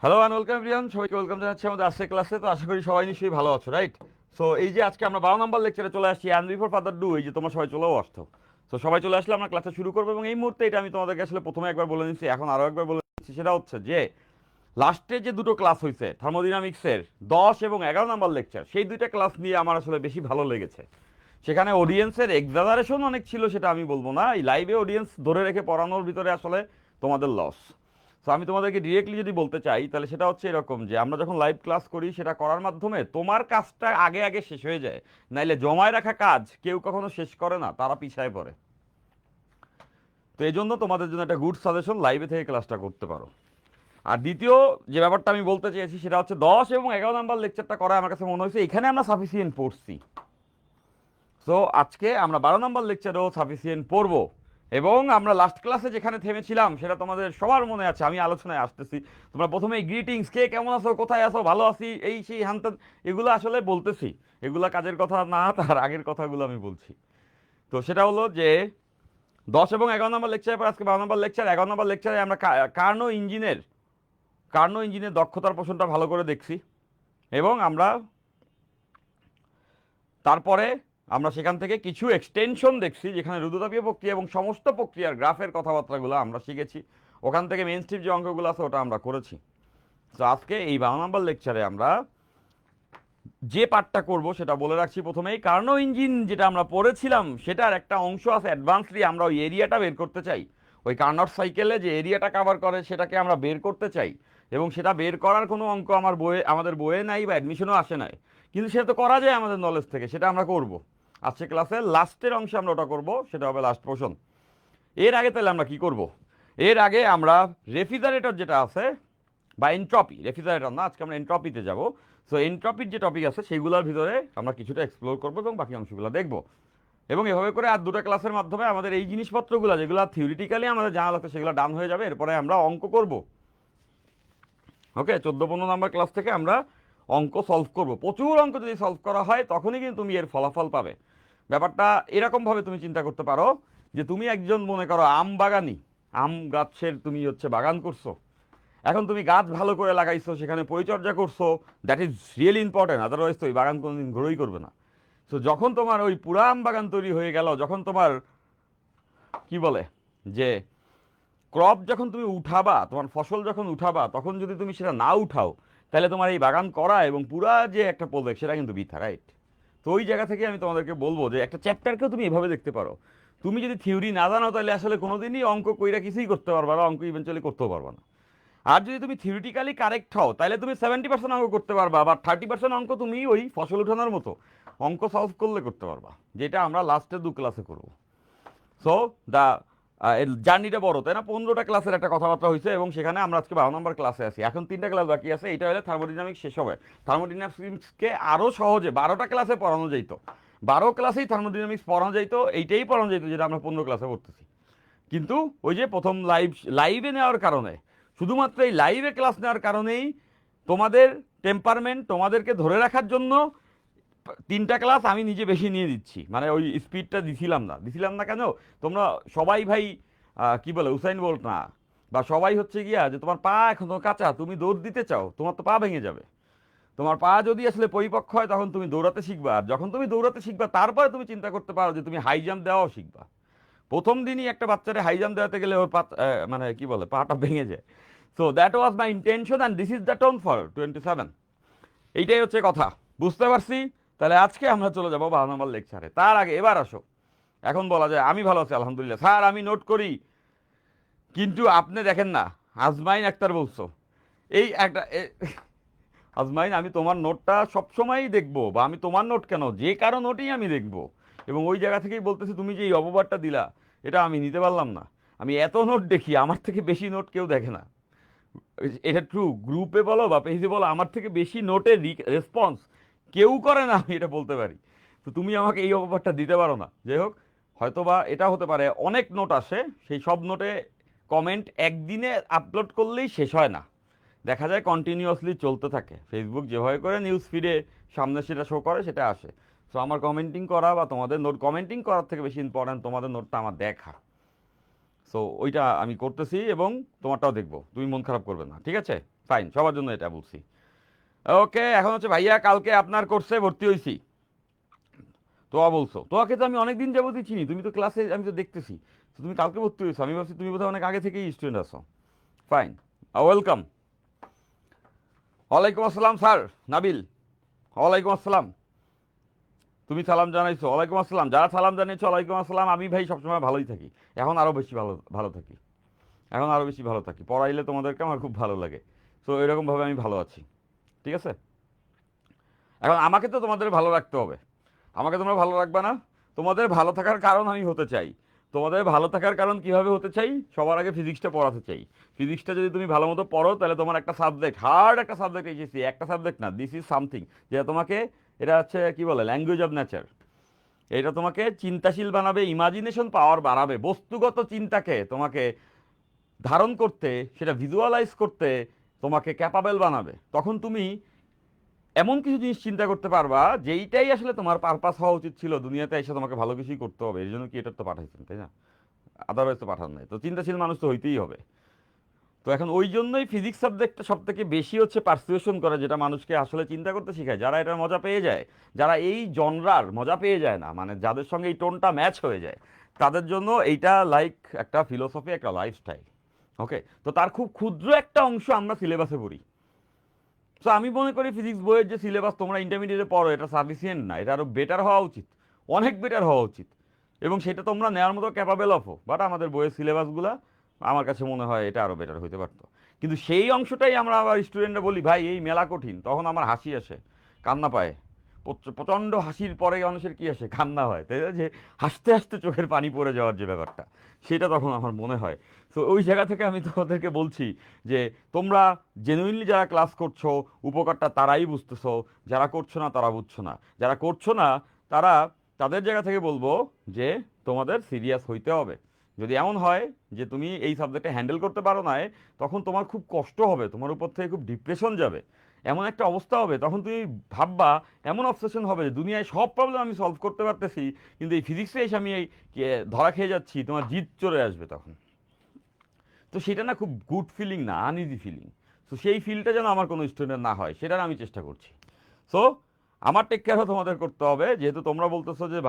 Hello and welcome everyone, সবাইকে welcome জানাচ্ছি আমাদের আজকের ক্লাসে। তো আশা করি সবাই নিশ্চয়ই ভালো আছো, রাইট? সো এই যে আজকে আমরা 12 নম্বর লেকচারে চলে আসছি, অ্যান্ড বিফোর ফাদার ডু, এই যে তোমরা সবাই চলেও আসছো। তো সবাই চলে আসলে আমরা ক্লাসটা শুরু করবো, এবং এই মুহূর্তে এটা আমি তোমাদেরকে আসলে প্রথমে একবার বলে নিচ্ছি, এখন আরও একবার বলে নিচ্ছি। সেটা হচ্ছে যে লাস্টে যে দুটো ক্লাস হয়েছে থার্মোডিনামিক্সের 10 এবং 11 নম্বর লেকচার, সেই দুইটা ক্লাস নিয়ে আমার আসলে বেশি ভালো লেগেছে। সেখানে অডিয়েন্সের এক্সাজারেশন অনেক ছিল, সেটা আমি বলবো না। এই লাইভে অডিয়েন্স ধরে রেখে পড়ানোর ভিতরে আসলে তোমাদের লস। তো আমি তোমাদেরকে ডিরেক্টলি যদি বলতে চাই, তাহলে সেটা হচ্ছে এরকম যে আমরা যখন লাইভ ক্লাস করি, সেটা করার মাধ্যমে তোমার কাজটা আগে আগে শেষ হয়ে যায়। নাইলে জমায় রাখা কাজ কেউ কখনো শেষ করে না, তারা পিছায় পড়ে। তো এই জন্য তোমাদের জন্য একটা গুড সাজেশন, লাইভে থেকে ক্লাসটা করতে পারো। আর দ্বিতীয় যে ব্যাপারটা আমি বলতে চেয়েছি, সেটা হচ্ছে 10 এবং 11 নম্বর লেকচারটা করা আমার কাছে মনে হয়েছে এখানে আমরা সাফিসিয়েন্ট পড়ছি। সো আজকে আমরা 12 নম্বর লেকচারেও সাফিসিয়েন্ট পড়বো। এবং আমরা লাস্ট ক্লাসে যেখানে থেমেছিলাম সেটা তোমাদের সবার মনে আছে, আমি আলোচনায় আসতেছি। তোমরা প্রথমে গ্রিটিংস, কে কেমন আছো, কোথায় আছো, ভালো আছি, এই সেই হান্তান, এগুলো আসলে বলতেছি। এগুলা কাজের কথা না, তার আগের কথাগুলো আমি বলছি। তো সেটা হলো যে 10 এবং 11 নম্বর লেকচারের পর আজকে 12 নম্বর লেকচার। 11 নম্বর লেকচারে আমরা কার্নো ইঞ্জিনের দক্ষতার পোষণটা ভালো করে দেখছি। এবং আমরা তারপরে আমরা সেখান থেকে কিছু এক্সটেনশন দেখছি, যেখানে রুদ্রতাপীয় প্রক্রিয়া এবং সমস্ত প্রক্রিয়ার গ্রাফের কথাবার্তাগুলো আমরা শিখেছি। ওখান থেকে মেইন স্ট্রিম যে অঙ্কগুলো আছে ওটা আমরা করেছি। তো আজকে এই 12 নম্বর লেকচারে আমরা যে পার্টটা করব সেটা বলে রাখছি প্রথমেই। কার্নো ইঞ্জিন যেটা আমরা পড়েছিলাম, সেটার একটা অংশ আছে অ্যাডভান্সলি, আমরা ওই এরিয়াটা বের করতে চাই। ওই কার্নট সাইকেলে যে এরিয়াটা কভার করে সেটাকে আমরা বের করতে চাই। এবং সেটা বের করার কোনো অঙ্ক আমাদের বইয়ে নাই বা অ্যাডমিশনও আসে নাই। কিন্তু সেটা তো করা যায় আমাদের নলেজ থেকে, সেটা আমরা করব। আজকে ক্লাসের লাস্টের অংশে আমরা ওটা করব, সেটা হবে লাস্ট পোর্শন। এর আগে তাহলে আমরা কি করব? এর আগে আমরা রেফ্রিজারেটর যেটা আছে, বা এনট্রপি, রেফ্রিজারেটর না, আজকে আমরা এনট্রপিতে যাব। সো এনট্রপির যে টপিক আছে সেইগুলোর ভিতরে আমরা কিছুটা এক্সপ্লোর করবো এবং বাকি অংশগুলো দেখব। এবং এভাবে করে আর দুটো ক্লাসের মাধ্যমে আমাদের এই জিনিসপত্রগুলো যেগুলো থিওরিটিক্যালি আমাদের জানা লাগছে সেগুলো ডান হয়ে যাবে। এরপরে আমরা অঙ্ক করব। ওকে, 14-15 নম্বর ক্লাস থেকে আমরা অঙ্ক সলভ করব। প্রচুর অঙ্ক যদি সলভ করা হয় তখনই কিন্তু তুমি এর ফলাফল পাবে। ব্যাপারটা এরকমভাবে তুমি চিন্তা করতে পারো যে তুমি একজন, মনে করো, আম বাগানি। আম গাছের তুমি হচ্ছে বাগান করছো। এখন তুমি গাছ ভালো করে লাগাইছো, সেখানে পরিচর্যা করছো, that is really important, otherwise তো ওই বাগান কোনোদিন গ্রোই করবে না। তো যখন তোমার ওই পুরা আম বাগান তৈরি হয়ে গেল, যখন তোমার কি বলে যে ক্রপ যখন তুমি উঠাবা, তোমার ফসল যখন উঠাবা, তখন যদি তুমি সেটা না উঠাও, তাহলে তোমার এই বাগান করা এবং পুরা যে একটা প্রজেক্ট সেটা কিন্তু বৃথা, রাইট? তো ওই জায়গা থেকে আমি তোমাদেরকে বলবো যে একটা চ্যাপ্টারকেও তুমি এভাবে দেখতে পারো। তুমি যদি থিওরি না জানো, তাহলে আসলে কোনোদিনই অঙ্ক কইরা কিছুই করতে পারবা না, অঙ্ক ইভেন্চুয়ালি করতেও পারবা না। আর যদি তুমি থিওরিটিক্যালি কারেক্ট হও, তাহলে তুমি 70% অঙ্ক করতে পারবা, বা 30% অঙ্ক তুমি ওই ফসল উঠানোর মতো অঙ্ক সলভ করলে করতে পারবা, যেটা আমরা লাস্টের 2 ক্লাসে করবো। সো দ্য জার্নিটা বড়, তাই না? 15টা ক্লাসের একটা কথাবার্তা হয়েছে, এবং সেখানে আমরা আজকে 12 নম্বর ক্লাসে আছি। এখন 3টা ক্লাস বাকি আছে, এটা হলে থার্মোডিনামিক্স শেষ হবে। থার্মোডিনামিক্সকে আরও সহজে 12টা ক্লাসে পড়ানো যেত। 12 ক্লাসেই থার্মোডিনামিক্স পড়ানো যেত, এইটাই পড়ানো যেত যেটা আমরা 15 ক্লাসে পড়তেছি। কিন্তু ওই যে প্রথম লাইভে নেওয়ার কারণে, শুধুমাত্র এই লাইভে ক্লাস নেওয়ার কারণেই তোমাদের টেম্পারমেন্ট, তোমাদেরকে ধরে রাখার জন্য 3টা ক্লাস আমি নিজে বেশি নিয়ে দিচ্ছি। মানে ওই স্পিডটা দিছিলাম না কেন? তোমরা সবাই ভাই কি বলে উসাইন বোল্ট না, বা সবাই হচ্ছে গিয়া যে তোমার পা এখনো কাঁচা, তুমি দৌড় দিতে চাও, তোমার তো পা ভেঙে যাবে। তোমার পা যদি আসলে পরিপক্ক হয় তখন তুমি দৌড়াতে শিখবা, আর যখন তুমি দৌড়াতে শিখবা তারপরে তুমি চিন্তা করতে পারো যে তুমি হাই জাম্প দেওয়াও শিখবা। প্রথম দিনই একটা বাচ্চারে হাই জাম্প দেওয়াতে গেলে ওর পা মানে কি বলে পাটা ভেঙে যায়। So that was my intention, and this is the tone for 27। এইটাই হচ্ছে কথা, বুঝতে পারছি? তাহলে আজকে আমরা চলে যাবো 12 নম্বর লেকচারে। তার আগে এবার আসো, এখন বলা যায় আমি ভালো আছি আলহামদুলিল্লাহ স্যার, আমি নোট করি। কিন্তু আপনি দেখেন না, আজমাইন আক্তার বলছো এই একটা আজমাইন, আমি তোমার নোটটা সবসময়ই দেখবো, বা আমি তোমার নোট কেন, যে কারো নোটই আমি দেখবো। এবং ওই জায়গা থেকেই বলতেছি তুমি যে এই অপবাদটা দিলা, এটা আমি নিতে পারলাম না। আমি এত নোট দেখি, আমার থেকে বেশি নোট কেউ দেখে না। এটা ট্রু, গ্রুপে বলো বা পেজে বলো, আমার থেকে বেশি নোটের রেসপন্স কেউ করে না, আমি এটা বলতে পারি। তো তুমি আমাকে এই অফারটা দিতে পারো না। যাই হোক, হয়তো বা এটা হতে পারে অনেক নোট আসে, সেই সব নোটে কমেন্ট একদিনে আপলোড করলেই শেষ হয় না, দেখা যায় কন্টিনিউয়াসলি চলতে থাকে। ফেসবুক যেভাবে করে নিউজ ফিডে সামনে সেটা শো করে, সেটা আসে। সো আমার কমেন্টিং করা বা তোমাদের নোট কমেন্টিং করার থেকে বেশি ইম্পর্ট্যান্ট তোমাদের নোটটা আমার দেখা। সো ওইটা আমি করতেছি, এবং তোমারটাও দেখবো, তুমি মন খারাপ করবে না, ঠিক আছে? ফাইন, সবার জন্য এটা বলছি। ওকে, এখন হচ্ছে ভাইয়া কালকে আপনার কোর্সে ভর্তি হয়েছি। তোয়া বলছো, তোয়াকে তো আমি অনেকদিন যাবতই চিনি, তুমি তো ক্লাসে আমি তো দেখতেছি। তো তুমি কালকে ভর্তি হয়েছো, আমি ভাবছি তুমি বোধহয় অনেক আগে থেকেই স্টুডেন্ট আছো। Fine, welcome. ওয়ালাইকুম আসসালাম স্যার নাবিল। ওয়ালাইকুম আসসালাম। তুমি সালাম জানাইছো, ওয়ালাইকুম আসসালাম। যারা সালাম জানিয়েছো ওয়ালাইকুম আসসালাম। আমি ভাই সবসময় ভালোই থাকি, এখন আরও বেশি ভালো ভালো থাকি, এখন আরও বেশি ভালো থাকি। পড়াইলে তোমাদেরকে আমার খুব ভালো লাগে। তো এরকমভাবে আমি ভালো আছি, ঠিক আছে। এখন আমাকে তো তোমাদের ভালো রাখতে হবে, আমাকে তোমরা ভালো রাখবে না? তোমাদের ভালো থাকার কারণ আমি হতে চাই। তোমাদের ভালো থাকার কারণ কিভাবে হতে চাই? সবার আগে ফিজিক্সটা পড়াতে চাই। ফিজিক্সটা যদি তুমি ভালো মতো পড়ো, তাহলে তোমার একটা সাবজেক্ট, হার্ড একটা সাবজেক্ট এসেছি, একটা সাবজেক্ট না, দিস ইজ সামথিং, যেটা তোমাকে, এটা হচ্ছে কি বলে, ল্যাঙ্গুয়েজ অফ নেচার। এটা তোমাকে চিন্তাশীল বানাবে, ইমাজিনেশন পাওয়ার বাড়াবে, বস্তুগত চিন্তাকে তোমাকে ধারণ করতে, সেটা ভিজুয়ালাইজ করতে তোমাকে ক্যাপাবেল বানাবে। তখন তুমি এমন কিছু জিনিস চিন্তা করতে পারবা যেইটাই আসলে তোমার পারপাস হওয়া উচিত ছিল দুনিয়াতে এসে, তোমাকে ভালো কিছুই করতে হবে, এর জন্য কি এটা তো পাঠাইছেন, তাই না? আদারওয়াইজ তো পাঠান নাই। তো চিন্তাশীল মানুষ তো হইতেই হবে। তো এখন ওই জন্যই ফিজিক্স সাবজেক্টটা সব থেকে বেশি হচ্ছে পারসুয়েশন করে, যেটা মানুষকে আসলে চিন্তা করতে শেখায়। যারা এটার মজা পেয়ে যায়, যারা এই জনরার মজা পেয়ে যায় না, মানে যাদের সঙ্গে এই টোনটা ম্যাচ হয়ে যায়, তাদের জন্য এইটা লাইক একটা ফিলোসফি, একটা লাইফস্টাইল। ওকে, তো তার খুব ক্ষুদ্র একটা অংশ আমরা সিলেবাসে পড়ি। তো আমি মনে করি ফিজিক্স বইয়ের যে সিলেবাস তোমরা ইন্টারমিডিয়েটে পড়ো, এটা সাফিসিয়েন্ট না, এটা আরও বেটার হওয়া উচিত, অনেক বেটার হওয়া উচিত। এবং সেটা তোমরা নেওয়ার মতো ক্যাপাবেল অফও, বাট আমাদের বইয়ের সিলেবাসগুলো আমার কাছে মনে হয় এটা আরও বেটার হইতে পারতো। কিন্তু সেই অংশটাই আমরা আবার স্টুডেন্টরা বলি ভাই এই মেলা কঠিন, তখন আমার হাসি আসে, কান্না পায়। প্রচণ্ড হাসির পরে মানুষের কি আসে, কান্না হয়, তাই না? যে হাসতে হাসতে চোখের পানি পড়ে যাওয়ার যে ব্যাপারটা, সেটা তখন আমার মনে হয়। তো ওই জায়গা থেকে আমি তোমাদেরকে বলছি যে তোমরা জেনুইনলি যারা ক্লাস করছো, উপকারটা তারাই বুঝতেছো, যারা করছো না তারা বুঝছো না। যারা করছো না তারা, তাদের জায়গা থেকে বলবো যে তোমাদের সিরিয়াস হইতে হবে। যদি এমন হয় যে তুমি এই সাবজেক্টে হ্যান্ডেল করতে পারো না, তখন তোমার খুব কষ্ট হবে, তোমার উপর থেকে খুব ডিপ্রেশন যাবে, এমন একটা অবস্থা হবে, তখন তুমি ভাববা, এমন অবসেশন হবে যে দুনিয়ায় সব প্রবলেম আমি সলভ করতে পারতেছি, কিন্তু এই ফিজিক্সে এসে আমি এই ধরা খেয়ে যাচ্ছি, তোমার জিদ চলে আসবে তখন। তো সেটা না খুব গুড ফিলিং না, আনইজি ফিলিং। তো সেই ফিলটা যেন আমার কোনো স্টুডেন্ট না হয়, সেটার আমি চেষ্টা করছি। সো আমার টেক কেয়ারও তোমাদের করতে হবে, যেহেতু তোমরা বলতেছো যে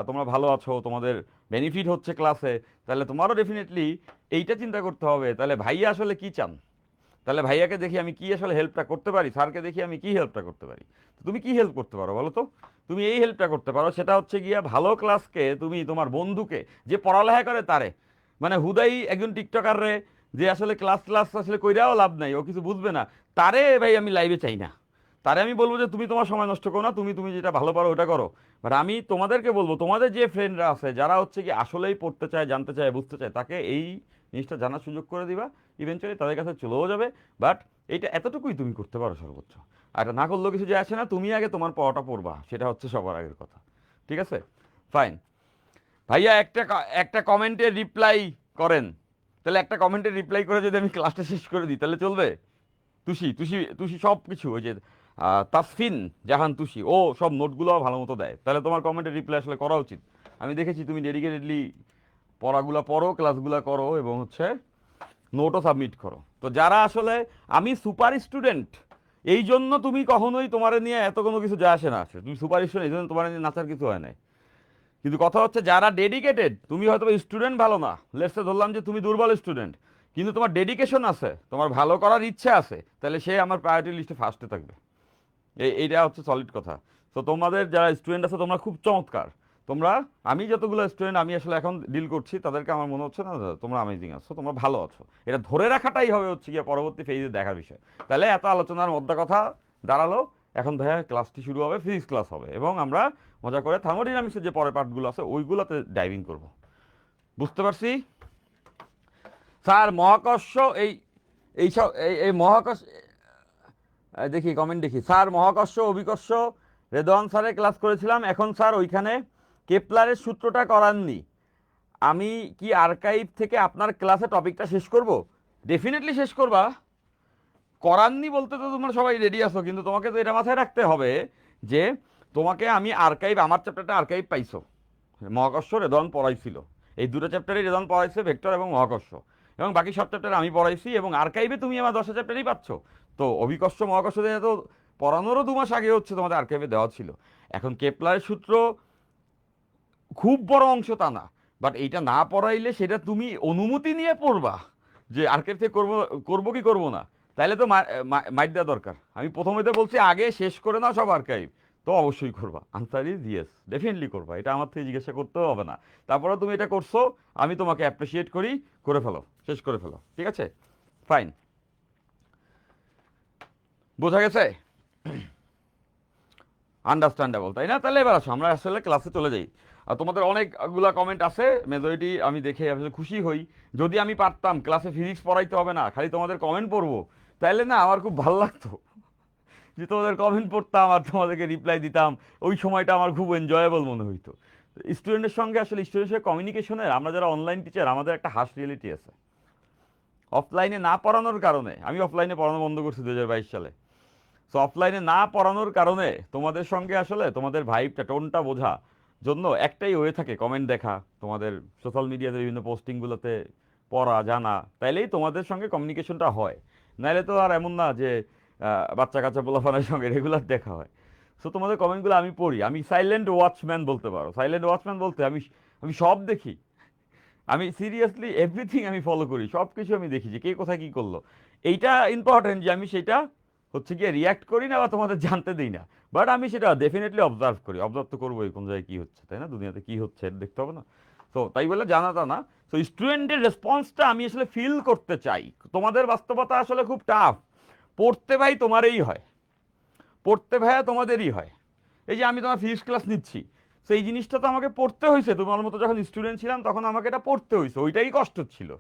তোমরা ভালো আছো, তোমাদের বেনিফিট হচ্ছে ক্লাসে, তাহলে তোমারও ডেফিনেটলি এইটা চিন্তা করতে হবে, তাহলে ভাইয়া আসলে কি চান, তাহলে ভাইয়াকে দেখি আমি কি আসলে হেল্পটা করতে পারি, স্যারকে দেখি আমি কি হেল্পটা করতে পারি। তো তুমি কি হেল্প করতে পারো বলো তো? তুমি এই হেল্পটা করতে পারো, সেটা হচ্ছে গিয়া ভালো ক্লাসকে তুমি তোমার বন্ধুকে, যে পড়ালেখা করে তারে, মানে হুদাই একজন টিকটকার রে, যে আসলে ক্লাস ক্লাস আসলে কইরাও লাভ নাই, ও কিছু বুঝবে না, তারে ভাই আমি লাইভে চাই না। তারে আমি বলবো যে তুমি তোমার সময় নষ্ট করো না, তুমি তুমি যেটা ভালো পারো ওটা করো। বাট আমি তোমাদেরকে বলবো, তোমাদের যে ফ্রেন্ডরা আছে যারা হচ্ছে কি আসলেই পড়তে চায়, জানতে চায়, বুঝতে চায়, তাকে এই জিনিসটা জানার সুযোগ করে দিবা। ইভেনচুয়ালি তাদের কাছে চলেও যাবে। বাট এইটা এতটুকুই তুমি করতে পারো সর্বোচ্চ। আর এটা না করলেও কিছু যায় আসে না, তুমি আগে তোমার পড়াটা পড়বা, সেটা হচ্ছে সবার আগের কথা। ঠিক আছে, ফাইন। ভাইয়া একটা কমেন্টের রিপ্লাই করেন, তাহলে একটা কমেন্টের রিপ্লাই করে যদি আমি ক্লাসটা শেষ করে দিই তাহলে চলবে? তুষি তুষি তুষি সব কিছু, ওই যে তাসফিন জাহান তুষি, ও সব নোটগুলো ভালো মতো দেয়, তাহলে তোমার কমেন্টের রিপ্লাই আসলে করা উচিত। আমি দেখেছি তুমি ডেডিকেটেডলি পড়াগুলো পড়ো, ক্লাসগুলো করো, এবং হচ্ছে নোটও সাবমিট করো। তো যারা আসলে, আমি সুপার স্টুডেন্ট, এই জন্য তুমি কখনোই তোমার নিয়ে এত কোনো কিছু যায় আসে না, আসে তুমি সুপার স্টুডেন্ট, এই জন্য তোমার নিয়ে নাচার কিছু হয় না। কিন্তু কথা হচ্ছে যারা ডেডিকেটেড, তুমি হয়তো স্টুডেন্ট ভালো না, লেটসে ধরলাম যে তুমি দুর্বল স্টুডেন্ট, কিন্তু তোমার ডেডিকেশন আছে, তোমার ভালো করার ইচ্ছা আছে, তাহলে সে আমার প্রায়োরিটি লিস্টে ফার্স্টে থাকবে। এইটা হচ্ছে সলিড কথা। তো তোমাদের যারা স্টুডেন্ট আছে তোমরা খুব চমৎকার। তোমরা, আমি যতগুলো স্টুডেন্ট আমি আসলে এখন ডিল করছি, তাদেরকে আমার মনে হচ্ছে না তোমরা অ্যামেজিং আছো, তোমরা ভালো আছো। এটা ধরে রাখাটাই হবে হচ্ছে গিয়ে পরবর্তী ফেজে দেখার বিষয়। তাহলে এত আলোচনার মধ্যে কথা দাঁড়ালো, এখন ভাইয়া ক্লাসটি শুরু হবে, ফিজিক্স ক্লাস হবে, এবং আমরা মজা করে থার্মোডাইনামিক্সের যে পরের পার্টগুলো আছে ওইগুলোতে ডাইভিং করব। বুঝতে পারছি স্যার? মহাকর্ষ এই এইসব এই এই মহাকর্ষ, দেখি কমেন্ট দেখি। স্যার মহাকর্ষ অভিকর্ষ রেদওয়ান স্যারের ক্লাস করেছিলাম, এখন স্যার ওইখানে কেপলারের সূত্রটা করাননি, আমি কি আর্কাইভ থেকে আপনার ক্লাসে টপিকটা শেষ করব? ডেফিনেটলি শেষ করবা। করাননি বলতে তো তোমরা সবাই রেডি আছো, কিন্তু তোমাকে তো এটা মাথায় রাখতে হবে যে তোমাকে আমি আর্কাইভ, আমার চ্যাপ্টারটা আর্কাইভ পাইছো, মহাকর্ষ রেদওয়ান পড়াইছিল, এই দুটো চ্যাপ্টারই রেদওয়ান পড়াইছে, ভেক্টর এবং মহাকর্ষ, এবং বাকি সব চ্যাপ্টার আমি পড়াইছি, এবং আর্কাইভে তুমি আমার 10 চ্যাপ্টারই পাচ্ছ। তো অভিকর্ষ মহাকর্ষ দিয়ে তো পড়ানোরও 2 মাস আগে হচ্ছে তোমাদের আর্কাইভে দেওয়া ছিল। এখন কেপলারের সূত্র খুব বড় অংশ তা না, বাট এইটা না পড়াইলে সেটা তুমি অনুমতি নিয়ে পড়বা যে আর্কাইভ থেকে করবো, করবো কি করবো না, তাইলে তো মাইট দেওয়া দরকার। আমি প্রথমে তো বলছি আগে শেষ করে নাও সব আর্কাইভ, তো অবশ্যই করবা। আনসার ইজ ইয়েস, ডেফিনেটলি করবা, এটা আমার থেকে জিজ্ঞাসা করতেও হবে না। তারপরে তুমি এটা করছো, আমি তোমাকে অ্যাপ্রিসিয়েট করি, করে ফেলো, শেষ করে ফেলো, ঠিক আছে, ফাইন, বোঝা গেছে, আন্ডারস্ট্যান্ডেবল, তাই না? তাহলে এবার আসো আমরা আসলে ক্লাসে চলে যাই। আর তোমাদের অনেকগুলা কমেন্ট আছে, মেজরিটি আমি দেখে আসলে খুশি হই। যদি আমি পারতাম ক্লাসে ফিজিক্স পড়াইতে হবে না, খালি তোমাদের কমেন্ট পড়বো, তাইলে না আমার খুব ভালো লাগতো, যে তোমাদের কমেন্ট পড়তাম আর তোমাদেরকে রিপ্লাই দিতাম, ওই সময়টা আমার খুব এনজয়েবল মনে হইতো। স্টুডেন্টের সঙ্গে আসলে স্টুডেন্টের সঙ্গে কমিউনিকেশনের আমরা যারা অনলাইন টিচার, আমাদের একটা হার্শ রিয়েলিটি আছে। অফলাইনে না পড়ানোর কারণে, আমি অফলাইনে পড়ানো বন্ধ করছি 2022 সালে। সো অফলাইনে না পড়ানোর কারণে তোমাদের সঙ্গে আসলে তোমাদের ভাইবটা, টোনটা বোঝা জন্য একটাই হয়ে থাকে, কমেন্ট দেখা, তোমাদের সোশ্যাল মিডিয়াতে বিভিন্ন পোস্টিংগুলোতে পড়া জানা, তাইলেই তোমাদের সঙ্গে কমিউনিকেশনটা হয়। নাইলে তো আর এমন না যে বাচ্চা কাচ্চা পোলাপানের সঙ্গে রেগুলার দেখা হয়। সো তোমাদের কমেন্টগুলো আমি পড়ি, আমি সাইলেন্ট ওয়াচম্যান বলতে পারো। সাইলেন্ট ওয়াচম্যান বলতে আমি আমি সব দেখি, আমি সিরিয়াসলি এভরিথিং আমি ফলো করি, সব কিছু আমি দেখি যে কে কোথায় কী করলো। এইটা ইম্পর্টেন্ট যে আমি সেটা হচ্ছে গিয়ে রিয়াক্ট করি না বা তোমাদের জানতে দিই না, বাট আমি সেটা ডেফিনেটলি অবজার্ভ করি, অবজার্ভ তো করবোই, কোন জায়গায় কী হচ্ছে, তাই না, দুনিয়াতে কী হচ্ছে এটা দেখতে হবে না। তো তাই বলে জানাটা না। তো স্টুডেন্টের রেসপন্সটা আমি আসলে ফিল করতে চাই। তোমাদের বাস্তবতা আসলে খুব টাফ, পড়তে ভাই তোমারই হয়, পড়তে ভাইয়া তোমাদেরই হয়। এই যে আমি তোমার ফিজিক্স ক্লাস নিচ্ছি, সেই জিনিসটা তো আমাকে পড়তে হয়েছে, তোমার মতো যখন স্টুডেন্ট ছিলাম তখন আমাকে এটা পড়তে হয়েছে, ওইটাই কষ্ট ছিল,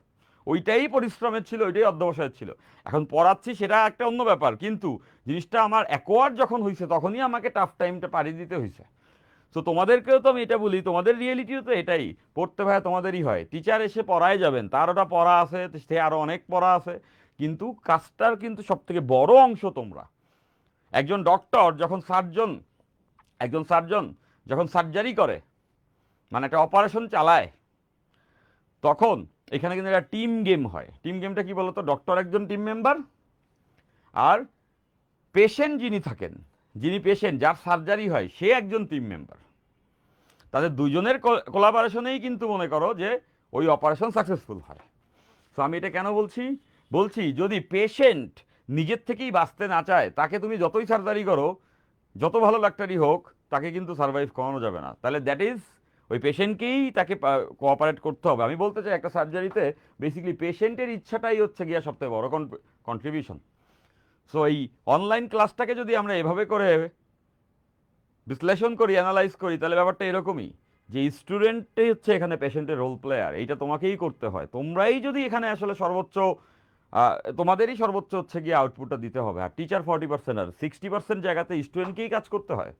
ওইটাই পরিশ্রমের ছিল, ওইটাই অধ্যবসায়ের ছিল। এখন পড়াচ্ছি সেটা একটা অন্য ব্যাপার, কিন্তু জিনিসটা আমার অ্যাকোয়ার্ড যখন হয়েছে তখনই আমাকে টাফ টাইমটা পাড়ি দিতে হয়েছে। তো তোমাদেরকেও তো আমি এটা বলি, তোমাদের রিয়েলিটিও তো এটাই, পড়তে ভাইয়া তোমাদেরই হয়। টিচার এসে পড়ায় যাবেন, তার ওটা পড়া আছে, সে আরও অনেক পড়া আছে, কিন্তু কাজটার কিন্তু সব থেকে বড় অংশ তোমরা। একজন ডক্টর যখন সার্জন, একজন সার্জন যখন সার্জারি করে, মানে একটা অপারেশন চালায়, তখন এখানে কিন্তু একটা টিম গেম হয়। টিম গেমটা কি বলতো? ডক্টর একজন টিম মেম্বার, আর পেশেন্ট যিনি থাকেন, যিনি পেশেন্ট, যার সার্জারি হয়, সে একজন টিম মেম্বার। তাদের দুইজনের কোলাবোরেশনেই কিন্তু মনে করো যে ওই অপারেশন সাকসেসফুল হয়। তো আমি এটা কেন বলছি? বলছি যদি পেশেন্ট নিজের থেকেই বাঁচতে না চায়, তাকে তুমি যতই সার্জারি করো, যত ভালো ডাক্তারই হোক, তাকে কিন্তু সার্ভাইভ করানো যাবে না। তাহলে দ্যাট ইজ, ওই পেশেন্টকেই তাকে কোঅপারেট করতে হবে। আমি বলতে চাই একটা সার্জারিতে বেসিক্যালি পেশেন্টের ইচ্ছাটাই হচ্ছে গিয়া সবথেকে বড় কন্ট্রিবিউশন। সো এই অনলাইন ক্লাসটাকে যদি আমরা এভাবে করে বিশ্লেষণ করি, অ্যানালাইজ করি, তাহলে ব্যাপারটা এরকমই, যে স্টুডেন্টই হচ্ছে এখানে পেশেন্টের রোল প্লেয়ার, এইটা তোমাকেই করতে হয়। তোমরাই যদি এখানে আসলে সর্বোচ্চ, তোমাদেরই সর্বোচ্চ হচ্ছে গিয়ে আউটপুটটা দিতে হবে। আর টিচার 40%, আর 60% জায়গাতে স্টুডেন্টকেই কাজ করতে হয়।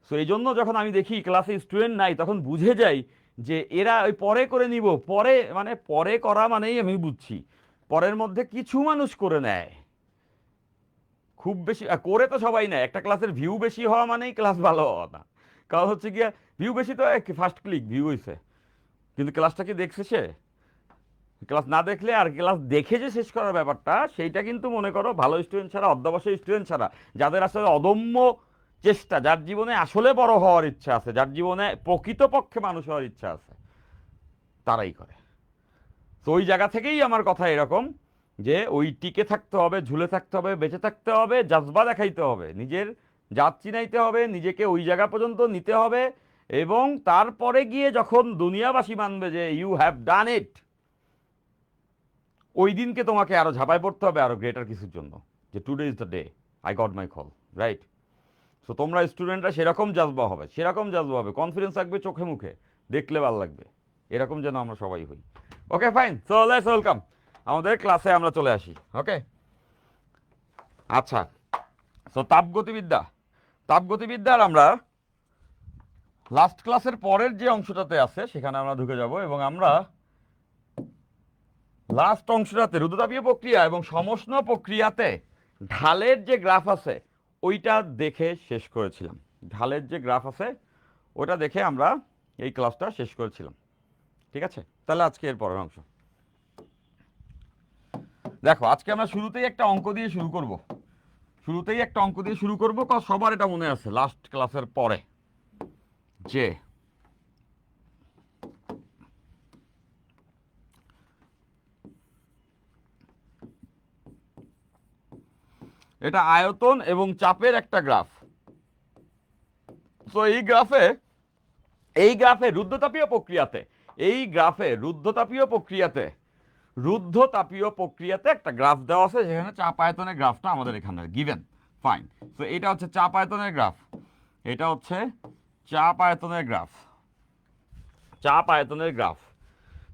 সো এই জন্য যখন আমি দেখি ক্লাসে স্টুডেন্ট নাই, তখন বুঝে যাই যে এরা ওই পরে করে নিব, পরে মানে পরে করা মানেই আমি বুঝছি পরের মধ্যে কিছু মানুষ করে নেয়, খুব বেশি করে তো সবাই নেয়। একটা ক্লাসের ভিউ বেশি হওয়া মানেই ক্লাস ভালো হওয়া না, কারণ হচ্ছে গিয়া ভিউ বেশি তো ফার্স্ট ক্লিক ভিউ হয়েছে, কিন্তু ক্লাসটা কি দেখছে সে? ক্লাস না দেখলে, আর ক্লাস দেখে যে শেষ করার ব্যাপারটা, সেইটা কিন্তু মনে করো ভালো স্টুডেন্ট ছাড়া, অধ্যবসায়ী স্টুডেন্ট ছাড়া, যাদের আসলে অদম্য চেষ্টা, যার জীবনে আসলে বড় হওয়ার ইচ্ছা আছে, যার জীবনে প্রকৃতপক্ষে মানুষ হওয়ার ইচ্ছা আছে, তারাই করে। তো ওই জায়গা থেকেই আমার কথা এরকম, যে ওই টিকে থাকতে হবে, ঝুলে থাকতে হবে, বেঁচে থাকতে হবে, জাজবা দেখাইতে হবে, নিজের জাত চিনাইতে হবে, নিজেকে ওই জায়গা পর্যন্ত নিতে হবে, এবং তারপরে গিয়ে যখন দুনিয়াবাসী মানবে যে ইউ হ্যাভ ডান ইট, ওই দিনকে তোমাকে আরো ঝাঁপায় পড়তে হবে আরো গ্রেটার কিছুর জন্য, যে today is the day I got my call, right? So তোমরা স্টুডেন্টরা সেরকম জাজবা হবে, সেরকম জাজবা হবে, কনফিডেন্স থাকবে চোখে মুখে, দেখলে ভালো লাগবে, এরকম যেন আমরা সবাই হই। ওকে ফাইন, সো লেটস ওয়েলকাম আমাদের ক্লাসে আমরা চলে আসি। ওকে, আচ্ছা, সো তাপগতিবিদ্যা, তাপগতিবিদ্যার আমরা লাস্ট ক্লাসের পরের যে অংশটাতে আছে সেখানে আমরা ঢুকে যাব, এবং আমরা লাস্ট অংশটাতে রুদ্রতাপীয় প্রক্রিয়া এবং সমষ্ণ প্রক্রিয়াতে ঢালের যে গ্রাফ আছে ওইটা দেখে শেষ করেছিলাম। ঢালের যে গ্রাফ আছে ওটা দেখে আমরা এই ক্লাসটা শেষ করেছিলাম, ঠিক আছে? তাহলে আজকে এর পরের অংশ। দেখো আজকে আমরা শুরুতেই একটা অঙ্ক দিয়ে শুরু করব কারণ সবার এটা মনে আছে লাস্ট ক্লাসের পরে, যে এটা আয়তন এবং চাপের একটা গ্রাফ। তো এই গ্রাফে রুদ্ধতাপীয় প্রক্রিয়াতে একটা গ্রাফ দেওয়া আছে, যেখানে চাপ আয়তনের গ্রাফটা আমাদের এখানে গিভেন। ফাইন। তো এটা হচ্ছে চাপ আয়তনের গ্রাফ, এটা হচ্ছে চাপ আয়তনের গ্রাফ।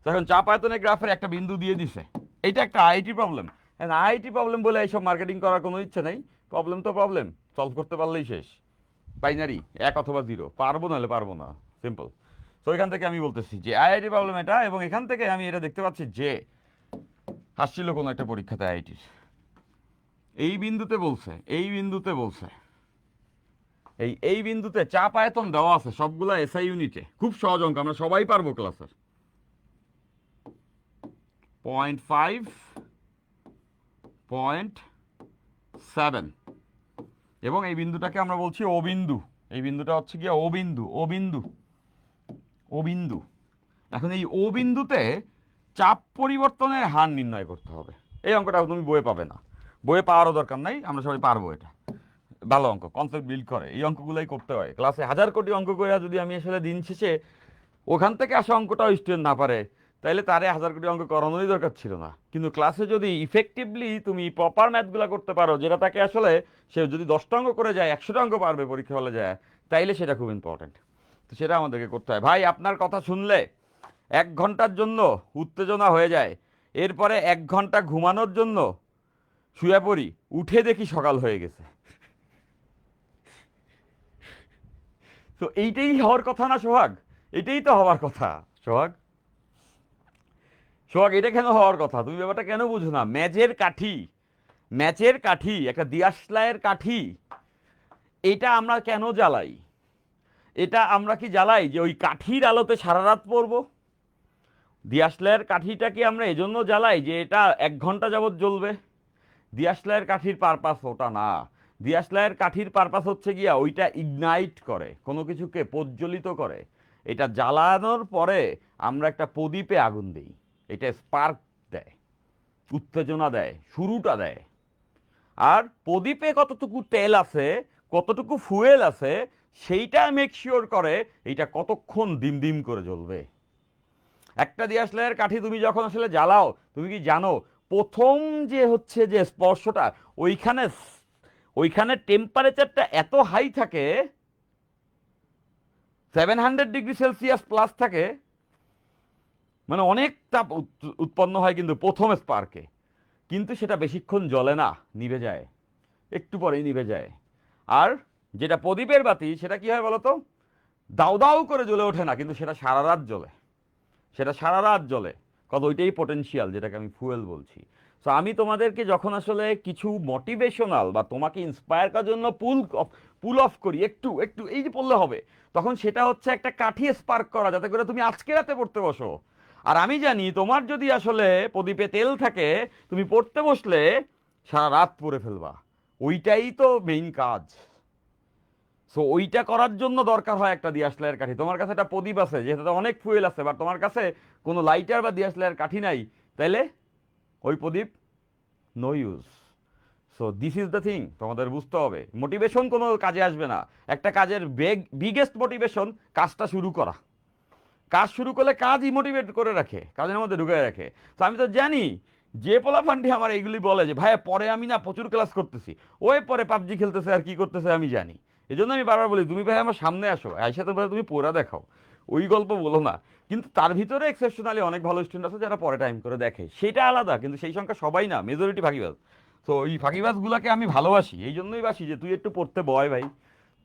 তো এখন চাপ আয়তনের গ্রাফের একটা বিন্দু দিয়ে দিছে। এটা একটা আইআইটি প্রবলেম। আইআইটি প্রবলেম বলে এইসব মার্কেটিং করার কোনো ইচ্ছে নেই। প্রবলেম তো প্রবলেম, সলভ করতে পারলেই শেষ। বাইনারি 1 অথবা 0, পারবো নাহলে পারবো না, সিম্পল। তো এখান থেকে আমি বলতেছি যে আইআইটি প্রবলেম এটা, এবং এখান থেকে আমি এটা দেখতে পাচ্ছি যে আসছিল কোনো একটা পরীক্ষাতে আইআইটির, এই বিন্দুতে চাপ আয়তন দেওয়া আছে সবগুলা এসআই ইউনিটে। খুব সহজ অঙ্ক, আমরা সবাই পারবো ক্লাসের। 0.5, 0.7, এবং এই বিন্দুটাকে আমরা বলছি ও বিন্দু। এই বিন্দুটা হচ্ছে গিয়ে ও বিন্দু। এখন এই ও বিন্দুতে চাপ পরিবর্তনের হার নির্ণয় করতে হবে। এই অঙ্কটা তুমি বইয়ে পাবে না, বইয়ে পাওয়ারও দরকার নাই, আমরা সবাই পারবো। এটা ভালো অঙ্ক, কনসেপ্ট বিল্ড করে। এই অঙ্কগুলাই করতে হয় ক্লাসে। 1000 কোটি অঙ্ক করে যদি আমি আসলে দিন শেষে ওখান থেকে আসা অঙ্কটাও স্টুডেন্ট না পারে, তাহলে তারে 1000 কোটি অঙ্ক করানোরই দরকার ছিল না। কিন্তু ক্লাসে যদি ইফেক্টিভলি তুমি প্রপার ম্যাথগুলো করতে পারো, যেটা তাকে আসলে সে যদি 10টা অঙ্ক করে যায় 100টা অঙ্ক পারবে পরীক্ষা হলে যায়, তাইলে সেটা খুব ইম্পর্টেন্ট। তো সেটা আমাদেরকে করতে হয়। ভাই আপনার কথা শুনলে 1 ঘন্টার জন্য উত্তেজনা হয়ে যায়, এরপরে 1 ঘন্টা ঘুমানোর জন্য শুয়ে পড়ি, উঠে দেখি সকাল হয়ে গেছে। তো এইটাই হওয়ার কথা না সোহাগ? এটাই তো হওয়ার কথা সোহাগ। সোহাগ এটা কেন হওয়ার কথা? তুমি ব্যাপারটা কেন বুঝো না? ম্যাচের কাঠি, একটা দিয়াশলাইয়ের কাঠি, এটা আমরা কেন জ্বালাই? এটা আমরা কি জ্বালাই যে ওই কাঠির আলোতে সারা রাত পড়বো? দিয়াশলাইয়ের কাঠিটাকে আমরা এজন্য জ্বালাই যে এটা 1 ঘন্টা যাবত জ্বলবে? দিয়াশলাইয়ের কাঠির পারপাস ওটা না। দিয়াশলাইয়ের কাঠির পারপাস হচ্ছে গিয়া ওইটা ইগনাইট করে, কোনো কিছুকে প্রজ্বলিত করে। এটা জ্বালানোর পরে আমরা একটা প্রদীপে আগুন দিই, এটা স্পার্ক দেয়, উত্তেজনা দেয়, শুরুটা দেয়। আর প্রদীপে কতটুকু তেল আছে, কতটুকু ফুয়েল আছে, সেইটা মেক শিওর করে এইটা কতক্ষণ দিম দিম করে জ্বলবে। একটা দিয়াশলাইয়ের কাঠি তুমি যখন আসলে জ্বালাও, তুমি কি জানো প্রথম যে হচ্ছে যে স্পর্শটা, ওইখানে ওইখানে টেম্পারেচারটা এত হাই থাকে, 700 ডিগ্রি সেলসিয়াস প্লাস থাকে, মানে অনেক তাপ উৎপন্ন হয় কিন্তু প্রথম স্পার্কে। কিন্তু সেটা বেশিক্ষণ জ্বলে না, নিভে যায়, একটু পরেই নিভে যায়। আর যেটা প্রদীপের বাতি, সেটা কি হয় বলতো? দাউ দাউ করে জ্বলে ওঠে না, কিন্তু সেটা সারা রাত জ্বলে। কত ওইটাই পটেনশিয়াল, যেটাকে আমি ফুয়েল বলছি। সো আমি তোমাদেরকে যখন আসলে কিছু মোটিভেশনাল বা তোমাকে ইন্সপায়ার করার জন্য পুল অফ করি, একটু একটু এই যে পড়লে হবে, তখন সেটা হচ্ছে একটা কাঠি স্পার্ক করা, যাতে করে তুমি আজকে রাতে পড়তে বসো। আর আমি জানি তোমার যদি আসলে প্রদীপে তেল থাকে, তুমি পড়তে বসলে সারা রাত পড়ে ফেলবা। ওইটাই তো মেইন কাজ। সো ওইটা করার জন্য দরকার হয় একটা দিয়াশলাইয়ের কাঠি। তোমার কাছে একটা প্রদীপ আছে, যেটাতে অনেক ফুয়েল আছে, বা তোমার কাছে কোনো লাইটার বা দিয়াশলাইয়ের কাঠি নাই, তাইলে ওই প্রদীপ no use. So this is the thing, তোমাদের বুঝতে হবে। মোটিভেশন কোনো কাজে আসবে না। একটা কাজের বিগেস্ট মোটিভেশন কাজটা শুরু করা। কাজ শুরু করলে কাজই মোটিভেট করে রাখে, কাজের মধ্যে ঢুকে রাখে। তো আমি তো জানি যে পোলাপান্ডি আমার এইগুলি বলে যে ভাইয়া পরে আমি না প্রচুর ক্লাস করতেছি, ওই পরে পাবজি খেলতেছে আর কি করতেছে আমি জানি। এই জন্য আমি বারবার বলি তুমি ভাই আমার সামনে আসো, আইসা তো ভাই তুমি পড়া দেখাও, ওই গল্প বলো না। কিন্তু তার ভিতরে এক্সেপশনালি অনেক ভালো স্টুডেন্ট আছে যারা পরে টাইম করে দেখে, সেটা আলাদা। কিন্তু সেই সংখ্যা সবাই না, মেজরিটি ফাঁকিবাজ। তো এই ফাঁকিবাজগুলোকে আমি ভালোবাসি, এই জন্যই বাসি যে তুই একটু পড়তে বয় ভাই।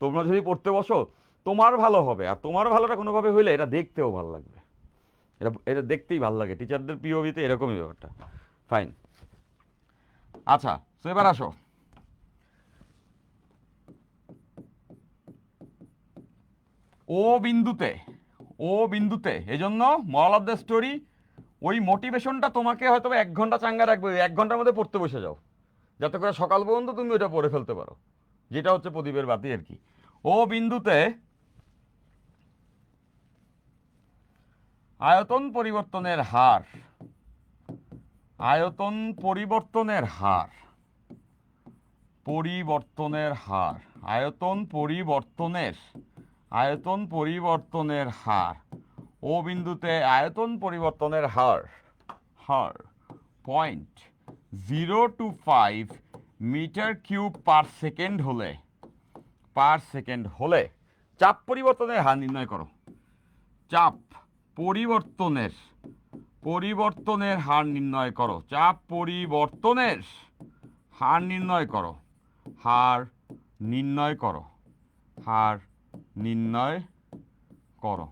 তোমরা যদি পড়তে বসো, তোমার ভালো হবে, আর তোমার ভালোটা কোনোভাবে হইলে এটা দেখতেও ভালো লাগবে। এটা এটা দেখতেই ভালো লাগে, টিচারদের পিওভিতে এরকমই ব্যাপারটা। ফাইন। আচ্ছা, তো এবার আসো, ও বিন্দুতে, এজন্য মরাল অফ দ্য স্টোরি, ওই মোটিভেশনটা তোমাকে হয়তো 1 ঘন্টা চাঙ্গা রাখবে, 1 ঘন্টার মধ্যে পড়তে বসে যাও, যাতে করে সকাল পর্যন্ত তুমি ওটা পড়ে ফেলতে পারো, যেটা হচ্ছে প্রদীপের বাতি আর কি। ও বিন্দুতে আয়তন পরিবর্তনের হার, আয়তন পরিবর্তনের হার, পরিবর্তনের হার, আয়তন পরিবর্তনের, আয়তন পরিবর্তনের হার, ও বিন্দুতে আয়তন পরিবর্তনের হার, হার 0.025 মিটার কিউব পার সেকেন্ড হলে, পার সেকেন্ড হলে চাপ পরিবর্তনের হার নির্ণয় করো। চাপ পরিবর্তনের, পরিবর্তনের হার নির্ণয় করো, চাপ পরিবর্তনের হার নির্ণয় করো, হার নির্ণয় করো, হার নির্ণয় করো।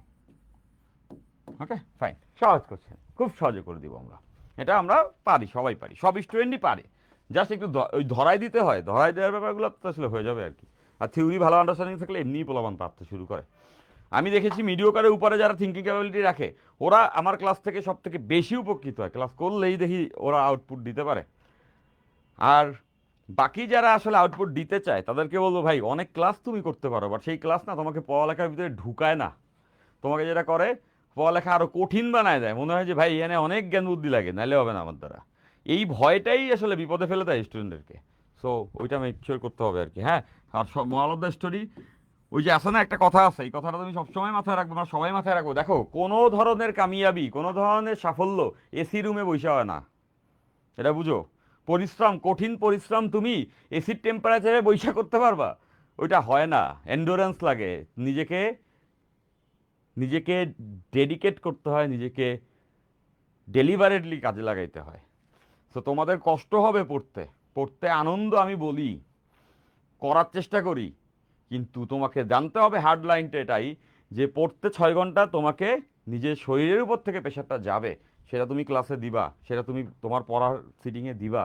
ওকে ফাইন, সহজ করছেন, খুব সহজে করে দিব আমরা, এটা আমরা পারি, সবাই পারি, সব স্টুডেন্টই পারে, জাস্ট একটু ওই ধরাই দিতে হয়, ধরাই দেওয়ার ব্যাপারগুলো তো আসলে হয়ে যাবে আর কি। আর থিওরি ভালো আন্ডারস্ট্যান্ডিং থাকলে এমনিই পোলাপান পারতে শুরু করে। আমি দেখেছি মিডিওকারের উপরে যারা থিঙ্কিং ক্যাপাবিলিটি রাখে, ওরা আমার ক্লাস থেকে সব থেকে বেশি উপকৃত হয়, ক্লাস করলেই দেখি ওরা আউটপুট দিতে পারে। আর বাকি যারা আসলে আউটপুট দিতে চায় তাদেরকে বলবো, ভাই অনেক ক্লাস তুমি করতে পারো, বাট সেই ক্লাস না তোমাকে পড়ালেখার ভিতরে ঢুকায় না, তোমাকে যেটা করে পড়ালেখা আরো কঠিন বানায় দেয়, মনে হয় যে ভাই এখানে অনেক জ্ঞান বুদ্ধি লাগে, নাহলে হবে না আমার দ্বারা। এই ভয়টাই আসলে বিপদে ফেলে দেয় স্টুডেন্টদেরকে। সো ওইটা মেক শিওর করতে হবে আর কি। হ্যাঁ, আর সব মোরাল অফ দ্য স্টোরি, ওই যে আছে না একটা কথা আছে, এই কথাটা তুমি সবসময় মাথায় রাখবো, আমরা সবাই মাথায় রাখবো। দেখো, কোনো ধরনের কামিয়াবি, কোনো ধরনের সাফল্য এসি রুমে বসে হয় না, এটা বুঝো। পরিশ্রম, কঠিন পরিশ্রম তুমি এসির টেম্পারেচারে বৈশা করতে পারবা, ওইটা হয় না। এন্ডুরেন্স লাগে, নিজেকে নিজেকে ডেডিকেট করতে হয়, নিজেকে ডেলিভারেটলি কাজে লাগাইতে হয়। তো তোমাদের কষ্ট হবে পড়তে, পড়তে আনন্দ আমি বলি, করার চেষ্টা করি, কিন্তু তোমাকে জানতে হবে হার্ড লাইনটা এটাই, যে পড়তে 6 ঘন্টা তোমাকে নিজের শরীরের উপর থেকে প্রেশারটা যাবে, সেটা তুমি ক্লাসে দিবা, সেটা তুমি তোমার পড়ার সিটিংয়ে দিবা,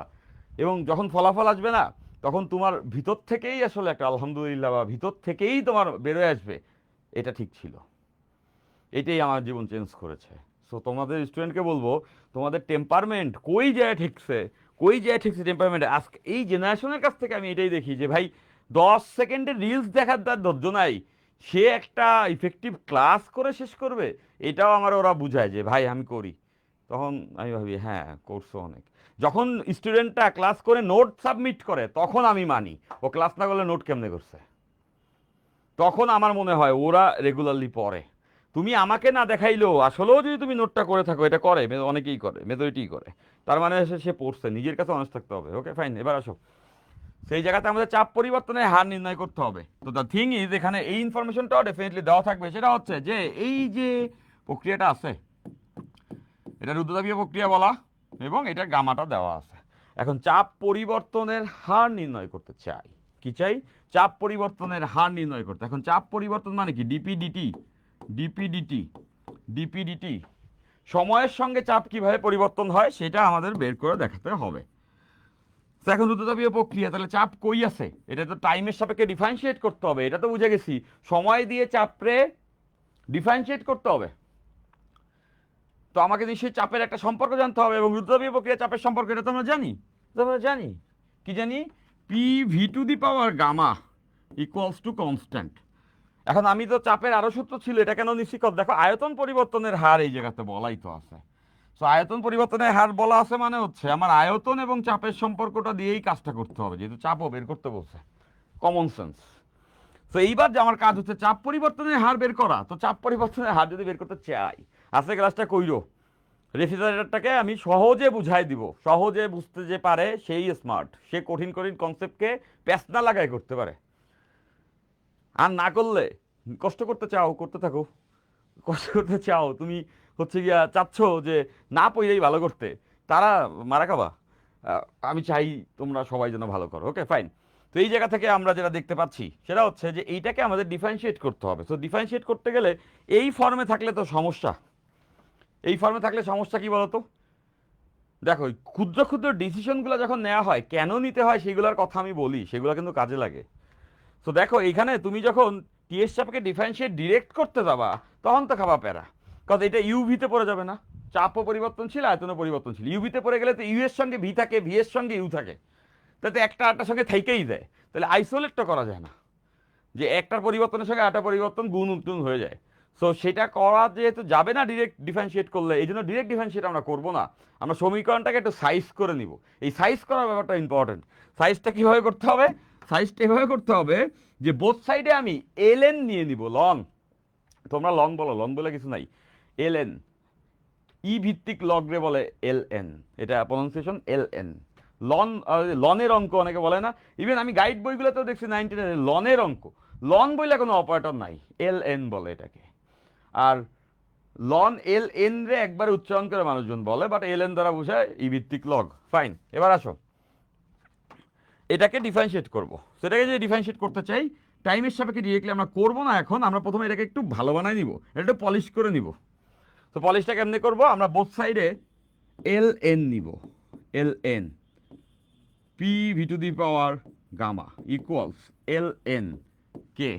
এবং যখন ফলাফল আসবে না, তখন তোমার ভিতর থেকেই আসলে একটা আলহামদুলিল্লাহ, বা ভিতর থেকেই তোমার বেরোয় আসবে এটা ঠিক ছিল। এটাই আমার জীবন চেঞ্জ করেছে। সো তোমাদের স্টুডেন্টকে বলবো, তোমাদের টেম্পারমেন্ট কই যায় ঠিকছে, কই যায় ঠিকছে টেম্পারমেন্ট। আজকে এই জেনারেশনের কাছ থেকে আমি এটাই দেখি যে ভাই 10 সেকেন্ডের রিলস দেখার তার ধৈর্য নাই, সে একটা ইফেক্টিভ ক্লাস করে শেষ করবে, এটাও আমার ওরা বুঝায় যে ভাই আমি করি। তখন আমি ভাবি হ্যাঁ করছো অনেক। যখন স্টুডেন্টটা ক্লাস করে নোট সাবমিট করে, তখন আমি মানি ও ক্লাস না করলে নোট কেমনে করছে, তখন আমার মনে হয় ওরা রেগুলারলি পড়ে। তুমি আমাকে না দেখাইলেও আসলেও যদি তুমি নোটটা করে থাকো, এটা করে অনেকেই করে, মেজরিটি করে, তার মানে সে পড়ছে, নিজের কাছে অনেস্ট থাকতে হবে। ওকে ফাইন, এবার আসো, সেই জায়গাতে আমাদের চাপ পরিবর্তনের হার নির্ণয় করতে হবে। তো দ্য থিং ইজ, এখানে এই ইনফরমেশনটাও ডেফিনেটলি দেওয়া থাকবে, সেটা হচ্ছে যে এই যে প্রক্রিয়াটা আছে, এটা রুদ্রতাপীয় প্রক্রিয়া বলা, এবং এটা গামাটা দেওয়া আছে। এখন চাপ পরিবর্তনের হার নির্ণয় করতে চাই, কি চাই? চাপ পরিবর্তনের হার নির্ণয় করতে। এখন চাপ পরিবর্তন মানে কি? ডিপি ডিটি, ডিপি ডিটি, সময়ের সঙ্গে চাপ কিভাবে পরিবর্তন হয় সেটা আমাদের বের করে দেখাতে হবে। তো এখন রুদ্রতাপীয় প্রক্রিয়া, তাহলে চাপ কই আছে? এটা তো টাইমের সাপেক্ষে ডিফারেন্সিয়েট করতে হবে, এটা তো বুঝে গেছি। সময় দিয়ে চাপরে ডিফারেন্সিয়েট করতে হবে, তো আমাকে নিশ্চয়ই চাপের একটা সম্পর্ক জানতে হবে, এবং রুদ্রতাপীয় প্রক্রিয়া চাপের সম্পর্ক, এটা তো আমরা জানি। কি জানি? P V to the power gamma equals to constant. এখন আমি তো চাপের আরো সূত্র ছিল, এটা কেন নিশ্চিত? দেখো, আয়তন পরিবর্তনের হার এই জায়গাতে বলাই তো আছে। তো আয়তন পরিবর্তনের হার বলা আছে মানে হচ্ছে আমার আয়তন এবং চাপের সম্পর্কটা দিয়েই কাজটা করতে হবে, যেহেতু চাপও বের করতে বলছে, কমন সেন্স। তো এইবার যে আমার কাজ হচ্ছে চাপ পরিবর্তনের হার বের করা। তো চাপ পরিবর্তনের হার যদি বের করতে চাই, আজকে ক্লাসটা কইরো, রেফ্রিজারেটরটাকে আমি সহজে বুঝাই দিব, সহজে বুঝতে যে পারে সেই স্মার্ট, সে কঠিন কঠিন কনসেপ্টকে প্যাচ না লাগাই করতে পারে। আর না করলে, কষ্ট করতে চাও করতে থাকো, কষ্ট করতে চাও তুমি, হচ্ছে গিয়া চাচ্ছ যে না পইলেই ভালো করতে, তারা মারা খাবা। আমি চাই তোমরা সবাই যেন ভালো করো। Okay fine. তো এই জায়গা থেকে আমরা যেটা দেখতে পাচ্ছি সেটা হচ্ছে যে এইটাকে আমাদের ডিফারেন্সিয়েট করতে হবে। তো ডিফারেন্সিয়েট করতে গেলে এই ফর্মে থাকলে তো সমস্যা। এই ফর্মে থাকলে সমস্যা কি বলতো? দেখো, ক্ষুদ্র ক্ষুদ্র ডিসিশনগুলো যখন নেওয়া হয়, কেন নিতে হয় সেগুলোর কথা আমি বলি, সেগুলো কিন্তু কাজে লাগে। তো দেখো, এখানে তুমি যখন টিএস চাপকে ডিফারেন্সিয়েট ডিরেক্ট করতে যাবা, তখন তো খাবা প্যারা, কারণ এটা ইউভিতে পড়ে যাবে না। চাপও পরিবর্তনশীল, আয়তনও পরিবর্তনশীল। ইউভিতে পড়ে গেলে তো ইউ এর সঙ্গে ভি থাকে, ভি এর সঙ্গে ইউ থাকে, তাতে একটা আটটার সঙ্গে থেকেই যায়, তাহলে আইসোলেটটা করা যায় না, যে একটার পরিবর্তনের সঙ্গে আরেকটা পরিবর্তন গুণ উত্তুন হয়ে যায়। সো সেটা করা যেহেতু যাবে না ডিরেক্ট ডিফারেন্সিয়েট করলে, এই জন্য ডিরেক্ট ডিফারেন্সিয়েট আমরা করবো না, আমরা সমীকরণটাকে একটু সাইজ করে নিব। এই সাইজ করার ব্যাপারটা ইম্পর্টেন্ট। সাইজটা কীভাবে করতে হবে? সাইজটা এভাবে করতে হবে যে বোথ সাইডে আমি এল এন নিয়ে নিব, লন, তোমরা লন বলো, লন বলে কিছু নাই, এল এন, ই ভিত্তিক লগরে বলে এল এন, এটা প্রনাউন্সিয়েশন এল এন। লন, লনের অঙ্ক অনেকে বলে না, ইভেন আমি গাইড বইগুলোতেও দেখছি 19 লনের অঙ্ক, লন বইলে কোনো অপারেটর নাই, এল এন বলে এটাকে। আর লন এল এন রে একবার উচ্চারণ করে মানুষজন বলে, বাট এল এন দ্বারা বোঝায় ই ভিত্তিক লগ। ফাইন, এবার আসো এটাকে ডিফারেন্সিয়েট করব। সেটাকে যদি ডিফারেন্সিয়েট করতে চাই টাইমের সাপেক্ষে ডিরেক্টলি আমরা করবো না এখন, আমরা প্রথমে এটাকে একটু ভালো বানাই নিব, এটা একটু পলিশ করে নিব। তো পলিশটা কেমনি করবো? আমরা বোথ সাইডে এল এন নিব, L N P V to the power gamma equals L N K.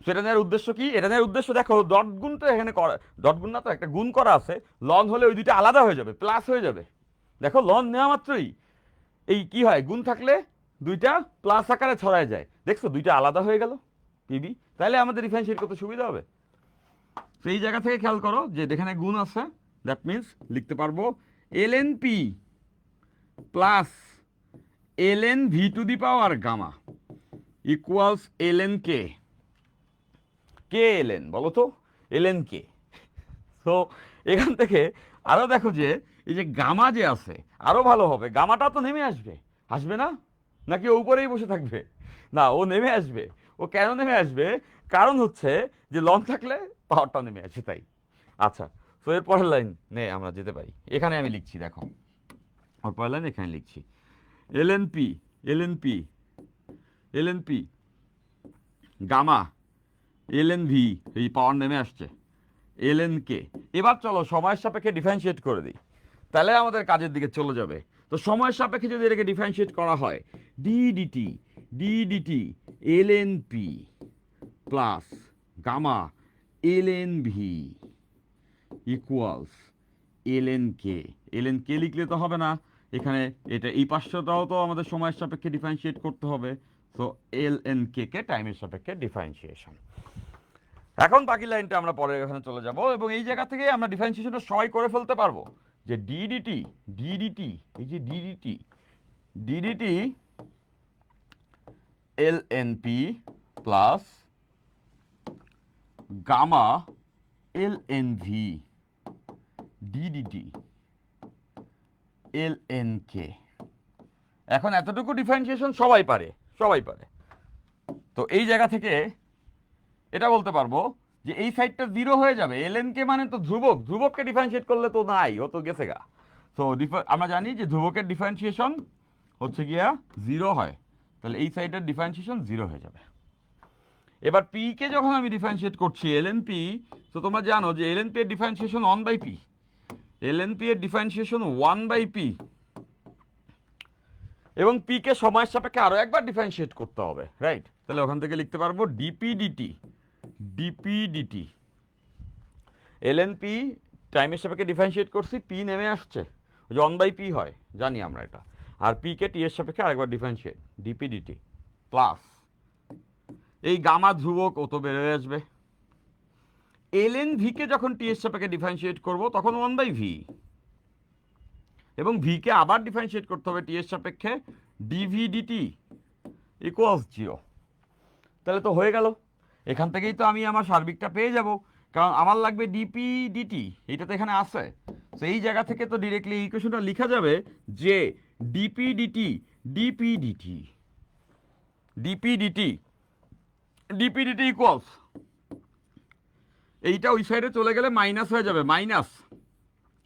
সেটা নেওয়ার উদ্দেশ্য কি? এটা নেওয়ার উদ্দেশ্য দেখো, ডট গুণ তো এখানে করা, ডট গুণ না তো একটা গুণ করা আছে, লন হলে ওই দুইটা আলাদা হয়ে যাবে, প্লাস হয়ে যাবে। দেখো লন নেওয়া মাত্রই এই কি হয়, গুণ থাকলে দুইটা প্লাস আকারে ছড়ায় যায়, দেখছো দুইটা আলাদা হয়ে গেল পিবি, তাহলে আমাদের ডিফারেন্সিয়েট করতে সুবিধা হবে। তো এই জায়গা থেকে খেয়াল করো যে এখানে গুণ আছে, দ্যাট মিনস লিখতে পারবো L N P plus L N V to the power gamma equals L N K. K L N বলো তো? L N K. তো এখান থেকে আরো দেখো যে এই যে গামা যে আছে, আরো ভালো হবে, গামাটা তো নেমে আসবে, আসবে না? নাকি ও উপরেই বসে থাকবে? না, ও নেমে আসবে। ও কেন নেমে আসবে? কারণ হচ্ছে যে লন থাকলে পাওয়ারটা নেমে আসে, তাই। আচ্ছা, তো এর পরের লাইন নে আমরা যেতে পারি, এখানে আমি লিখছি, দেখো ওর পরের লাইন এখানে লিখছি L N P, L N P, L N P gamma L N V, এই পাওয়ার নেমে আসছে এল এন কে। এবার চলো সময়ের সাপেক্ষে ডিফারেন্সিয়েট করে দিই, তাহলে আমাদের কাজের দিকে চলে যাবে। তো সময়ের সাপেক্ষে যদি এটাকে ডিফারেন্সিয়েট করা হয়, D DT, D DT L N P plus gamma L N V equals L N K. L N K লিখলে তো হবে না, এখানে এটা এই পাঁচশোটাও তো আমাদের সময়ের সাপেক্ষে ডিফারেন্সিয়েট করতে হবে। তো এল এন কে কে টাইমের সাপেক্ষে ডিফারেন্সিয়েশন। এখন বাকি লাইনটা আমরা পরে এখানে চলে যাব, এবং এই জায়গা থেকে আমরা ডিফারেন্সিয়েশনটা সবাই করে ফেলতে পারবো যে ডিডিটি, ডিডিটি, এই যে DDT, DDT L N P plus gamma L N V DDT L N K. এখন এতটুকু ডিফারেন্সিয়েশন সবাই পারে, সবাই পারে। তো এই জায়গা থেকে এটা বলতে পারবো যে এই সাইডটা জিরো হয়ে যাবে, এল এন কে মানে তো ধ্রুবক, ধ্রুবককে ডিফারেন্সিয়েট করলে তো নাই, ও তো গেছে গা। তো আমরা জানি যে ধ্রুবকের ডিফারেন্সিয়েশন হচ্ছে গিয়া জিরো হয়, তাহলে এই সাইডের ডিফারেন্সিয়েশন জিরো হয়ে যাবে। এবার পি কে যখন আমি ডিফারেন্সিয়েট করছি এল এন পি, তো তোমরা জানো যে এল এন পি এর ডিফারেন্সিয়েশন 1/p, এল এন পি এর ডিফারেন্সিয়েশন 1/p, এবং পি কে সময়ের সাপেক্ষে আরো একবার ডিফারেন্সিয়েট করতে হবে, রাইট? তাহলে ওখান থেকে লিখতে পারবো DP dt, dP DT L N P টাইমের সাপেক্ষে ডিফারেন্সিয়েট করছি, পি নেমে আসছে, ওই যে 1/p হয়, জানি আমরা এটা, আর পি কে টি এর সাপেক্ষে আরেকবার ডিফারেন্সিয়েট ডিপি ডিটি প্লাস এই গামা ধ্রুবক ও তো বেড়ে আসবে, এল এন ভি কে যখন টি এর সাপেক্ষে ডিফারেন্সিয়েট করবো তখন 1/v, এবং ভি কে আবার ডিফারেন্সিয়েট করতে হবে টি এর সাপেক্ষে, ডিভি ডিটি ইকুয়ালস 0। তাহলে তো হয়ে গেল, এখান থেকেই তো আমি আমার সার্বিকটা পেয়ে যাব, কারণ আমার লাগবে ডিপি ডিটি, এইটা তো এখানে আছে। তো এই জায়গা থেকে তো ডিরেক্টলি ইকুয়েশনটা লেখা যাবে যে dP dt, dP dt, dP dt, dP dt equals, এইটা ওই সাইডে চলে গেলে মাইনাস হয়ে যাবে, মাইনাস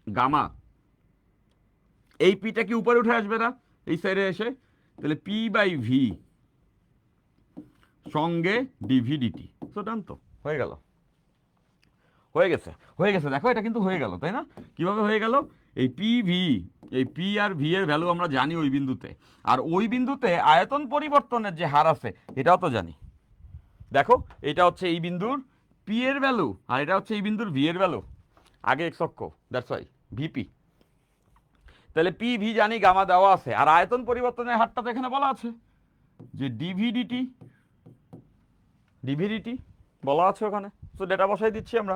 গামা, এই পিটা কি উপরে উঠে আসবে না এই সাইডে এসে, তাহলে পি বাই ভি সঙ্গে ডিভি ডিটি। সো ডান, তো হয়ে গেল, হয়ে গেছে, হয়ে গেছে, দেখো এটা কিন্তু হয়ে গেল, তাই না? কিভাবে হয়ে গেল? এই পি ভি, এই পি আর ভি এর ভ্যালু আমরা জানি ওই বিন্দুতে, আর ওই বিন্দুতে আয়তন পরিবর্তনের যে হার আছে এটাও তো জানি। দেখো এটা হচ্ছে এই বিন্দুর পি এর ভ্যালু, আর এটা হচ্ছে এই বিন্দুর ভি এর ভ্যালু। আগে এক্স অক্ষ, দ্যাটস ওয়াই ভিপি। তাহলে পি ভি জানি গামা দেওয়া আছে, আর আয়তন পরিবর্তনের হারটা তো এখানে বলা আছে যে ডিভিডিটি, ডিভিডিটি বলা আছে ওখানে। তো ডেটা বসাই দিচ্ছি আমরা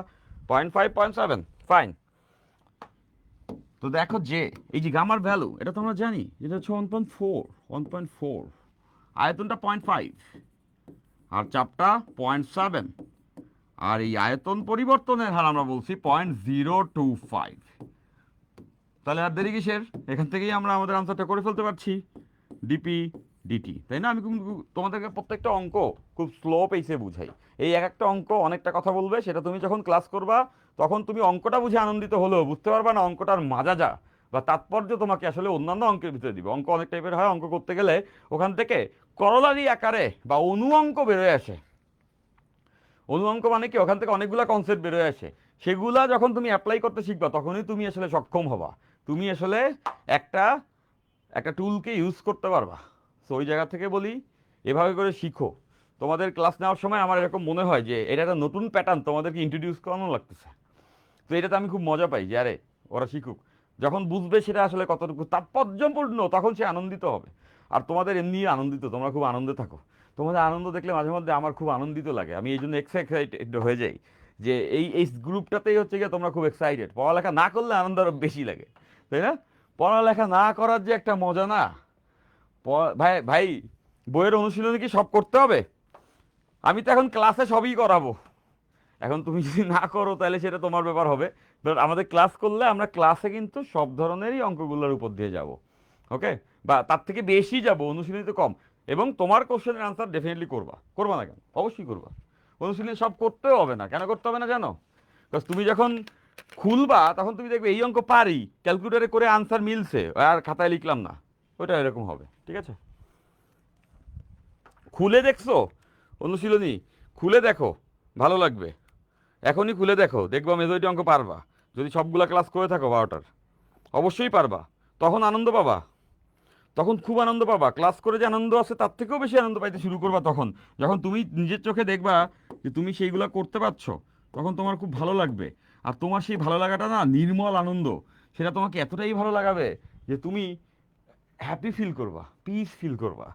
0.5 0.7, ফাইন। তো দেখো যে এই যে গামার ভ্যালু এটা তো আমরা জানি, এটা হচ্ছে 1.4, আয়তনটা 0.5 আর চাপটা 0.7, আর এই আয়তন পরিবর্তনের হার আমরা বলছি 0.025। তাহলে আর দেরি কিসের, এখান থেকেই আমরা আমাদের আনসারটা করে ফেলতে পারছি, ডিপি ডিটি, তাই না? আমি কিন্তু তোমাদেরকে প্রত্যেকটা অঙ্ক খুব স্লো পেসে বুঝাই। এই এক একটা অঙ্ক অনেকটা কথা বলবে, সেটা তুমি যখন ক্লাস করবা তখন তুমি অঙ্কটা বুঝে আনন্দিত হলেও বুঝতে পারবা না অঙ্কটার মাজা যা বা তাৎপর্য তোমাকে আসলে অন্যান্য অঙ্কের ভিতরে দিবে। অঙ্ক অনেক টাইপের হয়, অঙ্ক করতে গেলে ওখান থেকে করলারি আকারে বা অনু অঙ্ক বেরোয় আসে। অনু অঙ্ক মানে কি, ওখান থেকে অনেকগুলো কনসেপ্ট বেরোয় আসে, সেগুলা যখন তুমি অ্যাপ্লাই করতে শিখবা তখনই তুমি আসলে সক্ষম হবা, তুমি আসলে একটা একটা টুলকে ইউজ করতে পারবা। সো ওই জায়গা থেকে বলি এভাবে করে শিখো। তোমাদের ক্লাস নেওয়ার সময় আমার এরকম মনে হয় যে এটা একটা নতুন প্যাটার্ন তোমাদেরকে ইন্ট্রোডিউস করানো লাগতেছে। তো এটাতে আমি খুব মজা পাই যে আরে ওরা শিখুক, যখন বুঝবে সেটা আসলে কতটুকু তাৎপর্যপূর্ণ তখন সে আনন্দিত হবে। আর তোমাদের এমনি আনন্দিত, তোমরা খুব আনন্দে থাকো, তোমাদের আনন্দ দেখলে মাঝে মধ্যে আমার খুব আনন্দিত লাগে, আমি এই জন্য এক্সাইটেড হয়ে যাই যে এই গ্রুপটাতেই হচ্ছে গিয়ে তোমরা খুব এক্সাইটেড। পড়ালেখা না করলে আনন্দ আরও বেশি লাগে, তাই না? পড়ালেখা না করার যে একটা মজা না ভাই ভাই, বইয়ের অনুশীলনী কি সব করতে হবে? আমি তো এখন ক্লাসে সবই করাবো, এখন তুমি যদি না করো তাহলে সেটা তোমার ব্যাপার হবে। বাট আমাদের ক্লাস করলে আমরা ক্লাসে কিন্তু সব ধরনেরই অঙ্কগুলোর উপর দিয়ে যাব, ওকে, বা তার থেকে বেশি যাব, অনুশীলনী তো কম। এবং তোমার কোশ্চেনের আনসার ডেফিনেটলি করবা, করবা না কেন? অবশ্যই করবা। অনুশীলনী সব করতেও হবে না, কেন করতে হবে না জানো? বিকজ তুমি যখন খুলবা তখন তুমি দেখবে এই অঙ্ক পারি, ক্যালকুলেটারে করে আনসার মিলছে, আর খাতায় লিখলাম না, ওইটা এরকম হবে, ঠিক আছে? খুলে দেখছো অনুশীলনী, খুলে দেখো, ভালো লাগবে। এখনই খুলে দেখো, দেখবা মেজরিটি অঙ্ক পারবা। যদি সবগুলা ক্লাস করে থাকো 12টার, অবশ্যই পারবা। তখন আনন্দ পাবা, তখন খুব আনন্দ পাবা। ক্লাস করে যে আনন্দ আছে তার থেকেও বেশি আনন্দ পাইতে শুরু করবা তখন, যখন তুমি নিজের চোখে দেখবা যে তুমি সেইগুলা করতে পারছো, তখন তোমার খুব ভালো লাগবে। আর তোমার সেই ভালো লাগাটা না নির্মল আনন্দ, সেটা তোমাকে এতটাই ভালো লাগাবে যে তুমি হ্যাপি ফিল করবা, পিস ফিল করবা,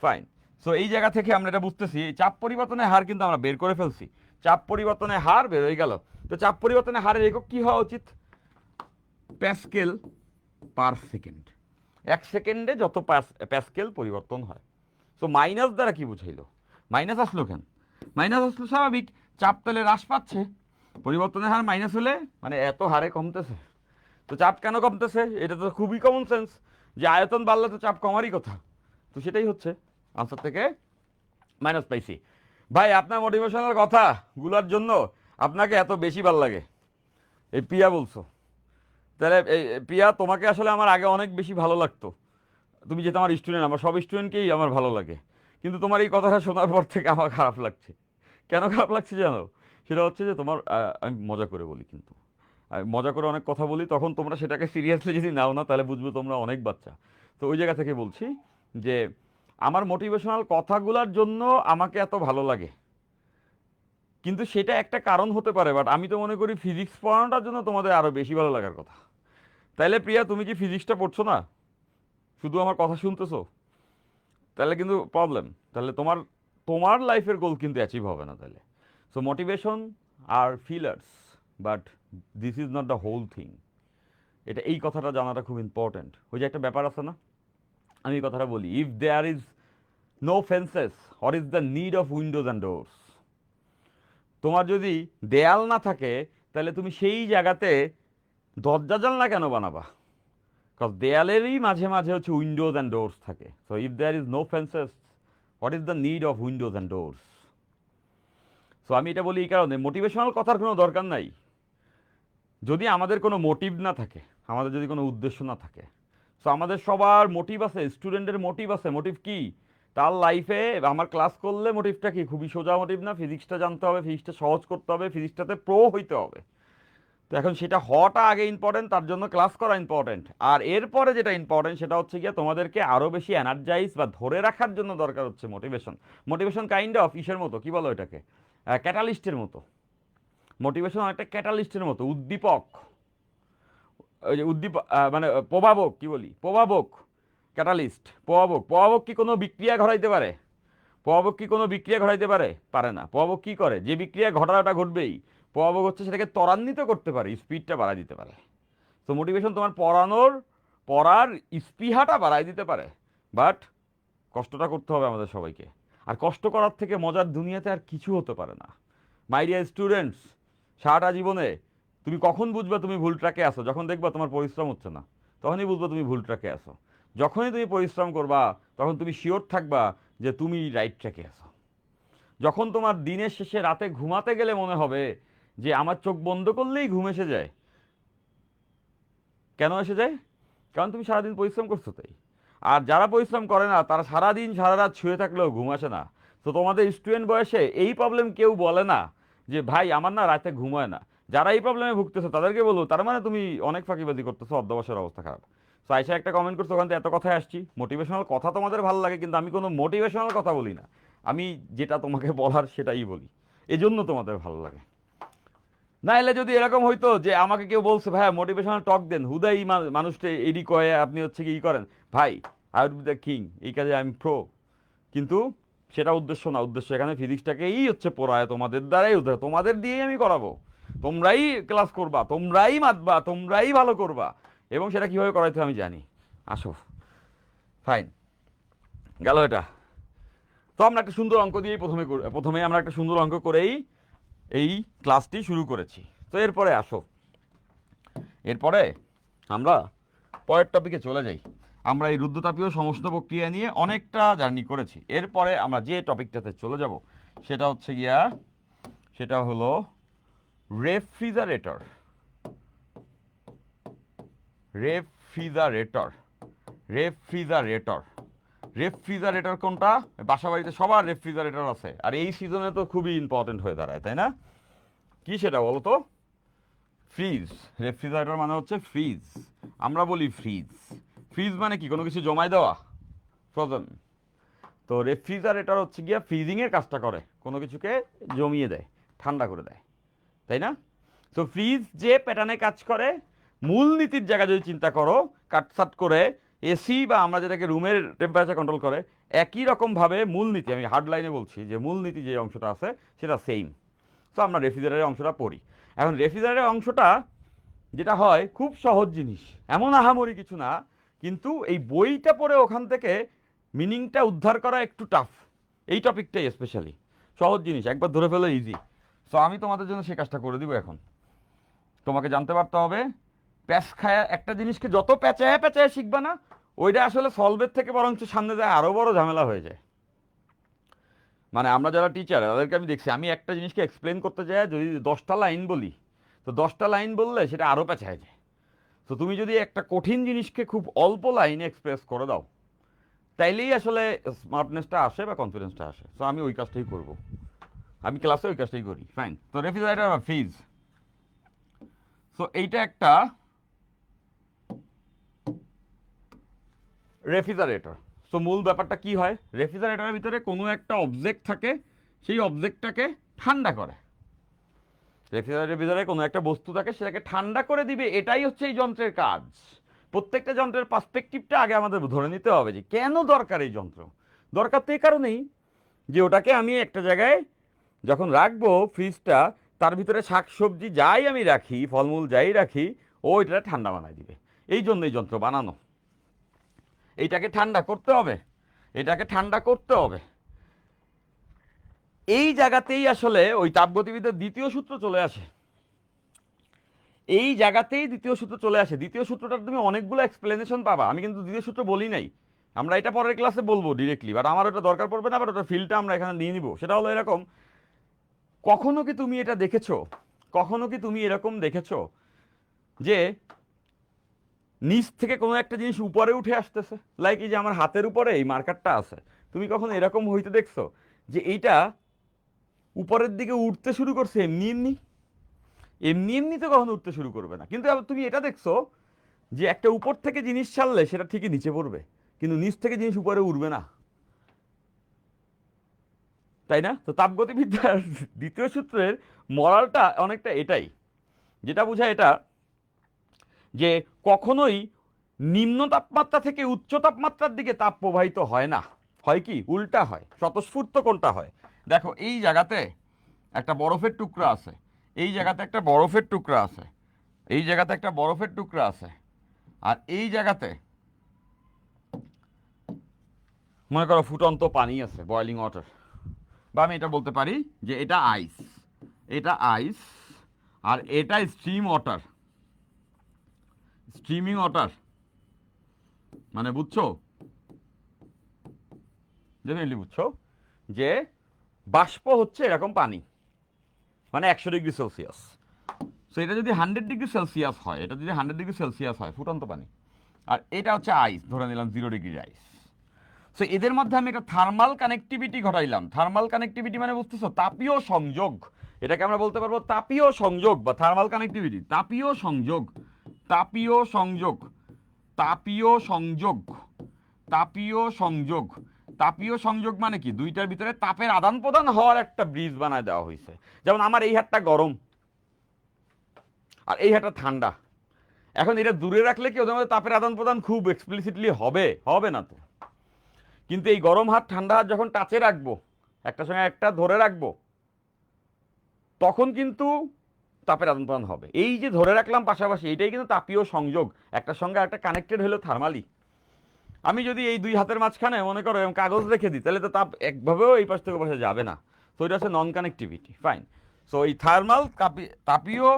ফাইন। সো এই জায়গা থেকে আমরা এটা বুঝতেছি, এই চাপ পরিবর্তনের হার কিন্তু আমরা বের করে ফেলছি, চাপ পরিবর্তনের হার বের হয়ে গেল। তো চাপ পরিবর্তনের হারের একক কি হওয়া উচিত? প্যাসকেল পার সেকেন্ড, এক সেকেন্ডে যত প্যাসকেল পরিবর্তন হয়। সো মাইনাস দ্বারা কি বুঝাইলো? মাইনাস আসলো কেন? মাইনাস আসলো স্বাভাবিক, চাপ তাহলে হ্রাস পাচ্ছে, পরিবর্তনের হার মাইনাস হলে মানে এত হারে কমতেছে। তো চাপ কেন কমতেছে? এটা তো খুবই কমন সেন্স, যে আয়তন বাড়লে তো চাপ কমারই কথা। তো সেটাই হচ্ছে আনসার থেকে মাইনাস পাইছি। ভাই আপনার মোটিভেশনাল কথাগুলোর জন্য আপনাকে এত বেশি ভালো লাগে, এই প্রিয়া বলছো। তাহলে এই প্রিয়া, তোমাকে আসলে আমার আগে অনেক বেশি ভালো লাগতো, তুমি যেহেতু আমার স্টুডেন্ট, আমার সব স্টুডেন্টকেই আমার ভালো লাগে, কিন্তু তোমার এই কথাটা শোনার পর থেকে আমার খারাপ লাগছে। কেন খারাপ লাগছে জানো? সেটা হচ্ছে যে তোমার আমি মজা করে বলি, কিন্তু আমি মজা করে অনেক কথা বলি, তখন তোমরা সেটাকে সিরিয়াসলি যদি নাও না তাহলে বুঝবে তোমরা অনেক বাচ্চা। তো ওই জায়গা থেকে বলছি যে আমার মোটিভেশনাল কথাগুলোর জন্য আমাকে এত ভালো লাগে, কিন্তু সেটা একটা কারণ হতে পারে, বাট আমি তো মনে করি ফিজিক্স পড়ানোটার জন্য তোমাদের আরও বেশি ভালো লাগার কথা। তাইলে প্রিয়া, তুমি কি ফিজিক্সটা পড়ছো না, শুধু আমার কথা শুনতেছো? তাহলে কিন্তু প্রবলেম, তাহলে তোমার তোমার লাইফের গোল কিন্তু অ্যাচিভ হবে না তাহলে। সো মোটিভেশন আর fillers, but this is not the whole thing. এটা এই কথাটা জানাটা খুব ইম্পর্ট্যান্ট। ওই যে একটা ব্যাপার আছে না, আমি এই কথাটা বলি, if there is no fences what is the need of windows and doors. তোমার যদি দেয়াল না থাকে তাহলে তুমি সেই জায়গাতে দরজা জানলা কেন বানাবা? কারণ দেয়ালেরই মাঝে মাঝে হচ্ছে উইন্ডোজ অ্যান্ড ডোরস থাকে। So if there is no fences what is the need of windows and doors? So আমি এটা বলি এই কারণে, মোটিভেশনাল কথার কোনো দরকার নাই যদি আমাদের কোনো মোটিভ না থাকে, আমাদের যদি কোনো উদ্দেশ্য না থাকে। সো আমাদের সবার মোটিভ আছে, স্টুডেন্টের মোটিভ আছে। মোটিভ কি? তার লাইফে আমার ক্লাস করলে মোটিভটা কি? খুবই সোজা মোটিভ না, ফিজিক্সটা জানতে হবে, ফিজিক্সটা সহজ করতে হবে, ফিজিক্সটাতে প্রো হইতে হবে। তো এখন সেটা হওয়াটা আগে ইম্পর্টেন্ট, তার জন্য ক্লাস করা ইম্পর্টেন্ট। আর এরপরে যেটা ইম্পর্টেন্ট সেটা হচ্ছে গিয়ে তোমাদেরকে আরও বেশি এনার্জাইজ বা ধরে রাখার জন্য দরকার হচ্ছে মোটিভেশন। মোটিভেশন কাইন্ড অফ ইসের মতো, কি বলো এটাকে, ক্যাটালিস্টের মতো। মোটিভেশন অনেকটা ক্যাটালিস্টের মতো, উদ্দীপক, ওই যে মানে প্রভাবক, কি বলি, প্রভাবক, ক্যাটালিস্ট, প্রভাবক। প্রভাবক কি কোনো বিক্রিয়া ঘটাইতে পারে? প্রভাবক কি কোনো বিক্রিয়া ঘটাইতে পারে? পারে না। প্রভাবক কি করে? যে বিক্রিয়া ঘটাটা ঘটবেই, প্রভাবক হচ্ছে সেটাকে ত্বরান্বিত করতে পারে, স্পিডটা বাড়ায় দিতে পারে। তো মোটিভেশন তোমার পড়ার স্পৃহাটা বাড়ায় দিতে পারে, বাট কষ্টটা করতে হবে আমাদের সবাইকে। আর কষ্ট করার থেকে মজার দুনিয়াতে আর কিছু হতে পারে না। মাই ডিয়ার স্টুডেন্টস, সারাটা জীবনে তুমি কখন বুঝবে তুমি ভুল ট্র্যাকে আসো? যখন দেখবা তোমার পরিশ্রম হচ্ছে না, তখনই বুঝবা তুমি ভুল ট্র্যাকে আসো। যখনই তুমি পরিশ্রম করবা, তখন তুমি শিওর থাকবা যে তুমি রাইট ট্র্যাকে আসো। যখন তোমার দিনের শেষে রাতে ঘুমাতে গেলে মনে হবে যে আমার চোখ বন্ধ করলেই ঘুম এসে যায়, কেন এসে যায়? কারণ তুমি সারাদিন পরিশ্রম করছো তাই। আর যারা পরিশ্রম করে না, তারা সারাদিন সারা রাত শুয়ে থাকলেও ঘুম আসে না। তো তোমাদের স্টুডেন্ট বয়সে এই প্রবলেম কেউ বলে না যে ভাই আমার না রাতে ঘুম হয় না। যারা এই প্রবলেমে ভুগতেছো তাদেরকে বলো, তার মানে তুমি অনেক ফাঁকিবাজি করতেছো, অধ্যবসায়ের অবস্থা খারাপ। তো আইসা একটা কমেন্ট করছো, ওখান থেকে এত কথায় আসছি, মোটিভেশনাল কথা তোমাদের ভালো লাগে, কিন্তু আমি কোনো মোটিভেশনাল কথা বলি না। আমি যেটা তোমাকে বলার সেটাই বলি, এজন্য তোমাদের ভালো লাগে। না এলে যদি এরকম হইতো যে আমাকে কেউ বলছে ভাই মোটিভেশনাল টক দেন, হুদাই মানুষটা এডি কয়ে আপনি হচ্ছে কি করেন, ভাই I would be the king, এই কাজে আমি প্রো। কিন্তু সেটা উদ্দেশ্য না। উদ্দেশ্য এখানে ফিজিক্সটাকেই হচ্ছে পড়ায়, তোমাদের দ্বারাই উদ্ধার, তোমাদের দিয়েই আমি করাবো। তোমরাই ক্লাস করবা, তোমরাই মাতবা, তোমরাই ভালো করবা, এবং সেটা কিভাবে করাইতে আমি জানি। আসো, ফাইন, গেল এটা। তো আমরা একটা সুন্দর অঙ্ক দিয়েই প্রথমে আমরা একটা সুন্দর অঙ্ক করেই এই ক্লাসটি শুরু করেছি। তো এরপরে আসো, এরপরে আমরা পরের টপিকে চলে যাই। আমরা এই রুদ্রতাপীয় সমস্ত প্রক্রিয়া নিয়ে অনেকটা জার্নি করেছি। এরপরে আমরা যে টপিকটাতে চলে যাব সেটা হচ্ছে গিয়া, সেটা হলো রেফ্রিজারেটর। রেফ্রিজারেটর, রেফ্রিজারেটর, রেফ্রিজারেটর কোনটা? বাসা বাড়িতে সবার রেফ্রিজারেটর আছে, আর এই সিজনে তো খুবই ইম্পর্টেন্ট হয়ে দাঁড়ায়, তাই না? কি সেটা বলো তো? ফ্রিজ। রেফ্রিজারেটর মানে হচ্ছে ফ্রিজ। আমরা বলি ফ্রিজ। ফ্রিজ মানে কি? কোনো কিছু জমায় দেওয়া, ফ্রোজেন। তো রেফ্রিজারেটর হচ্ছে গিয়া ফ্রিজিংয়ের কাজটা করে, কোনো কিছুকে জমিয়ে দেয়, ঠান্ডা করে দেয়, তাই না? তো ফ্রিজ যে প্যাটার্নে কাজ করে, মূলনীতির জায়গায় যদি চিন্তা করো, কাটসাট করে এসি বা আমরা যেটাকে রুমের টেম্পারেচার কন্ট্রোল করে, একই রকমভাবে মূলনীতি, আমি হার্ড লাইনে বলছি যে মূলনীতি যে অংশটা আছে সেটা সেম। তো আমরা রেফ্রিজারেটরের অংশটা পড়ি। এখন রেফ্রিজারেটরের অংশটা যেটা হয়, খুব সহজ জিনিস, এমন আহামরি কিছু না, কিন্তু এই বইটা পড়ে ওখান থেকে মিনিংটা উদ্ধার করা একটু টাফ। এই টপিকটাই স্পেশালি সহজ জিনিস, একবার ধরে ফেলে ইজি। সো আমি তোমাদের জন্য সেই কাজটা করে দিব। এখন তোমাকে জানতে পারতে হবে, প্যাচ খায়া একটা জিনিসকে যত প্যাচায় প্যাচায় শিখবা না, ওইটা আসলে সলভের থেকে বরঞ্চ সামনে যায় আরও বড় ঝামেলা হয়ে যায়। মানে আমরা যারা টিচার তাদেরকে আমি দেখছি, আমি একটা জিনিসকে এক্সপ্লেন করতে যাই, যদি 10টা লাইন বলি, তো 10টা লাইন বললে সেটা আরও পেঁচায় যায়। তো তুমি যদি একটা কঠিন জিনিসকে খুব অল্প লাইনে এক্সপ্রেস করে দাও, তাইলেই আসলে স্মার্টনেসটা আসে বা কনফিডেন্সটা আসে। তো আমি ওই কাজটাই করব, আমি ক্লাসে ওই কাজটাই করি। ফাইন। তো রেফ্রিজারেটর বা ফ্রিজ, সো এইটা একটা রেফ্রিজারেটর। সো মূল ব্যাপারটা কি হয়, রেফ্রিজারেটরের ভিতরে কোনো একটা অবজেক্ট থাকে, সেই অবজেক্টটাকে ঠান্ডা করে। রেফ্রিজারেটরের ভিতরে কোনো একটা বস্তু থাকে, সেটাকে ঠান্ডা করে দিবে, এটাই হচ্ছে এই যন্ত্রের কাজ। প্রত্যেকটা যন্ত্রের পার্সপেক্টিভটা আগে আমাদের ধরে নিতে হবে যে কেন দরকার এই যন্ত্র। দরকার তো এই কারণেই যে ওটাকে আমি একটা জায়গায় যখন রাখবো, ফ্রিজটা, তার ভিতরে শাক সবজি যাই আমি রাখি, ফলমূল যাই রাখি, ও এটা ঠান্ডা বানায় দিবে। এই জন্য এই যন্ত্র বানানো। এইটাকে ঠান্ডা করতে হবে, এটাকে ঠান্ডা করতে হবে। এই জায়গাতেই আসলে ওই তাপগতিবিদ্যার দ্বিতীয় সূত্র চলে আসে। এই জায়গাতেই দ্বিতীয় সূত্র চলে আসে। দ্বিতীয় সূত্রটার তুমি অনেকগুলো এক্সপ্লেনেশন পাবা, আমি কিন্তু দ্বিতীয় সূত্র বলি নাই, আমরা এটা পরের ক্লাসে বলবো ডিরেক্টলি, বাট আমার ওটা দরকার পড়বে না, বাট ওটা ফিলটা আমরা এখানে নিয়ে নিব। সেটা হলো এরকম, কখনো কি তুমি এটা দেখেছো, কখনো কি তুমি এরকম দেখেছো যে নিচ থেকে কোনো একটা জিনিস উপরে উঠে আসতেছে, লাইক এই যে আমার হাতের উপরে এই মার্কারটা আছে, তুমি কখনো এরকম হইতে দেখছো যে এইটা উপরের দিকে উঠতে শুরু করছে? এমনি এমনি এমনি এমনি তো কখনো উঠতে শুরু করবে না। কিন্তু আবার তুমি এটা দেখছো যে একটা উপর থেকে জিনিস ছাড়লে সেটা ঠিকই নিচে পড়বে, কিন্তু নিচ থেকে জিনিস উপরে উঠবে না। তাই না? তো তাপগতিবিদ্যার দ্বিতীয় সূত্রের মরালটা অনেকটা এটাই, যেটা বোঝায় এটা যে কখনোই নিম্ন তাপমাত্রা থেকে উচ্চ তাপমাত্রার দিকে তাপ প্রবাহিত হয় না, হয় কি উল্টা হয়। স্বতঃস্ফূর্ত কোনটা হয়? দেখো এই জায়গাতে একটা বরফের টুকরা আছে, এই জায়গাতে একটা বরফের টুকরা আছে, এই জায়গাতে একটা বরফের টুকরা আছে, আর এই জায়গাতে মনে করো ফুটন্ত পানি আছে, বয়লিং ওয়াটার, বা আমি এটা বলতে পারি যে এটা আইস, এটা আইস, আর এটা স্ট্রিম ওয়াটার, স্ট্রিমিং ওয়াটার, মানে বুঝছো? ডেফিনেটলি বুঝছো যে বাষ্প হচ্ছে এরকম পানি, মানে 100°C। সো এটা যদি 100°C হয়, এটা যদি 100°C হয় ফুটন্ত পানি, আর এটা হচ্ছে আইস, ধরে নিলাম 0° আইস। সো এদের মধ্যে আমি একটা থার্মাল কানেক্টিভিটি ঘটাইলাম। থার্মাল কানেক্টিভিটি মানে বুঝতেছো তাপীয় সংযোগ, এটাকে আমরা বলতে পারবো তাপীয় সংযোগ বা থার্মাল কানেক্টিভিটি। তাপীয় সংযোগ, তাপীয় সংযোগ, তাপীয় সংযোগ, তাপীয় সংযোগ। তাপীয় সংযোগ মানে কি? দুইটার ভিতরে তাপের আদান প্রদান হওয়ার একটা ব্রিজ বানায় দেওয়া হয়েছে। যেমন আমার এই হাতটা গরম আর এই হাতটা ঠান্ডা, এখন এটা দূরে রাখলে কি ওদের মধ্যে তাপের আদান প্রদান খুব এক্সপ্লিসিটলি হবে? হবে না তো। কিন্তু এই গরম হাত ঠান্ডা হাত যখন টাচে রাখবো, একটার সঙ্গে একটা ধরে রাখবো, তখন কিন্তু তাপের আদান প্রদান হবে। এই যে ধরে রাখলাম পাশাপাশি, এটাই কিন্তু তাপীয় সংযোগ, একটার সঙ্গে একটা কানেক্টেড হলো থার্মালি। আমি যদি এই দুই হাতের মাঝখানে মনে করো এরকম কাগজ রেখে দিই, তাহলে তো তাপ একভাবেও এই পাশ থেকে পাশে যাবে না। তো এটা হচ্ছে নন কানেক্টিভিটি, ফাইন। সো এই থার্মাল তাপীয়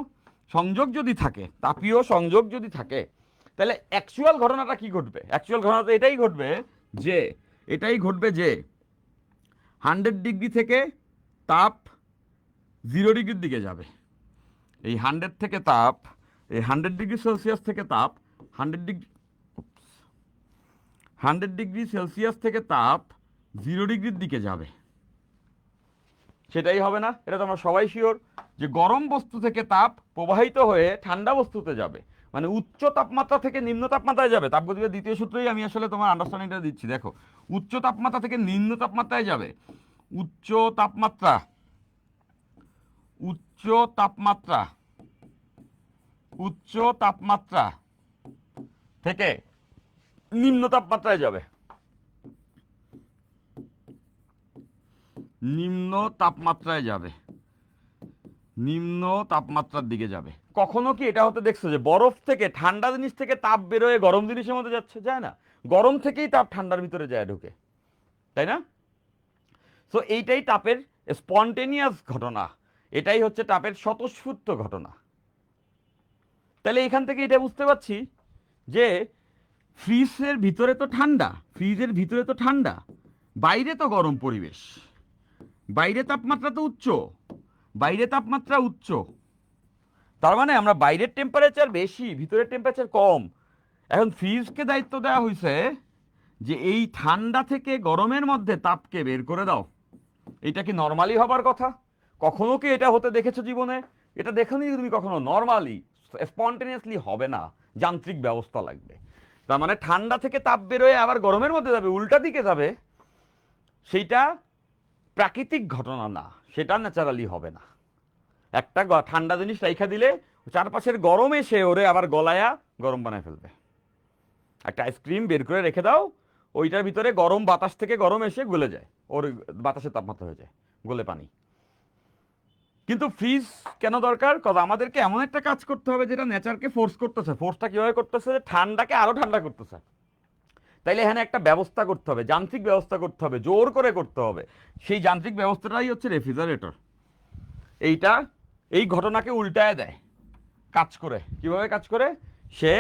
সংযোগ যদি থাকে, তাপীয় সংযোগ যদি থাকে, তাহলে অ্যাকচুয়াল ঘটনাটা কি ঘটবে? অ্যাকচুয়াল ঘটনাটা এটাই ঘটবে যে, এটাই ঘটবে যে 100° থেকে তাপ 0°র দিকে যাবে। এই 100 থেকে তাপ, এই 100°C থেকে তাপ 100°C থেকে তাপ 0°র দিকে যাবে। সেটাই হবে না? এটা তো আমরা সবাই শিওর যে গরম বস্তু থেকে তাপ প্রবাহিত হয়ে ঠান্ডা বস্তুতে যাবে, মানে উচ্চ তাপমাত্রা থেকে নিম্ন তাপমাত্রায় যাবে। তাপগতির দ্বিতীয় সূত্রেই আমি আসলে তোমার আন্ডারস্ট্যান্ডিংটা দিচ্ছি। দেখো, উচ্চ তাপমাত্রা থেকে নিম্ন তাপমাত্রায় যাবে। উচ্চ তাপমাত্রা, উচ্চ তাপমাত্রা, উচ্চ তাপমাত্রা থেকে নিম্ন তাপমাত্রায় যাবে, নিম্ন তাপমাত্রায় যাবে, নিম্ন তাপমাত্রার দিকে যাবে। কখনো কি এটা হতে দেখছো যে বরফ থেকে, ঠান্ডা জিনিস থেকে তাপ বেরোয় গরম জিনিসের মধ্যে যাচ্ছে? যায় না। গরম থেকেই তাপ ঠান্ডার ভিতরে যায় ঢুকে, তাই না? সো এইটাই তাপের স্পন্টেনিয়াস ঘটনা, এটাই হচ্ছে তাপের স্বতঃস্ফূর্ত ঘটনা। তাহলে এখান থেকে এটা বুঝতে পারছি যে ফ্রিজের ভিতরে তো ঠান্ডা, ফ্রিজের ভিতরে তো ঠান্ডা, বাইরে তো গরম পরিবেশ, বাইরে তাপমাত্রা তো উচ্চ, বাইরে তাপমাত্রা উচ্চ। তার মানে আমরা বাইরের টেম্পারেচার বেশি, ভিতরের টেম্পারেচার কম। এখন ফ্রিজকে দায়িত্ব দেওয়া হয়েছে যে এই ঠান্ডা থেকে গরমের মধ্যে তাপকে বের করে দাও। এটা কি নর্মালি হবার কথা? কখনো কি এটা হতে দেখেছো জীবনে? এটা দেখোনি তুমি কখনো? নর্মালি স্পন্টেনিয়াসলি হবে না, যান্ত্রিক ব্যবস্থা লাগবে। তার মানে ঠান্ডা থেকে তাপ বেরোয় আবার গরমের মধ্যে যাবে, উল্টা দিকে যাবে, সেইটা প্রাকৃতিক ঘটনা না, সেটা ন্যাচারালি হবে না। একটা ঠান্ডা জিনিস রাইখা দিলে চারপাশের গরম এসে ওরে আবার গলায়া গরম বানায় ফেলবে। একটা আইসক্রিম বের করে রেখে দাও, ওইটার ভিতরে গরম বাতাস থেকে গরম এসে গলে যায়, ওর বাতাসের তাপমাত্রা হয়ে যায়, গলে পানি। কিন্তু ফ্রিজ কেন দরকার? কারণ আমাদেরকে এমন একটা কাজ করতে হবে যেটা নেচারকে ফোর্স করতেছে। ফোর্সটা কিভাবে করতেছে? যে ঠান্ডাকে আরো ঠান্ডা করতেছে। তাইলে এখানে একটা ব্যবস্থা করতে হবে, যান্ত্রিক ব্যবস্থা করতে হবে, জোর করে করতে হবে। সেই যান্ত্রিক ব্যবস্থাটাই হচ্ছে রেফ্রিজারেটর। এইটা এই ঘটনাকে উল্টায় দেয় কাজ করে। কিভাবে কাজ করে? সে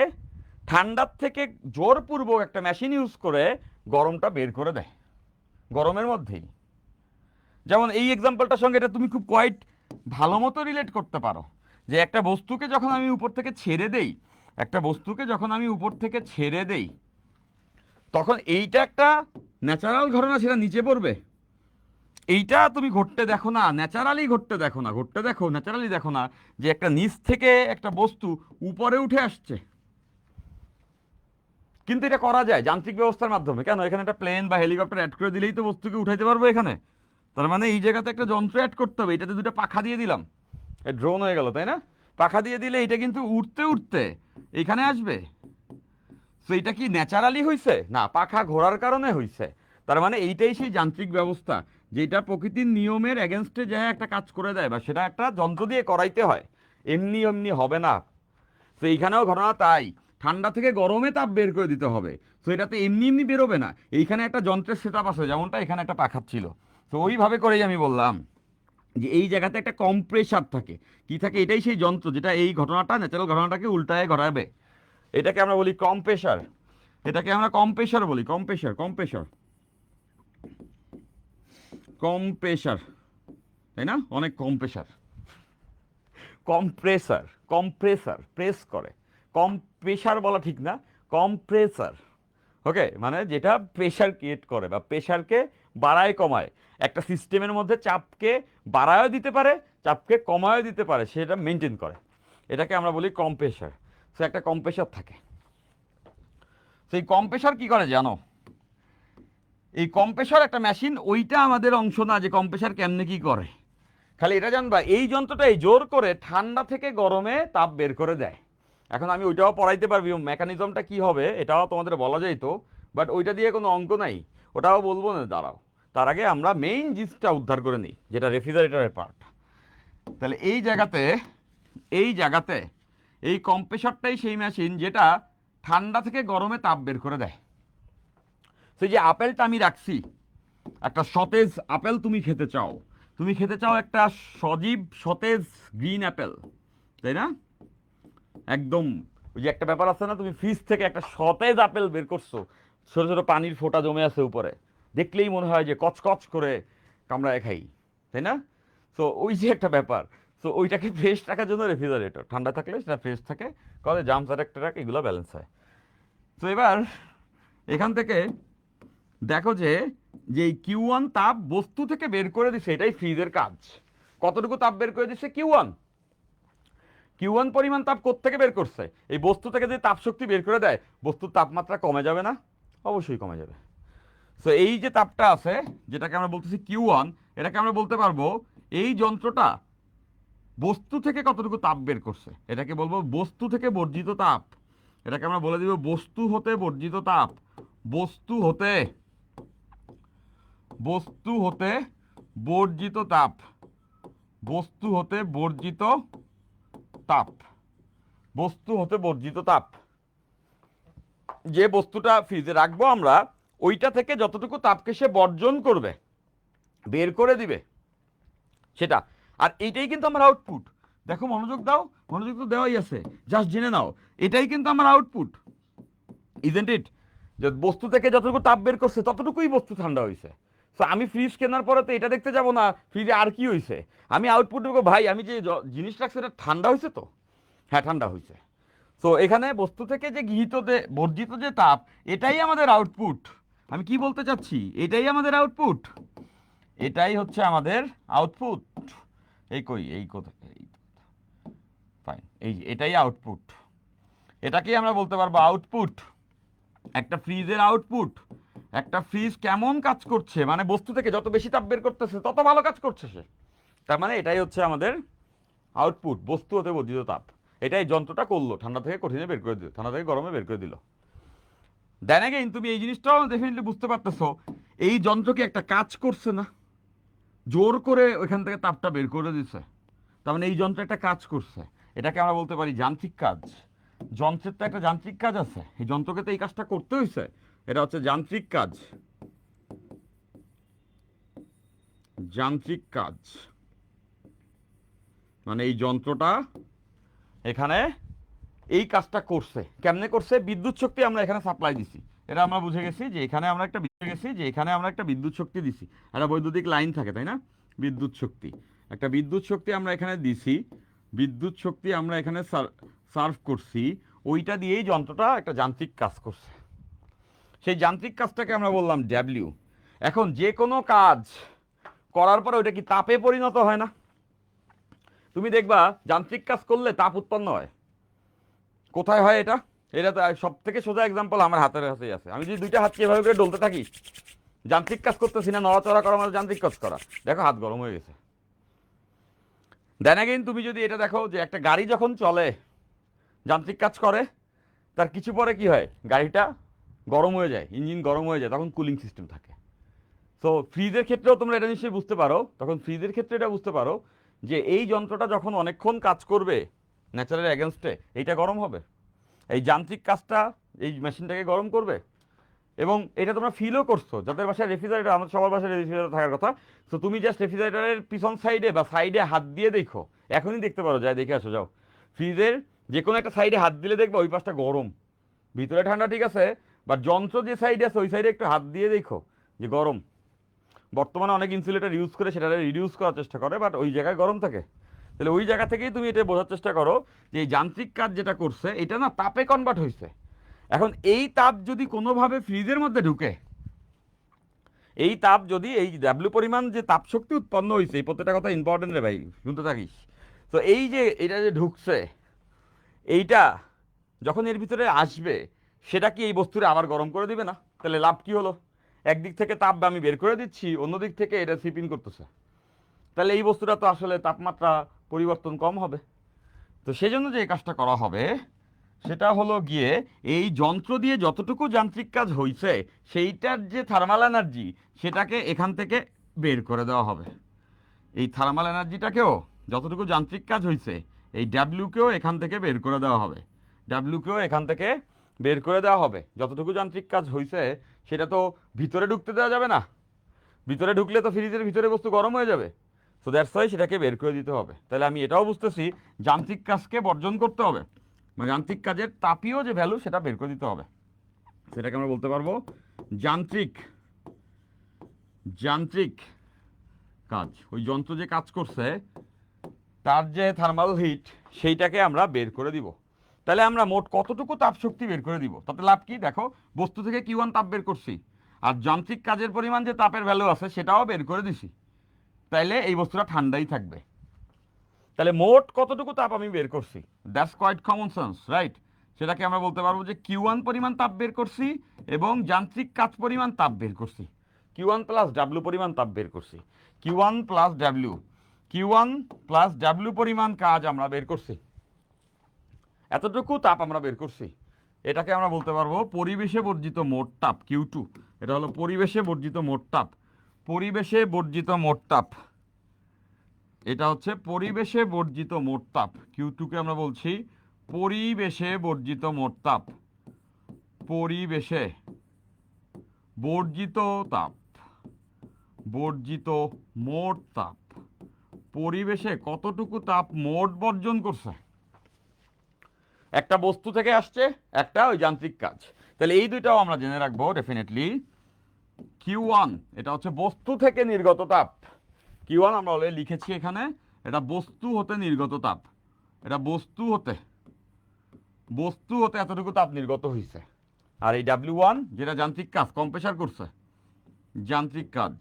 ঠান্ডার থেকে জোরপূর্বক একটা মেশিন ইউজ করে গরমটা বের করে দেয় গরমের মধ্যেই। যেমন এই এক্সাম্পলটার সঙ্গে এটা তুমি খুব কোয়াইট ভালো মতো রিলেট করতে পারো যে একটা বস্তুকে যখন আমি উপর থেকে ছেড়ে দেই, একটা বস্তুকে যখন আমি উপর থেকে ছেড়ে দেই, তখন এইটা একটা ন্যাচারাল ঘটনা, সেটা নিচে পড়বে। এইটা তুমি ঘটতে দেখো না, ন্যাচারালি ঘটতে দেখো না, ঘটতে দেখো ন্যাচারালি দেখো না যে একটা নিচ থেকে একটা বস্তু উপরে উঠে আসছে। কিন্তু এটা করা যায় যান্ত্রিক ব্যবস্থার মাধ্যমে। কেন? এখানে একটা প্লেন বা হেলিকপ্টার অ্যাড করে দিলেই তো বস্তুকে উঠাইতে পারবো এখানে। তার মানে এই জায়গাতে একটা যন্ত্র অ্যাড করতে হবে, এটাতে দুটো পাখা দিয়ে দিলাম, ড্রোন হয়ে গেল, তাই না? পাখা দিয়ে দিলে এটা কিন্তু উঠতে উঠতে এখানে আসবে। তো এটা কি ন্যাচারালি হইছে? না, পাখা ঘোরার কারণে হইছে। তার মানে এইটাই সেই যান্ত্রিক ব্যবস্থা, যেটা প্রকৃতির নিয়মের এগেনস্টে যায় একটা কাজ করে দেয়, বা সেটা একটা যন্ত্র দিয়ে করাইতে হয়, এমনি এমনি হবে না। তো এইখানেও ঘটনা তাই, ঠান্ডা থেকে গরমে তাপ বের করে দিতে হবে। তো এটাতে এমনি এমনি বেরোবে না, এইখানে একটা যন্ত্রের সেট আপ আছে, যেমনটা এখানে একটা পাখা ছিল। তো ওইভাবে করেই আমি বললাম যে এই জায়গাতে একটা কম্প্রেসার থাকে। কি থাকে? এটাই সেই যন্ত্র যেটা এই ঘটনাটা, ন্যাচারাল ঘটনাটাকে উল্টায় ঘটাবে। এটাকে আমরা বলি কম্প্রেসার। এটাকে আমরা কম্প্রেসার বলি, কম্প্রেসার, কম্প্রেসার, কম্প্রেসার, তাই না? অনেক কম্প্রেসার, কম্প্রেসার, কম্প্রেসার প্রেস করে, কম্প্রেসার বলা ঠিক না, কম্প্রেসার। ওকে, মানে যেটা প্রেশার ক্রিয়েট করে বা প্রেশারকে বাড়ায় কমায়, একটা সিস্টেমের মধ্যে চাপকে বাড়ায়ও দিতে পারে, চাপকে কমায়ও দিতে পারে, সেটা মেনটেন করে। এটাকে আমরা বলি কম্প্রেসার। সে একটা কম্প্রেসার থাকে। সেই কম্প্রেসার কি করে জানো? এই কম্প্রেসার একটা মেশিন, ওইটা আমাদের অংশ না যে কম্প্রেসার কেমনে কি করে। খালি এটা জানবা, এই যন্ত্রটাই জোর করে ঠান্ডা থেকে গরমে তাপ বের করে দেয়। এখন আমি ওইটাও পড়াইতে পারবি, মেকানিজমটা কি হবে এটাও তোমাদের বলা যাইতো, বাট ওইটা দিয়ে কোনো অঙ্ক নাই, ওটাও বলবো না, দাঁড়াও। তার আগে আমরা মেইন জিনিসটা উদ্ধার করে নিই, যেটা রেফ্রিজারেটরের পার্ট। তাহলে এই জায়গাতে এই কম্প্রেসারটাই সেই মেশিন যেটা ঠান্ডা থেকে গরমে তাপ বের করে দেয়। সেই যে আপেলটা আমি রাখছি, একটা সতেজ আপেল তুমি খেতে চাও, তুমি খেতে চাও একটা সজীব সতেজ গ্রিন অ্যাপেল, তাই না? একদম ওই যে একটা ব্যাপার আছে না, তুমি ফ্রিজ থেকে একটা সতেজ আপেল বের করছো, ছোট ছোট পানির ফোঁটা জমে আছে উপরে, দেখলেই মনে হয় যে কচকচ করে কামড়ায় খাই, তাই না? তো ওই যে একটা ব্যাপার, তো ওইটাকে ফ্রেশ রাখার জন্য রেফ্রিজারেটর, ঠান্ডা থাকলে সেটা ফ্রেশ থাকে, কলে জাম্প অ্যাটাক এগুলো ব্যালেন্স হয়। তো এবার এখান থেকে দেখো যে যে Q1 তাপ বস্তু থেকে বের করে দিছে, এটাই ফ্রিজের কাজ। কতটুকু তাপ বের করে দিচ্ছে Q1? Q1 পরিমাণ তাপ কোত্থেকে বের করছে? এই বস্তু থেকে যদি তাপ শক্তি বের করে দেয়, বস্তুর তাপমাত্রা কমে যাবে না? অবশ্যই কমে যাবে। তো এই যে তাপটা আছে, যেটাকে আমরা বলতেছি Q1, এটাকে আমরা বলতে পারবো এই যন্ত্রটা বস্তু থেকে কতটুকু তাপ বের করছে, এটাকে বলবো বস্তু থেকে বর্জিত তাপ। এটাকে আমরা বলে দিব বস্তু হতে বর্জিত তাপ। বস্তু হতে বস্তু হতে বর্জিত তাপ। বস্তু হতে বর্জিত তাপ। বস্তু হতে বর্জিত তাপ। যে বস্তুটা ফ্রিজে রাখবো আমরা, ওইটা থেকে যতটুকু তাপকে সে বর্জন করবে, বের করে দিবে, সেটা। আর এইটাই কিন্তু আমার আউটপুট। দেখো, মনোযোগ দাও, মনোযোগ তো দেওয়াই আছে, জাস্ট জেনে নাও, এটাই কিন্তু আমার আউটপুট, ইজেন্ট ইট? যে বস্তু থেকে যতটুকু তাপ বের করছে ততটুকুই বস্তু ঠান্ডা হয়েছে। তো আমি ফ্রিজ কেনার পরে তো এটা দেখতে যাব না ফ্রিজে আর কি হয়েছে, আমি আউটপুট দেবো, ভাই আমি যে জিনিস রাখছি এটা ঠান্ডা হয়েছে তো? হ্যাঁ, ঠান্ডা হয়েছে। তো এখানে বস্তু থেকে যে গৃহীত বর্জিত যে তাপ, এটাই আমাদের আউটপুট। আমি কি বলতে চাচ্ছি, এটাই আমাদের আউটপুট, এটাই হচ্ছে আমাদের আউটপুট। এই কই, এই কথা, এই ফাইন, এই যে এটাই আউটপুট। এটাকেই আমরা বলতে পারবো আউটপুট, একটা ফ্রিজের আউটপুট। একটা ফ্রিজ কেমন কাজ করছে, মানে বস্তু থেকে যত বেশি তাপ বের করতেছে তত ভালো কাজ করছে সে। তার মানে এটাই হচ্ছে আমাদের আউটপুট, বস্তু হতে বর্জিত তাপ। এটাই যন্ত্রটা করলো, ঠান্ডা থেকে কঠিনে বের করে দিল, ঠান্ডা থেকে গরমে বের করে দিল। দেন এগেইন তুমি এই জিনিসটাও ডেফিনেটলি বুঝতে পারতেছো, এই যন্ত্র কি একটা কাজ করছে না, জোর করে ওইখান থেকে তাপটা বের করে দিচ্ছে। তার মানে এই যন্ত্র একটা কাজ করছে, এটাকে আমরা বলতে পারি যান্ত্রিক কাজ। যন্ত্রের তো একটা যান্ত্রিক কাজ আছে, এই যন্ত্রকে তো এই কাজটা করতে হয়েছে, এটা হচ্ছে যান্ত্রিক কাজ। যান্ত্রিক কাজ মানে এই যন্ত্রটা এখানে এই কাজটা করছে। কেমনে করছে? বিদ্যুৎ শক্তি আমরা এখানে সাপ্লাই দিছি, এটা আমরা বুঝে গেছি যে এখানে আমরা একটা বিদ্যুৎ শক্তি দিছি। একটা বৈদ্যুতিক লাইন থাকে, তাই না? বিদ্যুৎ শক্তি, একটা বিদ্যুৎ শক্তি আমরা এখানে দিছি, বিদ্যুৎ শক্তি আমরা এখানে সার্ভ করছি, ওইটা দিয়েই যন্ত্রটা একটা যান্ত্রিক কাজ করছে। সেই যান্ত্রিক কাজটাকে আমরা বললাম ডব্লিউ। এখন যে কোনো কাজ করার পরে ওইটা কি তাপে পরিণত হয় না? তুমি দেখবা যান্ত্রিক কাজ করলে তাপ উৎপন্ন হয়। কোথায় হয় এটা? এটা তো সব থেকে সোজা এক্সাম্পল আমার হাতের কাছেই আছে। আমি যদি দুইটা হাতকে এভাবে করে ডলতে থাকি, যান্ত্রিক কাজ করতেছি না, নড়াচড়া করা মানে যান্ত্রিক কাজ করা। দেখো হাত গরম হয়ে গেছে। দেন অ্যাগেইন তুমি যদি এটা দেখো যে একটা গাড়ি যখন চলে যান্ত্রিক কাজ করে, তার কিছু পরে কি হয়, গাড়িটা গরম হয়ে যায়, ইঞ্জিন গরম হয়ে যায়, তখন কুলিং সিস্টেম থাকে। তো ফ্রিজের ক্ষেত্রেও তোমরা এটা নিশ্চয়ই বুঝতে পারো, তখন ফ্রিজের ক্ষেত্রে এটা বুঝতে পারো যে এই যন্ত্রটা যখন অনেকক্ষণ কাজ করবে ন্যাচারাল এগেনস্টে, এইটা গরম হবে, এই যান্ত্রিক কাজটা এই মেশিনটাকে গরম করবে। এবং এটা তোমরা ফিলও করছো, যাদের বাসায় রেফ্রিজারেটর, আমাদের সবার বাসায় রেফ্রিজারেটর থাকার কথা। তো তুমি জাস্ট রেফ্রিজারেটরের পিছন সাইডে বা সাইডে হাত দিয়ে দেখো, এখনই দেখতে পারো, যাই দেখে আসো যাও। ফ্রিজের যে কোনো একটা সাইডে হাত দিলে দেখবে ওই পাশটা গরম, ভিতরে ঠান্ডা, ঠিক আছে, বা যন্ত্র যে সাইডে আছে ওই সাইডে একটু হাত দিয়ে দেখো যে গরম। বর্তমানে অনেক ইনসুলেটর ইউজ করে সেটা রিডিউস করার চেষ্টা করে, বাট ওই জায়গায় গরম থাকে। তাহলে ওই জায়গা থেকেই তুমি এটা বোঝার চেষ্টা করো যে এই যান্ত্রিক কাজ যেটা করছে এটা না তাপে কনভার্ট হয়েছে। এখন এই তাপ যদি কোনোভাবে ফ্রিজের মধ্যে ঢুকে, এই তাপ যদি এই ডাব্লিউ পরিমাণ যে তাপ শক্তি উৎপন্ন হয়েছে, এই প্রত্যেকটা কথা ইম্পর্টেন্ট রে ভাই, শুনতে থাকিস। তো এই যে এটা যে ঢুকছে, এইটা যখন এর ভিতরে আসবে, সেটা কি এই বস্তুরে আবার গরম করে দিবে না? তাহলে লাভ কি হলো? একদিক থেকে তাপ আমি বের করে দিচ্ছি, অন্যদিক থেকে এটা সিপিং করতেছে। তাহলে এই বস্তুটা তো আসলে তাপমাত্রা পরিবর্তন কম হবে। তো সেই জন্য যে এই কাজটা করা হবে সেটা হলো গিয়ে এই যন্ত্র দিয়ে যতটুকু যান্ত্রিক কাজ হয়েছে সেইটার যে থার্মাল এনার্জি সেটাকে এখান থেকে বের করে দেওয়া হবে। এই থার্মাল এনার্জিটাকেও, যতটুকু যান্ত্রিক কাজ হয়েছে এই ডাব্লিউকেও এখান থেকে বের করে দেওয়া হবে। ডাব্লিউকেও এখান থেকে বের করে দেওয়া হবে। যতটুকু যান্ত্রিক কাজ হয়েছে সেটা তো ভিতরে ঢুকতে দেওয়া যাবে না, ভিতরে ঢুকলে তো ফ্রিজের ভিতরে বস্তু গরম হয়ে যাবে। সো দ্যাটস ওয়াই সেটাকে বের করে দিতে হবে। তাহলে আমি এটাও বুঝতেছি যান্ত্রিক কাজকে বর্জন করতে হবে, মানে যান্ত্রিক কাজের তাপীয় যে ভ্যালু সেটা বের করে দিতে হবে। সেটাকে আমরা বলতে পারবো যান্ত্রিক যান্ত্রিক কাজ। ওই যন্ত্র যে কাজ করছে তার যে থার্মাল হিট সেইটাকে আমরা বের করে দিব। তাহলে আমরা মোট কতটুকু তাপ শক্তি বের করে দিব, তাতে লাভ কি? দেখো, বস্তু থেকে Q1 তাপ বের করছি, আর যান্ত্রিক কাজের পরিমাণ যে তাপের ভ্যালু আছে সেটাও বের করে দিছি। তাইলে এই বস্তুটা ঠান্ডাই থাকবে। তাহলে মোট কতটুকু তাপ আমি বের করছি, that's quite common sense, right? সেটাকে আমরা বলতে পারবো যে Q1 পরিমাণ তাপ বের করছি এবং যান্ত্রিক কাজ পরিমাণ তাপ বের করছি, Q1 প্লাস ডাব্লিউ পরিমাণ তাপ বের করছি। Q1 plus W, Q1 plus W পরিমাণ কাজ আমরা বের করছি, এতটুকু তাপ আমরা বের করছি। এটাকে আমরা বলতে পারবো পরিবেশে বর্জিত মোট তাপ Q2। এটা হলো পরিবেশে বর্জিত মোট তাপ, পরিবেশে বর্জিত মোট তাপ। এটা হচ্ছে পরিবেশে বর্জিত মোট তাপ। Q2কে আমরা বলছি পরিবেশে বর্জিত মোট তাপ, পরিবেশে বর্জিত তাপ, বর্জিত মোট তাপ। পরিবেশে কতটুকু তাপ মোট বর্জন করছে, একটা বস্তু থেকে আসছে, একটা ওই যান্ত্রিক কাজ। তাহলে এই দুইটাও আমরা জেনে রাখবো ডেফিনেটলি। Q1 এটা হচ্ছে বস্তু থেকে নির্গত তাপ, Q1 আমরা অলরেডি লিখেছি এখানে, এটা বস্তু হতে নির্গত তাপ, এটা বস্তু হতে এতটুকু তাপ নির্গত হয়েছে। আর এই W1 যেটা যান্ত্রিক কাজ, কম্প্রেসার করছে, যান্ত্রিক কাজ,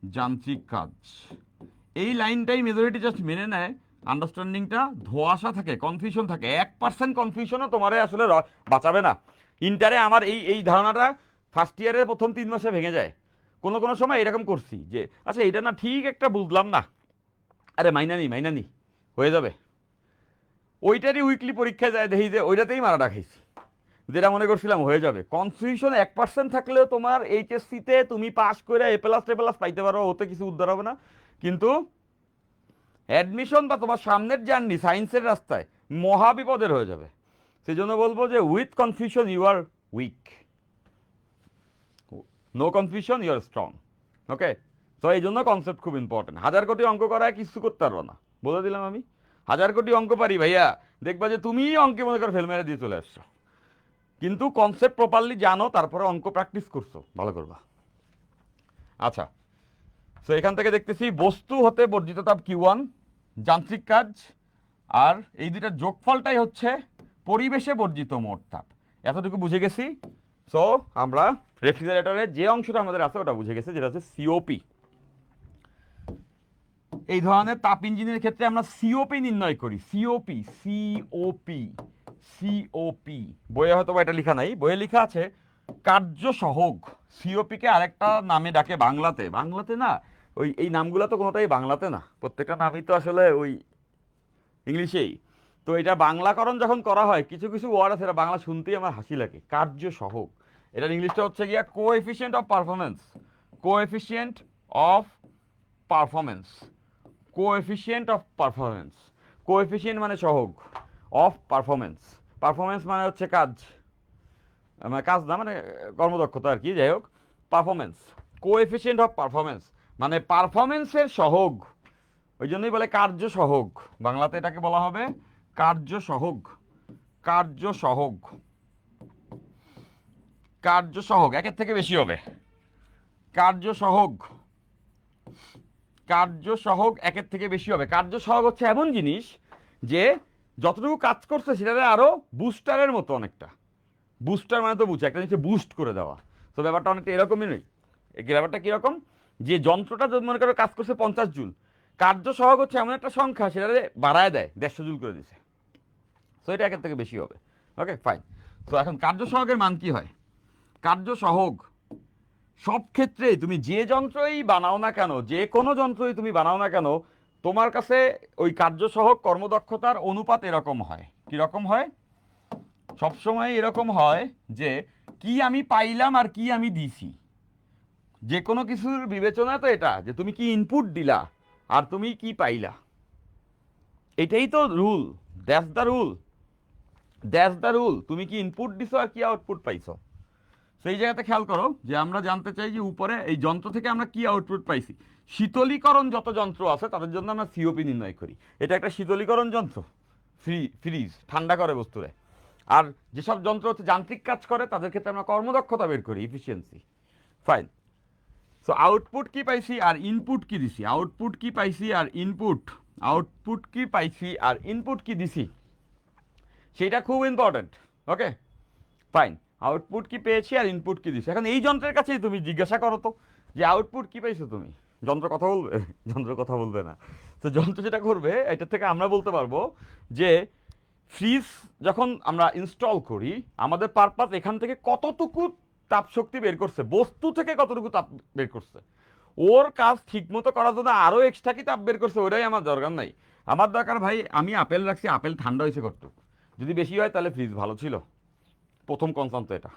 যান্ত্রিক কাজ। এই লাইনটাই মেজরিটি জাস্ট মেনে নেয়, আন্ডারস্ট্যান্ডিংটা ধোঁয়াশা থাকে, কনফিউশন থাকে। 1% কনফিউশনও তোমারে আসলে বাঁচাবে না। ইন্টারে আমার এই ধারণাটা ফার্স্ট ইয়ারের প্রথম 3 মাসে ভেঙে যায়। কোনো কোনো সময় এরকম করছি যে আচ্ছা এটা না ঠিক একটা বুঝলাম না, আরে মাইনানি হয়ে যাবে। ওইটারই উইকলি পরীক্ষায় যায় দেখি যে ওইটাতেই মারাটা খাইছি, যেটা মনে করছিলাম হয়ে যাবে। কনফিউশন 1% থাকলেও তোমার এইচএসসিতে তুমি পাস করে এ প্লাস পাইতে পারো, ওতে কিছু উদ্ধার হবে না। কিন্তু অ্যাডমিশন বা তোমার সামনের জার্নি সায়েন্সের রাস্তায় মহা বিপদের হয়ে যাবে। সেই জন্য বলবো যে with confusion you are weak, no confusion you are strong. Okay, তো এই জন্য কনসেপ্ট খুব ইম্পর্টেন্ট। 1000 কোটি অঙ্ক করায় কিছু করতে পারবো না, বলে দিলাম আমি। 1000 কোটি অঙ্ক পারি ভাইয়া, দেখবা যে তুমি অঙ্কে মনে করো ফেল মেরে দিয়ে চলে আসছো, কিন্তু কনসেপ্ট প্রপারলি জানো, তারপরে অঙ্ক প্র্যাকটিস করছো, ভালো করবা। আচ্ছা, তো এখান থেকে দেখতেছি বস্তু হতে বর্জিত তাপ Q1 যান্ত্রিক কাজ, আর এই দুইটার যোগফলটাই হচ্ছে পরিবেশে বর্জিত মোট তাপ। এতটুকু বুঝে গেছি। সো আমরা রেফ্রিজারেটরের যে অংশটা আমাদের আছে ওটা বুঝে গেছি, যেটা হচ্ছে সিওপি। এই ধরনের তাপ ইঞ্জিনের ক্ষেত্রে আমরা সিওপি নির্ণয় করি, সিওপি। বইয়ে হয়তো এটা লেখা নাই, বইয়ে লেখা আছে কার্য সহগ, সিওপি কে আরেকটা নামে ডাকে বাংলাতে, বাংলাতে না ওই এই নামগুলো তো কোনোটাই বাংলাতে না, প্রত্যেকটা নামই তো আসলে ওই ইংলিশেই। তো এটা বাংলাকরণ যখন করা হয় কিছু কিছু ওয়ার্ড আছে এটা বাংলা শুনতেই আমার হাসি লাগে, কার্য সহগ। এটার ইংলিশটা হচ্ছে গিয়া coefficient of performance, coefficient of performance, coefficient of performance. Coefficient মানে সহগ, অফ পারফরমেন্স, পারফরমেন্স মানে হচ্ছে কাজ, মানে কাজ না মানে কর্মদক্ষতা আর কি, যাই হোক পারফরমেন্স, কোএফিসিয়েন্ট অফ পারফরমেন্স মানে পারফরমেন্সের সহগ, ওই জন্যই বলে কার্য সহগ, বাংলাতে এটাকে বলা হবে কার্য সহগ, কার্য সহগ, কার্য সহগ একের থেকে বেশি হবে, কার্য সহগ, কার্য সহগ একের থেকে বেশি হবে। কার্য সহগ হচ্ছে এমন জিনিস যে যতটুকু কাজ করছে সেটাতে আরো বুস্টারের মতো, অনেকটা বুস্টার মানে তো বুঝছে একটা জিনিসকে বুস্ট করে দেওয়া, তো ব্যাপারটা অনেকটা এরকমই নয়। এই ব্যাপারটা কিরকম, যে যন্ত্রটা যদি মনে করো কাজ করছে 50 জুল, কার্য সহগ হচ্ছে এমন একটা সংখ্যা সেটাতে বাড়ায় দেয় 150 জুল করে দিছে, তো এটা একের থেকে বেশি হবে। Okay fine. তো এখন কার্য সহগের মান কি হয়, কার্য সহগ সব ক্ষেত্রে তুমি যে যন্ত্রই বানাও না কেন, যে কোনো যন্ত্রই তুমি বানাও না কেন, তোমার কাছে ওই কার্য সহগ কর্মদক্ষতার অনুপাত এরকম হয়, কিরকম হয়, সবসময় এরকম হয় যে কি আমি পাইলাম আর কি আমি দিছি। যে কোনো কিছুর বিবেচনা তো এটা যে তুমি কি ইনপুট দিলা আর তুমি কি পাইলা, এটাই তো rule, that's the rule, that's the rule. তুমি কি ইনপুট দিছো আর কি আউটপুট পাইছো। সেই জায়গাতে খেয়াল করো যে আমরা জানতে চাই যে উপরে এই যন্ত্র থেকে আমরা কি আউটপুট পাইছি। শীতলীকরণ যত যন্ত্র আছে তাদের জন্য আমরা সিওপি নির্ণয় করি, এটা একটা শীতলীকরণ যন্ত্র, ফ্রিজ ঠান্ডা করে বস্তুরে। আর যেসব যন্ত্র হচ্ছে যান্ত্রিক কাজ করে তাদের ক্ষেত্রে আমরা কর্মদক্ষতা বের করি, ইফিসিয়েন্সি। ফাইন। সো আউটপুট কি পাইছি আর ইনপুট কি দিছি, আউটপুট কি পাইছি আর ইনপুট, আউটপুট কি পাইছি আর ইনপুট কি দিছি, সেটা খুব ইম্পর্টেন্ট। Okay fine. আউটপুট কি পেয়েছি আর ইনপুট কি দিছি। এখন এই যন্ত্রের কাছেই তুমি জিজ্ঞাসা করো তো যে আউটপুট কি পাইছো তুমি, যন্ত্র কথা বলবে, যন্ত্র কথা বলবে না। তো যন্ত্র যেটা করবে এটা থেকে আমরা বলতে পারবো যে ফ্রিজ যখন আমরা ইনস্টল করি আমাদের পারপাস এখান থেকে কতটুকু তাপ শক্তি বের করছে, বস্তু থেকে কতটুকু তাপ বের করছে, ওর কাজ ঠিকমতো করার জন্য আরো এক্সট্রা কি তাপ বের করছে ওটাই আমার দরকার নাই। আমার দরকার ভাই আমি আপেল রাখছি, আপেল ঠান্ডা হয়েছে কতটুকু, যদি বেশি হয় তাহলে ফ্রিজ ভালো ছিল, প্রথম কনসার্ন তো এটা।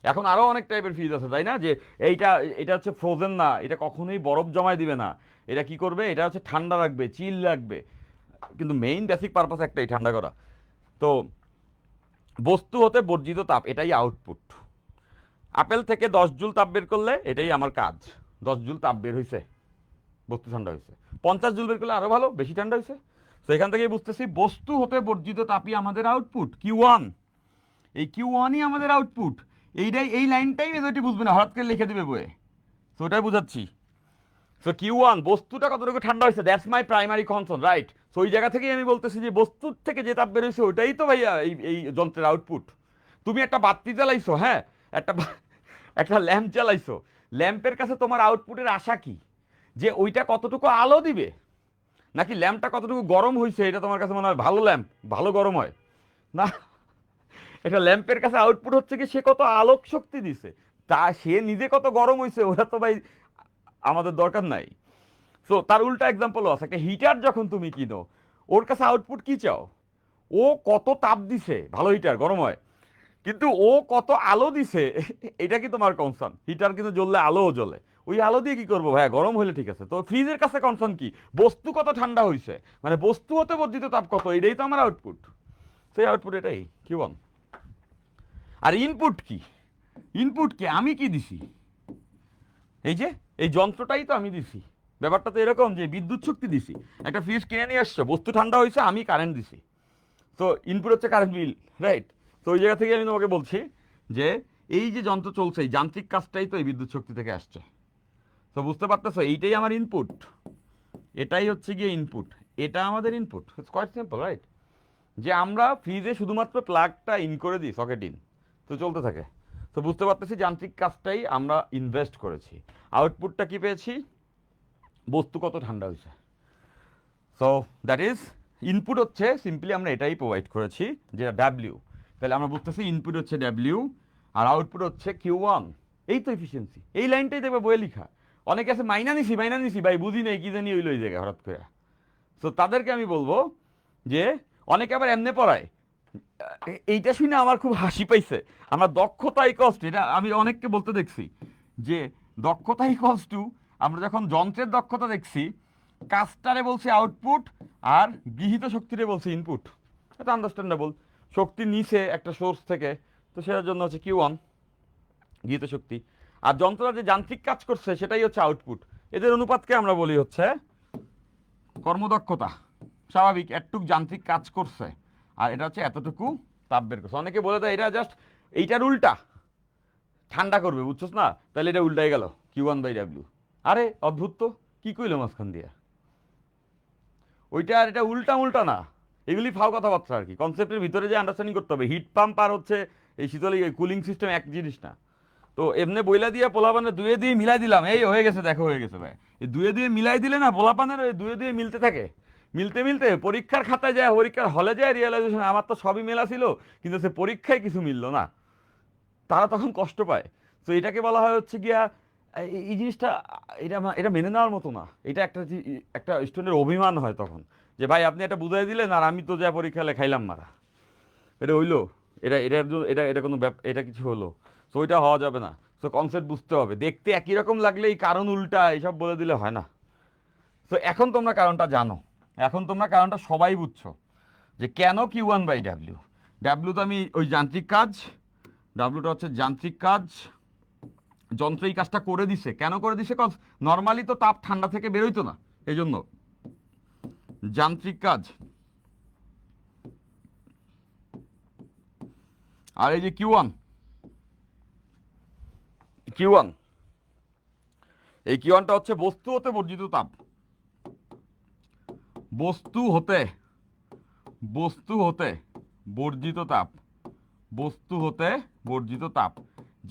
এখন আরো অনেক টাইপের ফ্রিজ আছে তাই না, যে এইটা এটা হচ্ছে ফ্রোজেন না, এটা কখনোই বরফ জমায় দিবে না, এটা কি করবে, এটা হচ্ছে ঠান্ডা রাখবে, চিল রাখবে, কিন্তু মেইন বেসিক পারপাস একটাই, ঠান্ডা করা। তো বস্তু হতে বর্জিত তাপ এটাই আউটপুট। আপেল থেকে 10 জুল তাপ বের করলে এটাই আমার কাজ, 10 জুল তাপ বের হয়েছে, বস্তু ঠান্ডা হয়েছে। 50 জুল বের করলে আরো ভালো, বেশি ঠান্ডা হয়েছে। তো এখান থেকেই বুঝতেছি বস্তু হতে বর্জিত তাপই আমাদের আউটপুট, Q1। এই Q1ই আমাদের আউটপুট। এইটাই, এই লাইনটাই মেজরিটি বুঝবে না, হঠাৎ করে লিখে দিবে বইয়ে, তো ওটাই বুঝাচ্ছি। সো Q1 বস্তুটা কতটুকু ঠান্ডা হয়েছে, that's my primary concern, right. So ওই জায়গা থেকেই আমি বলতেছি যে বস্তুর থেকে যে তাপ বের হয়েছে ওইটাই তো ভাইয়া এই যন্ত্রের আউটপুট। তুমি একটা বাতি জ্বালাইছো, হ্যাঁ, একটা একটা ল্যাম্প জ্বালাইছো, ল্যাম্পের কাছে তোমার আউটপুটের আশা কি, যে ওইটা কতটুকু আলো দিবে, নাকি ল্যাম্পটা কতটুকু গরম হয়েছে, এটা তোমার কাছে মনে হয় ভালো ল্যাম্প ভালো গরম হয় না। এটা ল্যাম্পের কাছে আউটপুট হচ্ছে কি সে কত আলোক শক্তি দিছে, তা সে নিজে কত গরম হয়েছে ওরা তো ভাই আমাদের দরকার নাই। সো তার উল্টা এক্সাম্পলও আছে, একটা হিটার যখন তুমি কিনো ওর কাছে আউটপুট কি চাও, ও কত তাপ দিছে, ভালো হিটার গরম হয়, কিন্তু ও কত আলো দিছে এটা কি তোমার কনসার্ন। হিটার কিন্তু জ্বললে আলোও জ্বলে, ওই আলো দিয়ে কি করবো ভাইয়া, গরম হলে ঠিক আছে। তো ফ্রিজের কাছে কনসার্ন কি, বস্তু কত ঠান্ডা হয়েছে, মানে বস্তু হতে বর্জিত তাপ কত, এটাই তো আমার আউটপুট। সেই আউটপুট এটাই Q1। আর ইনপুট কি, ইনপুট কি আমি কি দিছি, এই যে এই যন্ত্রটাই তো আমি দিছি। ব্যাপারটা তো এরকম যে বিদ্যুৎ শক্তি দিছি, একটা ফ্রিজ কিনে নিয়ে আসছো, বস্তু ঠান্ডা হয়েছে, আমি কারেন্ট দিছি, তো ইনপুট হচ্ছে কারেন্ট বিল, রাইট। তো ওই জায়গা থেকে আমি তোমাকে বলছি যে এই যে যন্ত্র চলছে এই যান্ত্রিক কাজটাই তো এই বিদ্যুৎ শক্তি থেকে আসছে। তো বুঝতে পারতেছো এইটাই আমার ইনপুট, এটাই হচ্ছে গিয়ে ইনপুট, এটা আমাদের input. It's quite simple, right. যে আমরা ফ্রিজে শুধুমাত্র প্লাগটা ইন করে দিই, সকেট ইন, তো চলতে থাকে। তো বুঝতে পারতেছি যান্ত্রিক কাজটাই আমরা ইনভেস্ট করেছি, আউটপুটটা কি পেয়েছি, বস্তু কত ঠান্ডা হয়েছে। সো দ্যাট ইজ ইনপুট হচ্ছে সিম্পলি আমরা এটাই প্রোভাইড করেছি, যেটা ডাব্লিউ। তাহলে আমরা বুঝতেছি ইনপুট হচ্ছে ডাব্লিউ আর আউটপুট হচ্ছে Q1। এই তো এফিসিয়েন্সি, এই লাইনটাই দেখবে বইয়ে লেখা। অনেকে আছে মাইনা নিছি ভাই বুঝি নেই কি জানি হইলো এই জায়গায় হঠাৎ করে। তো তাদেরকে আমি বলবো যে অনেকে আবার এমনে পড়ায়, এইটা শুনে আমার খুব হাসি পাইছে। আমরা দক্ষতা ইকস টু, এটা আমি অনেককে বলতে দেখছি যে দক্ষতা ইকস টু, আমরা যখন যন্ত্রের দক্ষতা দেখছি কাজটারে বলছি আউটপুট আর গৃহীত শক্তিরে বলছি ইনপুট। এটা আন্ডারস্ট্যান্ডেবল, শক্তি নিছে একটা সোর্স থেকে, তো সেটার জন্য হচ্ছে Q1 গৃহীত শক্তি। আর যন্ত্রটা যে যান্ত্রিক কাজ করছে সেটাই হচ্ছে আউটপুট। এদের অনুপাতকে আমরা বলি হচ্ছে কর্মদক্ষতা। স্বাভাবিক, একটুক যান্ত্রিক কাজ করছে আর এটা হচ্ছে এতটুকু তাপ বের করছে। অনেকে বলে দেয় এটা জাস্ট এইটার উল্টা, ঠান্ডা করবে, বুঝছস না, তাহলে এটা উল্টাই গেল Q1/W। আরে অদ্ভুত তো, কি কইলো মাঝখান দিয়ে, ওইটা আর এটা উল্টা উল্টা না, এগুলি ফাও কথাবার্তা আর কি। কনসেপ্টের ভিতরে যে আন্ডারস্ট্যান্ডিং করতে হবে, হিট পাম্প আর হচ্ছে এই শীতল কুলিং সিস্টেম এক জিনিস না। তো এমনি বইলা দিয়ে পোলাপানে দুয়ে দিয়ে মিলাই দিলাম, এই হয়ে গেছে, দেখো হয়ে গেছে ভাই। এই দুয়ে দিয়ে মিলাই দিলে না পোলাপানের ওই দুয়ে দিয়ে মিলতে থাকে, মিলতে মিলতে পরীক্ষার খাতায় যায়, পরীক্ষার হলে যায় রিয়েলাইজেশন আমার তো সবই মেলা ছিল, কিন্তু সে পরীক্ষায় কিছু মিললো না, তারা তখন কষ্ট পায়। তো এটাকে বলা হয় হচ্ছে গিয়া এই জিনিসটা, এটা এটা মেনে নেওয়ার মতো না। এটা একটা একটা স্টুডেন্টের অভিমান হয় তখন, যে ভাই আপনি এটা বুঝাই দিলেন আর আমি তো যা পরীক্ষা খাইলাম মারা, এটা হইলো, এটা কোনো এটা কিছু হলো। তো ওইটা হওয়া যাবে না। তো কনসেপ্ট বুঝতে হবে, দেখতে একই রকম লাগলে এই কারণ উল্টা এইসব বলে দিলে হয় না। তো এখন তোমরা কারণটা জানো, এখন তোমরা কারণটা সবাই বুঝছো যে কেন Q1/W। ডাব্লিউ তো আমি ওই যান্ত্রিক কাজ, ডাব্লিউটা হচ্ছে যান্ত্রিক কাজ, যন্ত্র এই কাজটা করে দিছে। কেন করে দিছে? কজ নর্মালি তো তাপ ঠান্ডা থেকে বেরোইতো না, এই জন্য যান্ত্রিক কাজ। আর এই যে Q1, এই Q1টা হচ্ছে বস্তু হতে বর্জিত তাপ। বস্তু হতে বর্জিত তাপ, বস্তু হতে বর্জিত তাপ।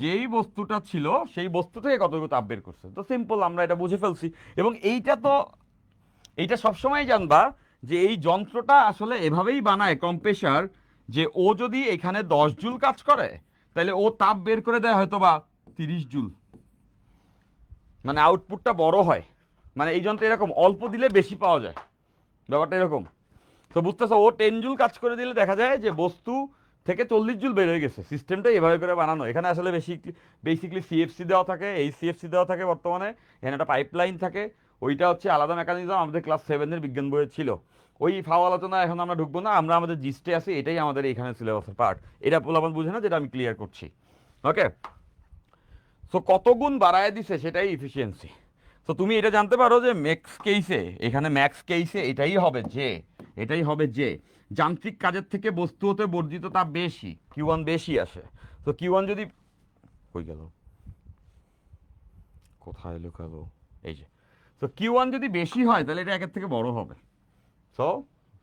যেই বস্তুটা ছিল সেই বস্তু থেকে কতটুকু তাপ বের করছে। তো সিম্পল, আমরা এটা বুঝে ফেলছি। এবং এইটা সবসময় জানবা যে এই যন্ত্রটা আসলে এভাবেই বানায় কম্প্রেসার, যে ও যদি এখানে 10 জুল কাজ করে তাহলে ও তাপ বের করে দেয় হয়তো বা 30 জুল, মানে আউটপুটটা বড় হয়। মানে এই যন্ত্রে এরকম অল্প দিলে বেশি পাওয়া যায়, ব্যাপারটা এরকম। তো বুঝতেছো, ও 10 জুল কাজ করে দিলে দেখা যায় যে বস্তু থেকে 40 জুল বের হয়ে গেছে। সিস্টেমটা এভাবে করে বানানো। এখানে আসলে বেসিকলি সিএফসি দেওয়া থাকে, এই সিএফসি দেওয়া থাকে বর্তমানে, এখানে একটা পাইপলাইন থাকে, ওইটা হচ্ছে আলাদা মেকানিজম, আমাদের ক্লাস 7-এর বিজ্ঞান বইয়ে ছিল। ওই ফাও আলোচনা এখন আমরা ঢুকবো না, আমরা আমাদের জিস্টে আছি, এটাই আমাদের এখানে সিলেবাসের পার্ট। এটা পোলাপান বুঝে না, যেটা আমি ক্লিয়ার করছি। ওকে, সো কত গুণ বাড়ায় দিছে সেটাই ইফিসিয়েন্সি। তো তুমি এটা জানতে পারো যে ম্যাক্স কেসে এটাই হবে যে যান্ত্রিক কাজের থেকে বস্তু হতে বর্জিত তাপ বেশি, Q1 বেশি আসে। তো Q1 যদি কই গেল, কোথায় লুকালো, এই যে। তো Q1 যদি বেশি হয় তাহলে এটা একের থেকে বড় হবে। সো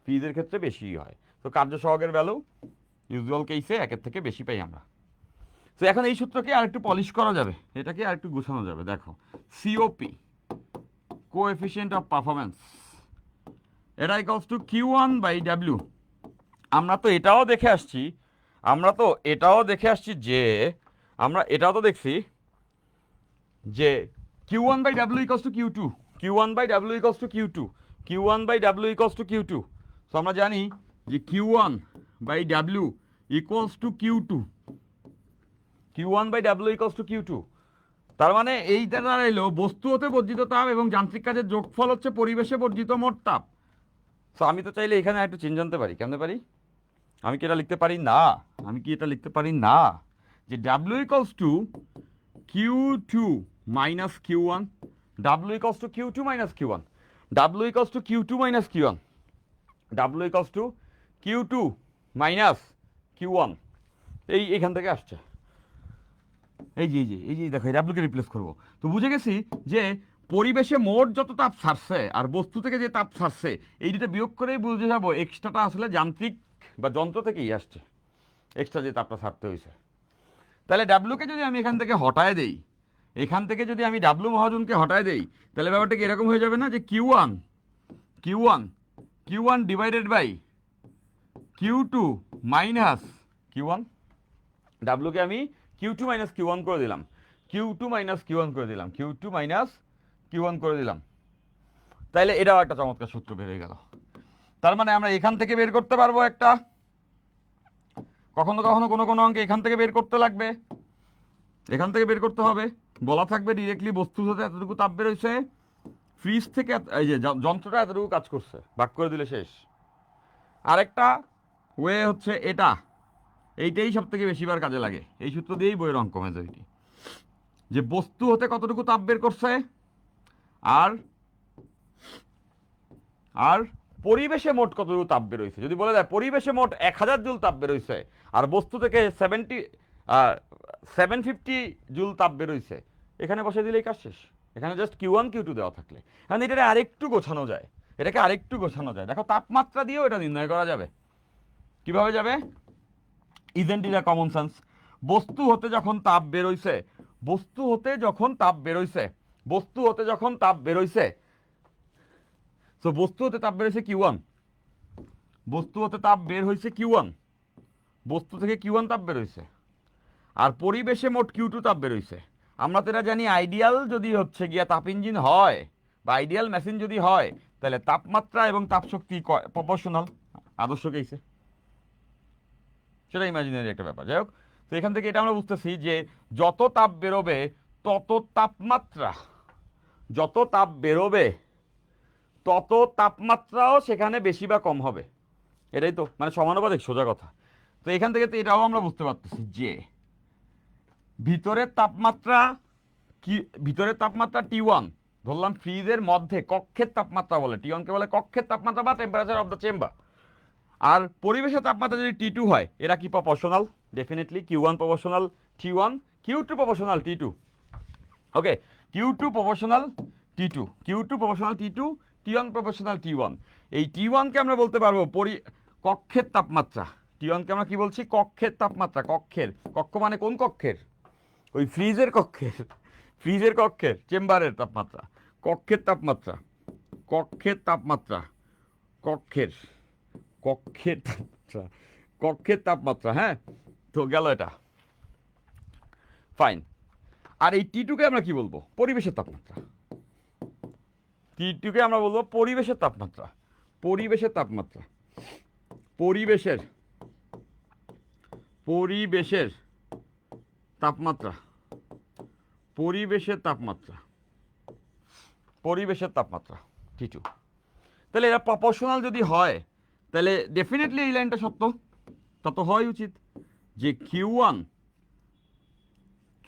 ফিজের ক্ষেত্রে বেশি হয়। তো কার্য সহগের ভ্যালু ইউজুয়াল কেসে একের থেকে বেশি পাই আমরা। তো এখন এই সূত্রকে আরেকটু পলিশ করা যাবে, এটাকে আরেকটু গোছানো যাবে। দেখো, সিওপি, কোএফিসিয়েন্ট অফ পারফরমেন্স, এটা ইকুয়ালস টু Q1/W। আমরা তো এটাও দেখে আসছি যে আমরা এটাও তো দেখছি যে Q1/W equals to Q2, Q1/W equals to Q2, Q1/W equals to Q2। তো আমরা জানি যে Q1/W equals to Q2, Q1/W equals to Q2। তার মানে এইটা দাঁড়াইলো বস্তু হতে বর্জিত তাপ এবং যান্ত্রিক কাজের যোগফল হচ্ছে পরিবেশে বর্জিত মোট তাপ। তো আমি তো চাইলে এখানে একটু চেঞ্জ আনতে পারি। কেমনে পারি? আমি কি এটা লিখতে পারি না যে W equals to Q2 minus Q1, W equals to Q2 minus Q1, W equals to Q2 minus Q1, W equals to Q2 minus Q1। এইখান থেকে আসছে, এই যে দেখো, এই ডাব্লিউকে রিপ্লেস করবো। তো বুঝে গেছি যে পরিবেশে মোট যত তাপ ছাড়ছে আর বস্তু থেকে যে তাপ ছাড়ছে, এই দুটো বিয়োগ করেই বুঝে যাবো এক্সট্রাটা আসলে যান্ত্রিক বা যন্ত্র থেকেই আসছে, এক্সট্রা যে তাপটা ছাড়তে হয়েছে। তাহলে ডাব্লিউকে যদি আমি এখান থেকে হটায় দেই, ডাব্লিউ মহাজনকে হটায় দেই, তাহলে ব্যাপারটা কি এরকম হয়ে যাবে না যে Q1 divided by Q2 minus Q1। ডাব্লিউকে আমি Q2 মাইনাস Q1 করে দিলাম, Q2 মাইনাস Q1 করে দিলাম, Q2 মাইনাস Q1 করে দিলাম, তাইলে এটাও একটা চমৎকার সূত্র বের হয়ে গেল। তার মানে আমরা এখান থেকে বের করতে পারবো একটা, কখনো কখনো কোনো কোনো অঙ্কে এখান থেকে বের করতে লাগবে, এখান থেকে বের করতে হবে, বলা থাকবে ডিরেক্টলি বস্তু হতে এতটুকু তাপ বের হয়েছে, ফ্রিজ থেকে এই যে যন্ত্রটা এতটুকু কাজ করছে, ভাগ করে দিলে শেষ। আরেকটা ওয়ে হচ্ছে এটা, এইটাই সব থেকে বেশিবার কাজে লাগে, এই সূত্র দিয়েই বইয়ের অঙ্ক মেজরিটি, যে বস্তু হতে কতটুকু তাপ বের করছে আর আর পরিবেশে মোট কতটুকু তাপ বের হয়েছে। যদি বলে দেয় পরিবেশে মোট 1000 জুল তাপ বের হয়েছে আর বস্তু থেকে 750 জুল তাপ বের হয়েছে, এখানে বসে দিলেই কাজ শেষ। এখানে জাস্ট Q1 Q2 দেওয়া থাকলে, কারণ এটাকে আরেকটু গোছানো যায়, এটাকে আরেকটু গোছানো যায়। দেখো তাপমাত্রা দিয়েও এটা নির্ণয় করা যাবে। কিভাবে যাবে? Isn't it a common sense? বস্তু হতে যখন তাপ বের হইছে, বস্তু হতে যখন তাপ বের হইছে, বস্তু হতে যখন তাপ বের হইছে, সো বস্তু হতে তাপ বের হইছে Q1, বস্তু হতে তাপ বের হইছে Q1, বস্তু থেকে Q1 তাপ বের হইছে, আর পরিবেশে মোট Q2 তাপ বের হইছে। আমরা তো এটা জানি, আইডিয়াল যদি হচ্ছে গিয়া তাপ ইঞ্জিন হয় বা আইডিয়াল মেশিন যদি হয়, তাহলে তাপমাত্রা এবং তাপশক্তি প্রপোর্শনাল। আদর্শ কেসে সেটা ইমাজিনারি একটা ব্যাপার। যাই হোক, তো এখান থেকে এটা আমরা বুঝতেছি যে যত তাপ বেরোবে তত তাপমাত্রা, যত তাপ বেরোবে তত তাপমাত্রাও সেখানে বেশি বা কম হবে। এটাই তো মানে সমানুপাতিক, সোজা কথা। তো এখান থেকে তো এটাও আমরা বুঝতে পারতেছি যে ভিতরের তাপমাত্রা কি, ভিতরের তাপমাত্রা T1 ধরলাম, ফ্রিজের মধ্যে কক্ষের তাপমাত্রা বলে, T1 কে বলে কক্ষের তাপমাত্রা বা টেম্পারেচার অফ দ্য চেম্বার। আর পরিবেশের তাপমাত্রা যদি T2 হয়, এরা কি proportional? Definitely Q1 proportional T1, Q2 proportional T2। ওকে, Q2 proportional T2, Q2 proportional T2, T1 proportional T1। এই T1 কে আমরা বলতে পারবো কক্ষের তাপমাত্রা। T1 কে আমরা কি বলছি? কক্ষের তাপমাত্রা। কক্ষের, কক্ষ মানে কোন কক্ষের? ওই ফ্রিজের কক্ষের, ফ্রিজের কক্ষের, চেম্বারের তাপমাত্রা, কক্ষের তাপমাত্রা, কক্ষের তাপমাত্রা, কক্ষের, কক্ষের তাপমাত্রা, কক্ষের তাপমাত্রা। হ্যাঁ, তো গেল এটা, ফাইন। আর এই T2 কে আমরা কি বলবো? পরিবেশের তাপমাত্রা। T2 কে আমরা বলবো পরিবেশের তাপমাত্রা, পরিবেশের তাপমাত্রা, পরিবেশের, পরিবেশের তাপমাত্রা, পরিবেশের তাপমাত্রা, পরিবেশের তাপমাত্রা T2। তাহলে এরা প্রপোর্শনাল যদি হয়, তাহলে ডেফিনেটলি এই লাইনটা সত্য। তা তো হওয়াই উচিত যে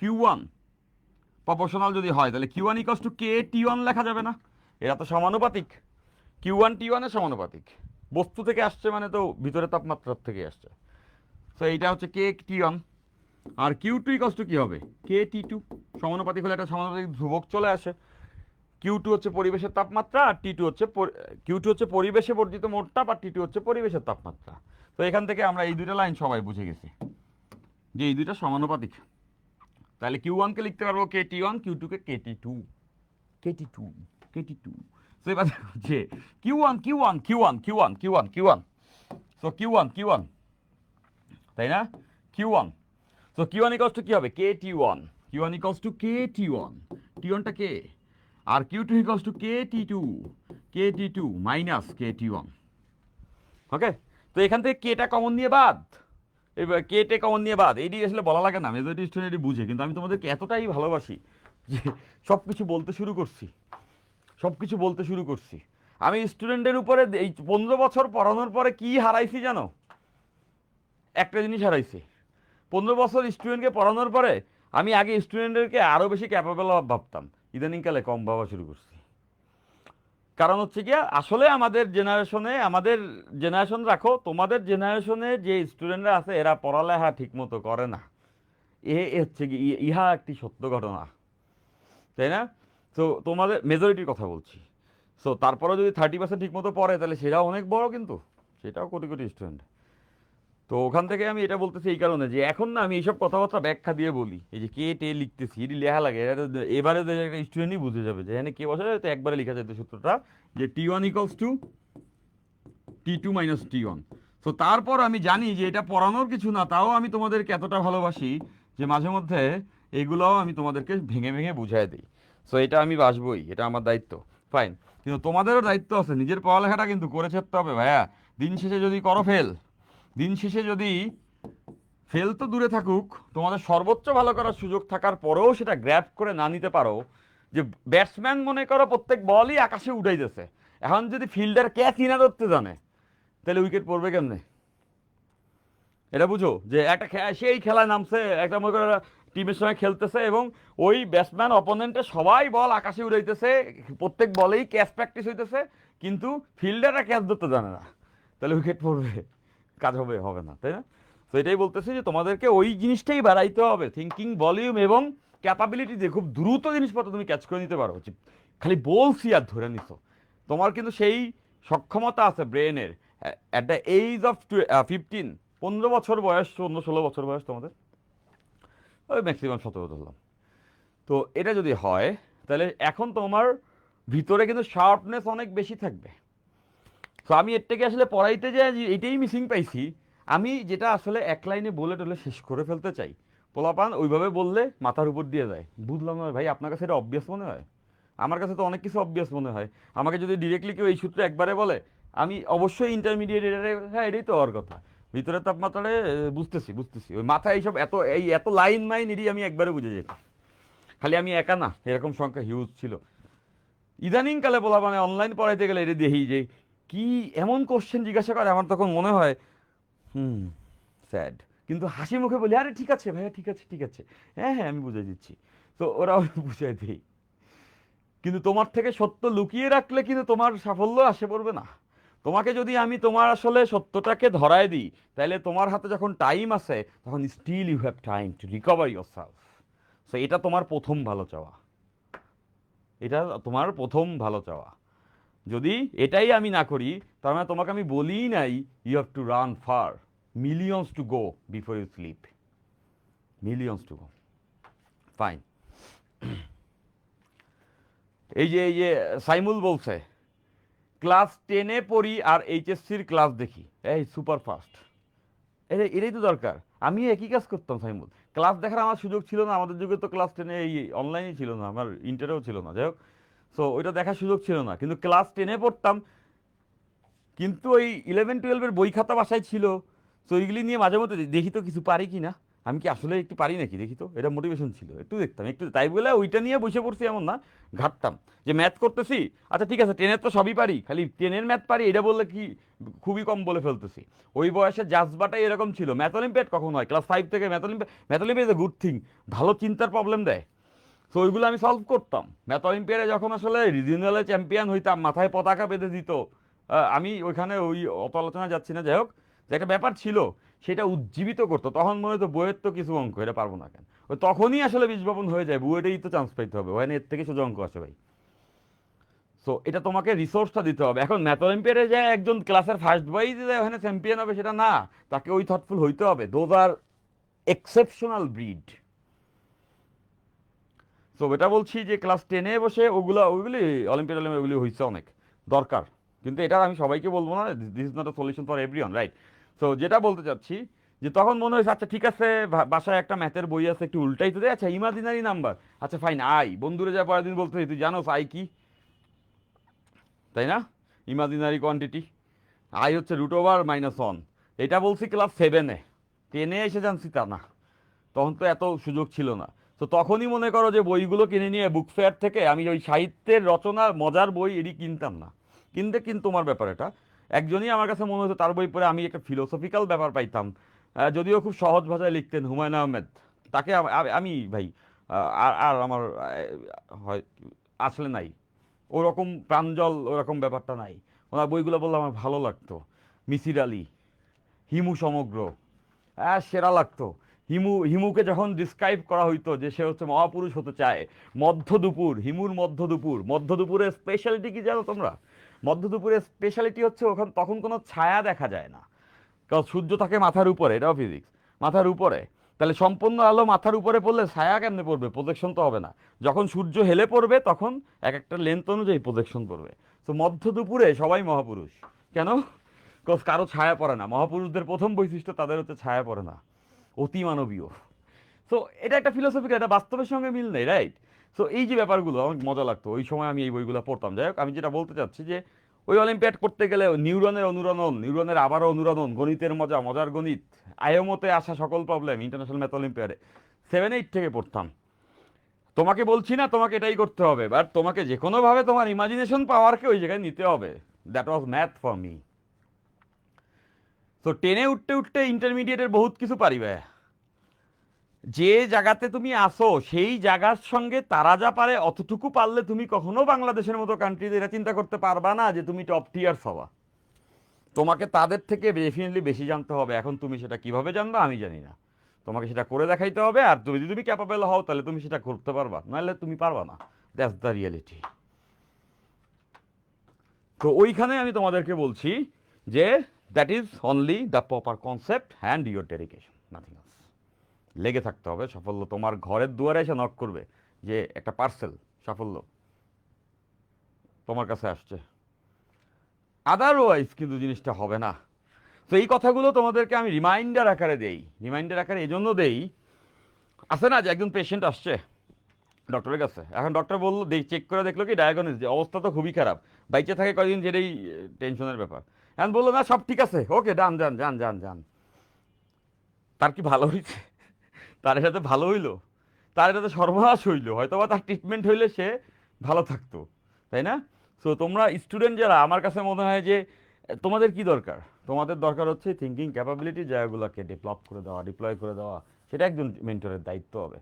Q1 প্রপোর্শনাল যদি হয়, তাহলে Q1 equals to K T1 লেখা যাবে না? এরা তো সমানুপাতিক, Q1 T1 এর সমানুপাতিক। বস্তু থেকে আসছে মানে তো ভিতরে তাপমাত্রার থেকে আসছে। তো এইটা হচ্ছে K T1, R Q2 equals to কি হবে? K T2। সমানুপাতিক হলে একটা সমানুপাতিক ধ্রুবক চলে আসে। Q2 হচ্ছে পরিবেশের তাপমাত্রা, আর T2 হচ্ছে Q2 হচ্ছে পরিবেশে বর্ধিত মোট তাপ, আর T2 হচ্ছে পরিবেশের তাপমাত্রা। তো এখান থেকে আমরা এই দুইটা লাইন সবাই বুঝে গেছি যে এই দুইটা সমানুপাতিক। তাহলে Q1 কে লিখতে পারবো KT1, Q2 কে KT2, KT2, KT2। তো এবার যে Q1 Q1 Q1 Q1 Q1 Q1, so Q1 তাই না? Q1, so Q1 equals to কি হবে? KT1, Q1 equals to KT1, T1 টা কে, আর Q2 equals to KT2, KT2 minus KT1। ওকে, তো এখান থেকে কেটা কমন নিয়ে বাদ, এবার কেটে কমন নিয়ে বাদ। এইটি আসলে বলা লাগে না, মেজরিটি স্টুডেন্ট বুঝে, কিন্তু আমি তোমাদেরকে এতটাই ভালোবাসি যে সব কিছু বলতে শুরু করছি, সব কিছু বলতে শুরু করছি। আমি স্টুডেন্টের উপরে এই 15 বছর পড়ানোর পরে কি হারাইছি জানো? একটা জিনিস হারাইছি। 15 বছর স্টুডেন্টকে পড়ানোর পরে আমি আগে স্টুডেন্টদেরকে আরও বেশি ক্যাপাবল ভাবতাম, ইদানিংকালে কম ভাবা শুরু করছি। কারণ হচ্ছে গিয়া আসলে আমাদের জেনারেশন রাখো, তোমাদের জেনারেশনে যে স্টুডেন্টরা আছে এরা পড়ালেখা ঠিক মতো করে না। হচ্ছে কি, ইহা একটি সত্য ঘটনা, তাই না? তো তোমাদের মেজরিটির কথা বলছি। সো তারপরে যদি 30% ঠিক মতো পড়ে, তাহলে সেটাও অনেক বড়, কিন্তু সেটাও কোটি কোটি স্টুডেন্ট। তো ওখান থেকে আমি এটা বলতেছি এই কারণে যে এখন না আমি এইসব কথাবার্তা ব্যাখ্যা দিয়ে বলি, এই যে কে টে লিখতেছি এটি লেখা লাগে, এবারে একটা স্টুডেন্টই বুঝে যাবে যে এখানে কে বসে যায়, তো একবারে লেখা যেত সূত্রটা যে T1 equals to T2 minus T1। তো তারপর আমি জানি যে এটা পড়ানোর কিছু না, তাও আমি তোমাদেরকে এতটা ভালোবাসি যে মাঝে মধ্যে এগুলোও আমি তোমাদেরকে ভেঙে ভেঙে বুঝাই দিই। সো এটা আমি বাসবই, এটা আমার দায়িত্ব, ফাইন। কিন্তু তোমাদেরও দায়িত্ব আছে, নিজের পড়ালেখাটা কিন্তু করে ছাড়তে হবে ভাইয়া। দিন শেষে যদি করো ফেল, দিন শেষে যদি ফেল তো দূরে থাকুক, তোমাদের সর্বোচ্চ ভালো করার সুযোগ থাকার পরেও সেটা গ্র্যাব করে না নিতে পারো, যে ব্যাটসম্যান মনে করো প্রত্যেক বলই আকাশে উঠাইতেছে, এখন যদি ফিল্ডার ক্যাচই না ধরতে জানে, তাহলে উইকেট পড়বে কেমনে? এটা বুঝো যে একটা সেই খেলায় নামছে, একটা মনে করো টিমের সঙ্গে খেলতেছে এবং ওই ব্যাটসম্যান অপোনেন্টের সবাই বল আকাশে উড়াইতেছে, প্রত্যেক বলেই ক্যাচ প্র্যাকটিস হইতেছে, কিন্তু ফিল্ডাররা ক্যাচ ধরতে জানে না, তাহলে উইকেট পড়বে? কাজ হবে? হবে না, তাই না? তো এটাই বলতেছি যে তোমাদেরকে ওই জিনিসটাই বাড়াইতে হবে, থিঙ্কিং ভলিউম এবং ক্যাপাবিলিটি দিয়ে খুব দ্রুত জিনিসপত্র তুমি ক্যাচ করে নিতে পারো। খালি বলছি আর ধরে নিছো, তোমার কিন্তু সেই সক্ষমতা আছে ব্রেনের। অ্যাট দ্য এজ অফ 15, 15 বছর বয়স, 16 বছর বয়স তোমাদের, ওই ম্যাক্সিমাম 17 ধরলাম। তো এটা যদি হয়, তাহলে এখন তোমার ভিতরে কিন্তু শার্পনেস অনেক বেশি থাকবে। তো আমি এর থেকে আসলে পড়াইতে যাই এটাই মিসিং পাইছি। আমি যেটা আসলে এক লাইনে বলে টলে শেষ করে ফেলতে চাই, পোলাপান ওইভাবে বললে মাথার উপর দিয়ে যায়। বুঝলাম না ভাই, আপনার কাছে এটা অবভিয়াস মনে হয়? আমার কাছে তো অনেক কিছু অবভিয়াস মনে হয়। আমাকে যদি ডিরেক্টলি কেউ এই সূত্রে একবারে বলে, আমি অবশ্যই ইন্টারমিডিয়েট, হ্যাঁ এটাই তো হওয়ার কথা। ভিতরের তাপমাত্রায় বুঝতেছি বুঝতেছি, ওই মাথায় এইসব এত লাইন মাইন এটি আমি একবারে বুঝে যেত। খালি আমি একা না, এরকম সংখ্যা হিউজ ছিল। ইদানিং কালে বলা মানে অনলাইন পড়াইতে গেলে এটা দেখি যে কি এমন কোশ্চেন জিজ্ঞাসা করে, আমার তখন মনে হয় হুম স্যাড, কিন্তু হাসি মুখে বলি আরে ঠিক আছে ভাইয়া, ঠিক আছে ঠিক আছে, হ্যাঁ হ্যাঁ আমি বুঝাই দিচ্ছি। তো ওরাও বুঝাই দিই। কিন্তু তোমার থেকে সত্য লুকিয়ে রাখলে কিন্তু তোমার সাফল্য আসে পড়বে না। তোমাকে যদি আমি তোমার আসলে সত্যটাকে ধরায় দিই, তাহলে তোমার হাতে যখন টাইম আছে, তখন still you have time to recover your self. So এটা তোমার প্রথম ভালো চাওয়া, এটা তোমার প্রথম ভালো চাওয়া। যদি এটাই আমি না করি, তার মানে তোমাকে আমি বলি নাই you have to run far, millions to go before you sleep, millions to go, fine. এই যে সাইমুল বলছে ক্লাস 10-এ পড়ি আর এইচএসসির ক্লাস দেখি, এই সুপার ফাস্ট। এটাই তো দরকার। আমি একই কাজ করতাম সাইমুল, ক্লাস দেখার আমার সুযোগ ছিল না, আমাদের যুগে তো ক্লাস 10-এ এই অনলাইনই ছিল না, আমার ইন্টারেও ছিল না, যাই হোক। সো ওইটা দেখার সুযোগ ছিল না, কিন্তু ক্লাস 10-এ পড়তাম, কিন্তু ওই 11-12-এর বই খাতা বাসায় ছিল। তো ওইগুলি নিয়ে মাঝে মধ্যে দেখি তো কিছু পারি কি না, আমি কি আসলে একটু পারি নাকি দেখি তো, এটা মোটিভেশন ছিল, একটু দেখতাম একটু, তাই বলে ওইটা নিয়ে বসে পড়ছি এমন না। ঘাটতাম যে ম্যাথ করতেছি, আচ্ছা ঠিক আছে 10-এর তো সবই পারি, খালি 10-এর ম্যাথ পারি এটা বললে কি খুবই কম বলে ফেলতেছি। ওই বয়সে জাজবাটাই এরকম ছিল। ম্যাথ অলিম্পিয়াড কখন হয়? ক্লাস 5 থেকে math olympiad, math olympiad is a good thing, ভালো চিন্তার প্রবলেম দেয়। তো ওইগুলো আমি সলভ করতাম। ম্যাথ অলিম্পিয়াডে যখন আসলে রিজিওনালে চ্যাম্পিয়ন হইতাম, মাথায় পতাকা বেঁধে দিত, আমি ওইখানে ওই অত আলোচনা যাচ্ছি না, যাই হোক, যে একটা ব্যাপার ছিল সেটা উজ্জীবিত করতো। তখন মনে হতো বইয়ের তো কিছু অঙ্ক, এটা পারবো না কেন, ওই তখনই আসলে বীজবপন হয়ে যায়, বইয়েটাই তো চান্স পাইতে হবে, ওখানে এর থেকে সোজা অঙ্ক আসে ভাই। সো এটা তোমাকে রিসোর্সটা দিতে হবে। এখন ম্যাথ অলিম্পিয়াডে যায় একজন ক্লাসের ফার্স্ট বয় যে ওখানে চ্যাম্পিয়ন হবে সেটা না, তাকে ওই থটফুল হইতে হবে। Those are exceptional breed. So এটা বলছি যে ক্লাস 10-এ বসে ওইগুলি অলিম্পিয়াড ওইগুলি হয়েছে অনেক দরকার, কিন্তু এটা আমি সবাইকে বলবো না, this is not a solution for everyone, right? So যেটা বলতে চাচ্ছি, যে তখন মনে হয়েছে আচ্ছা ঠিক আছে, বাসায় একটা ম্যাথের বই আছে, একটু উল্টাই তো দেয়, আচ্ছা ইমাজিনারি নাম্বার, আচ্ছা ফাইন আই, বন্ধুরে যা পরের দিন বলতে তুই জানোস আই কি, তাই না? ইমাজিনারি কোয়ান্টিটি, আই হচ্ছে √/-1। এটা বলছি ক্লাস 7-এ, 10-এ এসে জানছি তা না, তখন তো এত সুযোগ ছিল না। তো তখনই মনে করো যে বইগুলো কিনে নিয়ে বুক ফেয়ার থেকে আমি ওই সাহিত্যের রচনা মজার বই এটি কিনতাম না, কিন্তু তোমার ব্যাপার এটা, একজনই আমার কাছে মনে হতো তার বই পড়ে আমি একটা ফিলোসফিক্যাল ব্যাপার পাইতাম। যদিও খুব সহজ ভাষায় লিখতেন, হুমায়ুন আহমেদ। তাকে আমি ভাই আর আর আমার হয় আসলে নাই ওরকম প্রাঞ্জল, ওরকম ব্যাপারটা নাই। ওনার বইগুলো বললে আমার ভালো লাগতো। মিসির আলী, হিমু সমগ্র, সেরা লাগতো। হিমুকে যখন ডিসক্রাইব করা হইতো যে সে হচ্ছে মহাপুরুষ হতে চায়, মধ্য দুপুর, হিমুর মধ্য দুপুর, মধ্য দুপুরের স্পেশালিটি কি জানো তোমরা? মধ্য দুপুরের স্পেশালিটি হচ্ছে ওখানে তখন কোনো ছায়া দেখা যায় না, কারণ সূর্য থাকে মাথার উপরে, এটাও ফিজিক্স, মাথার উপরে। তাহলে সম্পূর্ণ আলো মাথার উপরে পড়লে ছায়া কেমনে পড়বে? প্রজেকশন তো হবে না। যখন সূর্য হেলে পড়বে তখন এক একটা লেন্থ অনুযায়ী প্রজেকশন পড়বে। তো মধ্য দুপুরে সবাই মহাপুরুষ। কেন? কারো ছায়া পড়ে না। মহাপুরুষদের প্রথম বৈশিষ্ট্য তাদের হচ্ছে ছায়া পড়ে না, অতি মানবীয়। সো এটা একটা ফিলোসফিক্যাল, এটা বাস্তবের সঙ্গে মিল নেই, রাইট? সো এই যে ব্যাপারগুলো আমার মজা লাগতো ওই সময়, আমি এই বইগুলো পড়তাম। যাই হোক, আমি যেটা বলতে চাচ্ছি যে ওই অলিম্পিয়াড করতে গেলে নিউরনের অনুরণন, নিউরনের আবারও অনুরণন, গণিতের মজা, মজার গণিত, আইএমওতে আসা সকল প্রবলেম, ইন্টারন্যাশনাল ম্যাথ অলিম্পিয়াডে 7-8 থেকে পড়তাম। তোমাকে বলছি না তোমাকে এটাই করতে হবে, বাট তোমাকে যে কোনোভাবে তোমার ইমাজিনেশন পাওয়ারকে ওই জায়গায় নিতে হবে। That was math for me. তো টেনে উঠতে উঠতে ইন্টারমিডিয়েটের বহুত কিছু পারিবে। যে জায়গাতে তুমি আসো সেই জায়গার সঙ্গে তারা যা পারে অতটুকু পারলে তুমি কখনো বাংলাদেশের মতো কান্ট্রিতে এটা চিন্তা করতে পারবা না যে তুমি টপ টিয়ার হবা। তোমাকে তাদের থেকে ডেফিনেটলি বেশি জানতে হবে। এখন তুমি সেটা কিভাবে জানবা আমি জানি না, তোমাকে সেটা করে দেখাইতে হবে। আর তুমি যদি তুমি ক্যাপাবল হও তাহলে তুমি সেটা করতে পারবা, নাহলে তুমি পারবা না। That's the reality. তো ওইখানে আমি তোমাদেরকে বলছি যে that is only the proper concept and your dedication, nothing else. লেগে থাকতে হবে। সাফল্য তোমার ঘরের দুয়ারে এসে নক করবে যে একটা পার্সেল, সাফল্য তোমার কাছে আসছে। আদারওয়াইজ কিন্তু জিনিসটা হবে না। তো এই কথাগুলো তোমাদেরকে আমি রিমাইন্ডার আকারে দেই। রিমাইন্ডার আকারে এই জন্য দেই, আছে না যে একজন পেশেন্ট আসছে ডক্টরের কাছে, এখন ডক্টর বললো, চেক করে দেখলো কি ডায়াগনোস, যে অবস্থা তো খুবই খারাপ, বাইচে থাকে কয়েকদিন, যেটাই টেনশনের ব্যাপার। এখন বললো না সব ঠিক আছে, ওকে ডান, যান যান যান যান। তার কি ভালো হয়েছে? তার এটাতে ভালো হইলো? তার এটাতে সর্বনাশ হইলো। হয়তো বা তার ট্রিটমেন্ট হইলে সে ভালো থাকতো, তাই না? সো তোমরা স্টুডেন্ট যারা, আমার কাছে মনে হয় যে তোমাদের কি দরকার? তোমাদের দরকার হচ্ছে থিঙ্কিং ক্যাপাবিলিটি, জায়গাগুলোকে ডেভেলপ করে দেওয়া, ডিপ্লয় করে দেওয়া। সেটা একজন মেন্টরের দায়িত্ব হবে।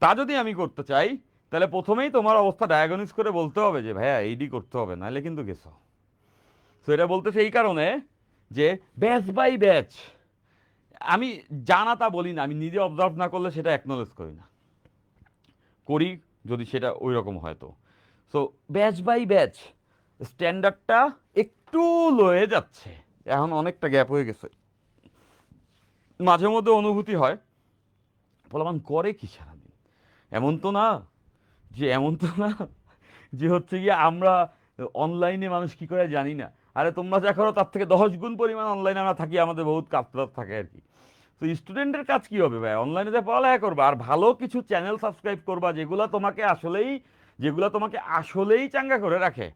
তা যদি আমি করতে চাই তাহলে প্রথমেই তোমার অবস্থা ডায়াগনোস করে বলতে হবে যে ভাইয়া এইডি করতে হবে, নাহলে কিন্তু গেছো। তো এটা বলতেছে এই কারণে যে ব্যাচ বাই ব্যাচ, আমি জানা তা বলি না, আমি নিজে অবজার্ভ না করলে সেটা অ্যাকনোলেজ করি না, করি যদি সেটা ওই রকম হয়তো। সো ব্যাচ বাই ব্যাচ স্ট্যান্ডার্ডটা একটু লয়ে যাচ্ছে, এখন অনেকটা গ্যাপ হয়ে গেছে। মাঝে মধ্যে অনুভূতি হয় বলবান করে কি সারাদিন, এমন তো না যে হচ্ছে গিয়ে আমরা অনলাইনে মানুষ কি করে জানি না। আরে তোমরা যা করো তার থেকে 10 গুণ পরিমাণ অনলাইনে আমরা থাকি, আমাদের বহুত কাজ থাকে আর কি। তো স্টুডেন্টের কাজ কি হবে ভাই? অনলাইনে যে পড়ালেখা করবা আর ভালো কিছু চ্যানেল সাবস্ক্রাইব করবা যেগুলো তোমাকে আসলেই চাঙ্গা করে রাখে।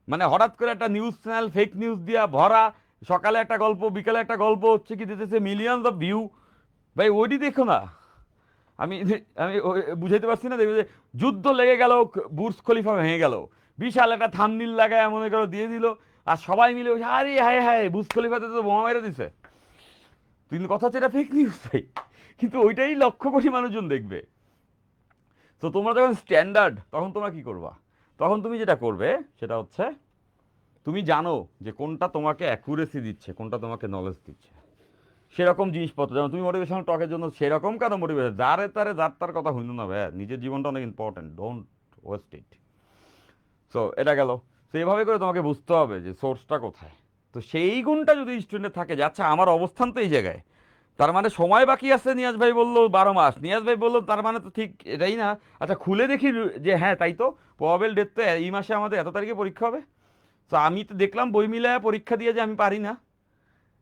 মানে হঠাৎ করে একটা নিউজ চ্যানেল ফেক নিউজ দিয়া ভরা, সকালে একটা গল্প বিকালে একটা গল্প হচ্ছে কি দিতেছে মিলিয়নস অফ ভিউ, ভাই ওইটি দেখো না। আমি আমি বুঝাইতে পারছি না, দেখবে যে যুদ্ধ লেগে গেল, বুর্জ খলিফা ভেঙে গেল, বিশাল একটা থাম্বনেইল লাগায় মনে করো দিয়ে দিল, আর সবাই মিলে আরে হায় হায় বুর্জ খলিফাতে তো বোমা মেরে দিছে। কিন্তু কথা হচ্ছে এটা ফেক নিউজ ভাই, কিন্তু ওইটাই লক্ষ কোটি মানুষজন দেখবে। তো তোমরা যখন স্ট্যান্ডার্ড, তখন তোমরা কি করবা? তখন তুমি যেটা করবে সেটা হচ্ছে তুমি জানো যে কোনটা তোমাকে অ্যাকুরেসি দিচ্ছে, কোনটা তোমাকে নলেজ দিচ্ছে। সেরকম জিনিসপত্র, যেমন তুমি মোটিভেশনাল টকের জন্য সেরকম কেন মোটিভেশন, যার তার কথা হইল না ভাইয়া, নিজের জীবনটা অনেক important, don't waste it. So এটা গেল। তো এইভাবে করে তোমাকে বুঝতে হবে যে সোর্সটা কোথায়। তো সেই গুণটা যদি স্টুডেন্টের থাকে যে আচ্ছা আমার অবস্থান তো এই জায়গায়, তার মানে সময় বাকি আছে, নিয়াজ ভাই বললো 12 মাস, নিয়াজ ভাই বললো তার মানে তো ঠিক এটাই না। আচ্ছা খুলে দেখি যে হ্যাঁ তাই তো, প্রবাবেল ডেট তো এই মাসে আমাদের এত তারিখে পরীক্ষা হবে। তো আমি তো দেখলাম বই মিলায় পরীক্ষা দিয়ে যে আমি পারি না।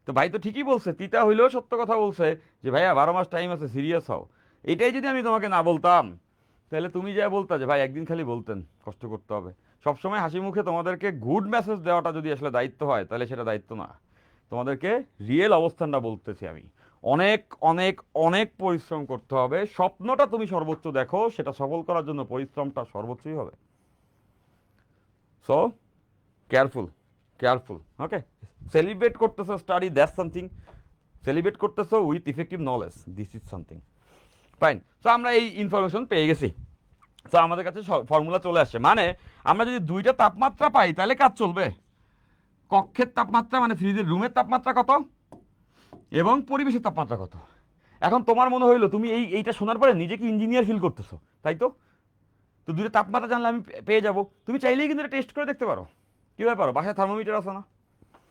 তো ভাই তো ঠিকই বলছে, তিতা হইলেও সত্য কথা বলছে যে ভাইয়া 12 মাস টাইম আছে, সিরিয়াস হও। এটাই যদি আমি তোমাকে না বলতাম তাহলে তুমি যা বলতা যে ভাই একদিন খালি বলতেন কষ্ট করতে হবে। সবসময় হাসি মুখে তোমাদেরকে গুড মেসেজ দেওয়াটা যদি আসলে দায়িত্ব হয় তাহলে সেটা দায়িত্ব না। তোমাদেরকে রিয়েল অবস্থানটা বলতেছি আমি। অনেক অনেক অনেক পরিশ্রম করতে হবে। স্বপ্নটা তুমি সর্বোচ্চ দেখো, সেটা সফল করার জন্য পরিশ্রমটা সর্বোচ্চই হবে। সো কেয়ারফুল, কেয়ারফুল, ওকে? সেলিব্রেট করতেছো স্টাডি, দ্যাটস সামথিং। সেলিব্রেট করতেছো with effective knowledge, this is something fine. তো আমরা এই ইনফরমেশন পেয়ে গেছি। তো আমাদের কাছে ফর্মুলা চলে আসছে, মানে আমরা যদি দুইটা তাপমাত্রা পাই তাহলে কাজ চলবে। কক্ষের তাপমাত্রা মানে ফ্রিজের রুমের তাপমাত্রা কত এবং পরিবেশের তাপমাত্রা কত। এখন তোমার মনে হইলো তুমি এইটা শোনার পরে নিজেকে ইঞ্জিনিয়ার ফিল করতেছো, তাই তো? তো দুইটা তাপমাত্রা জানলে আমি পেয়ে যাব। তুমি চাইলেই কিন্তু এটা টেস্ট করে দেখতে পারো। কীভাবে পারো? বাসায় থার্মোমিটার আছে না?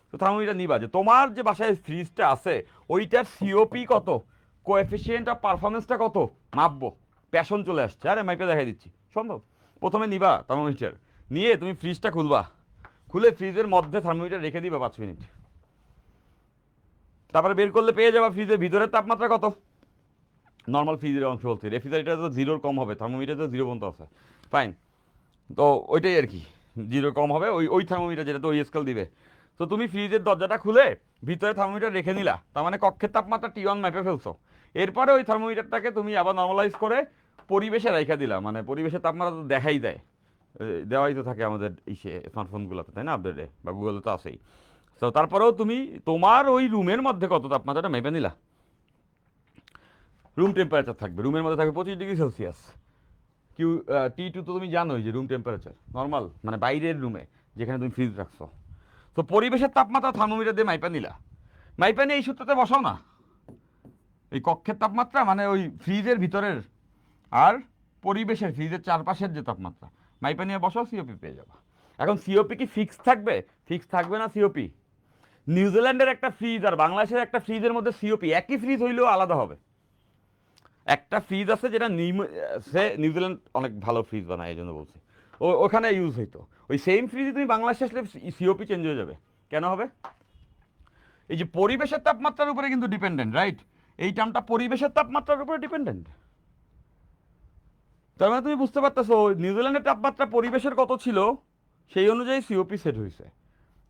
তো থার্মোমিটার নিবা, যে তোমার যে বাসায় ফ্রিজটা আছে ওইটার সিওপি কত, কোএফিসিয়েন্ট অফ পারফরমেন্সটা কত মাপবো। প্যাশন চলে আসছে, আরে মাইপে দেখাই দিচ্ছি, সম্ভব। প্রথমে নিবা থার্মোমিটার, নিয়ে তুমি ফ্রিজটা খুলবা, খুলে ফ্রিজের মধ্যে থার্মোমিটার রেখে দিবা 5 মিনিট। তারপরে বের করলে পেয়ে যাবা ফ্রিজের ভিতরের তাপমাত্রা কত। নর্মাল ফ্রিজের অংশ বলছি, রেফ্রিজারেটার তো জিরোর কম হবে, থার্মোমিটার তো জিরো পর্যন্ত আছে, ফাইন। তো ওইটাই আর কি, জিরো কম হবে, ওই ওই থার্মোমিটার যেটা তো ওই স্কেল দিবে। তো তুমি ফ্রিজের দরজাটা খুলে ভিতরে থার্মোমিটার রেখে নিলা, তার মানে কক্ষের তাপমাত্রা T1 ম্যাপে ফেলছো। এরপরে ওই থার্মোমিটারটাকে তুমি আবার নর্মালাইজ করে পরিবেশে রেখে দিলা, মানে পরিবেশের তাপমাত্রা তো দেখাই দেয়, দেওয়াই তো থাকে আমাদের ইসে স্মার্টফোনগুলোতে, তাই না, আপডেটে বা গুগলে তো আছেই। তো তারপরেও তুমি তোমার ওই রুমের মধ্যে কত তাপমাত্রাটা মেপে নিলা, রুম টেম্পারেচার থাকবে, রুমের মধ্যে থাকবে 25 ডিগ্রি সেলসিয়াস। T2 তো তুমি জানোই যে রুম টেম্পারেচার নর্মাল, মানে বাইরের রুমে যেখানে তুমি ফ্রিজ রাখছো। তো পরিবেশের তাপমাত্রা থার্মোমিটার দিয়ে মাইপা নিলা, মাইপা নিয়ে এই সূত্রতে বসাও না, এই কক্ষের তাপমাত্রা মানে ওই ফ্রিজের ভিতরের আর পরিবেশের ফ্রিজের চারপাশের যে তাপমাত্রা, মাইপা নিয়ে বসাও, সিওপি পেয়ে যাবা। এখন সিওপি কি ফিক্স থাকবে? ফিক্স থাকবে না সিওপি। নিউজিল্যান্ডের একটা ফ্রিজ আর বাংলাদেশের একটা ফ্রিজের মধ্যে সিওপি একই ফ্রিজ হইলেও আলাদা হবে। একটা ফ্রিজ আছে যেটা সে নিউজিল্যান্ড অনেক ভালো ফ্রিজ বানায়, এই জন্য বলছি, ওখানে ইউজ হইতো। ওই সেম ফ্রিজে তুমি বাংলাদেশে আসলে সিওপি চেঞ্জ হয়ে যাবে। কেন হবে? এই যে পরিবেশের তাপমাত্রার উপরে কিন্তু ডিপেন্ডেন্ট, রাইট? এই টার্মটা পরিবেশের তাপমাত্রার উপরে ডিপেন্ডেন্ট। তার মানে তুমি বুঝতে পারতেছো নিউজিল্যান্ডের তাপমাত্রা পরিবেশের কত ছিল সেই অনুযায়ী সিওপি সেট হয়েছে,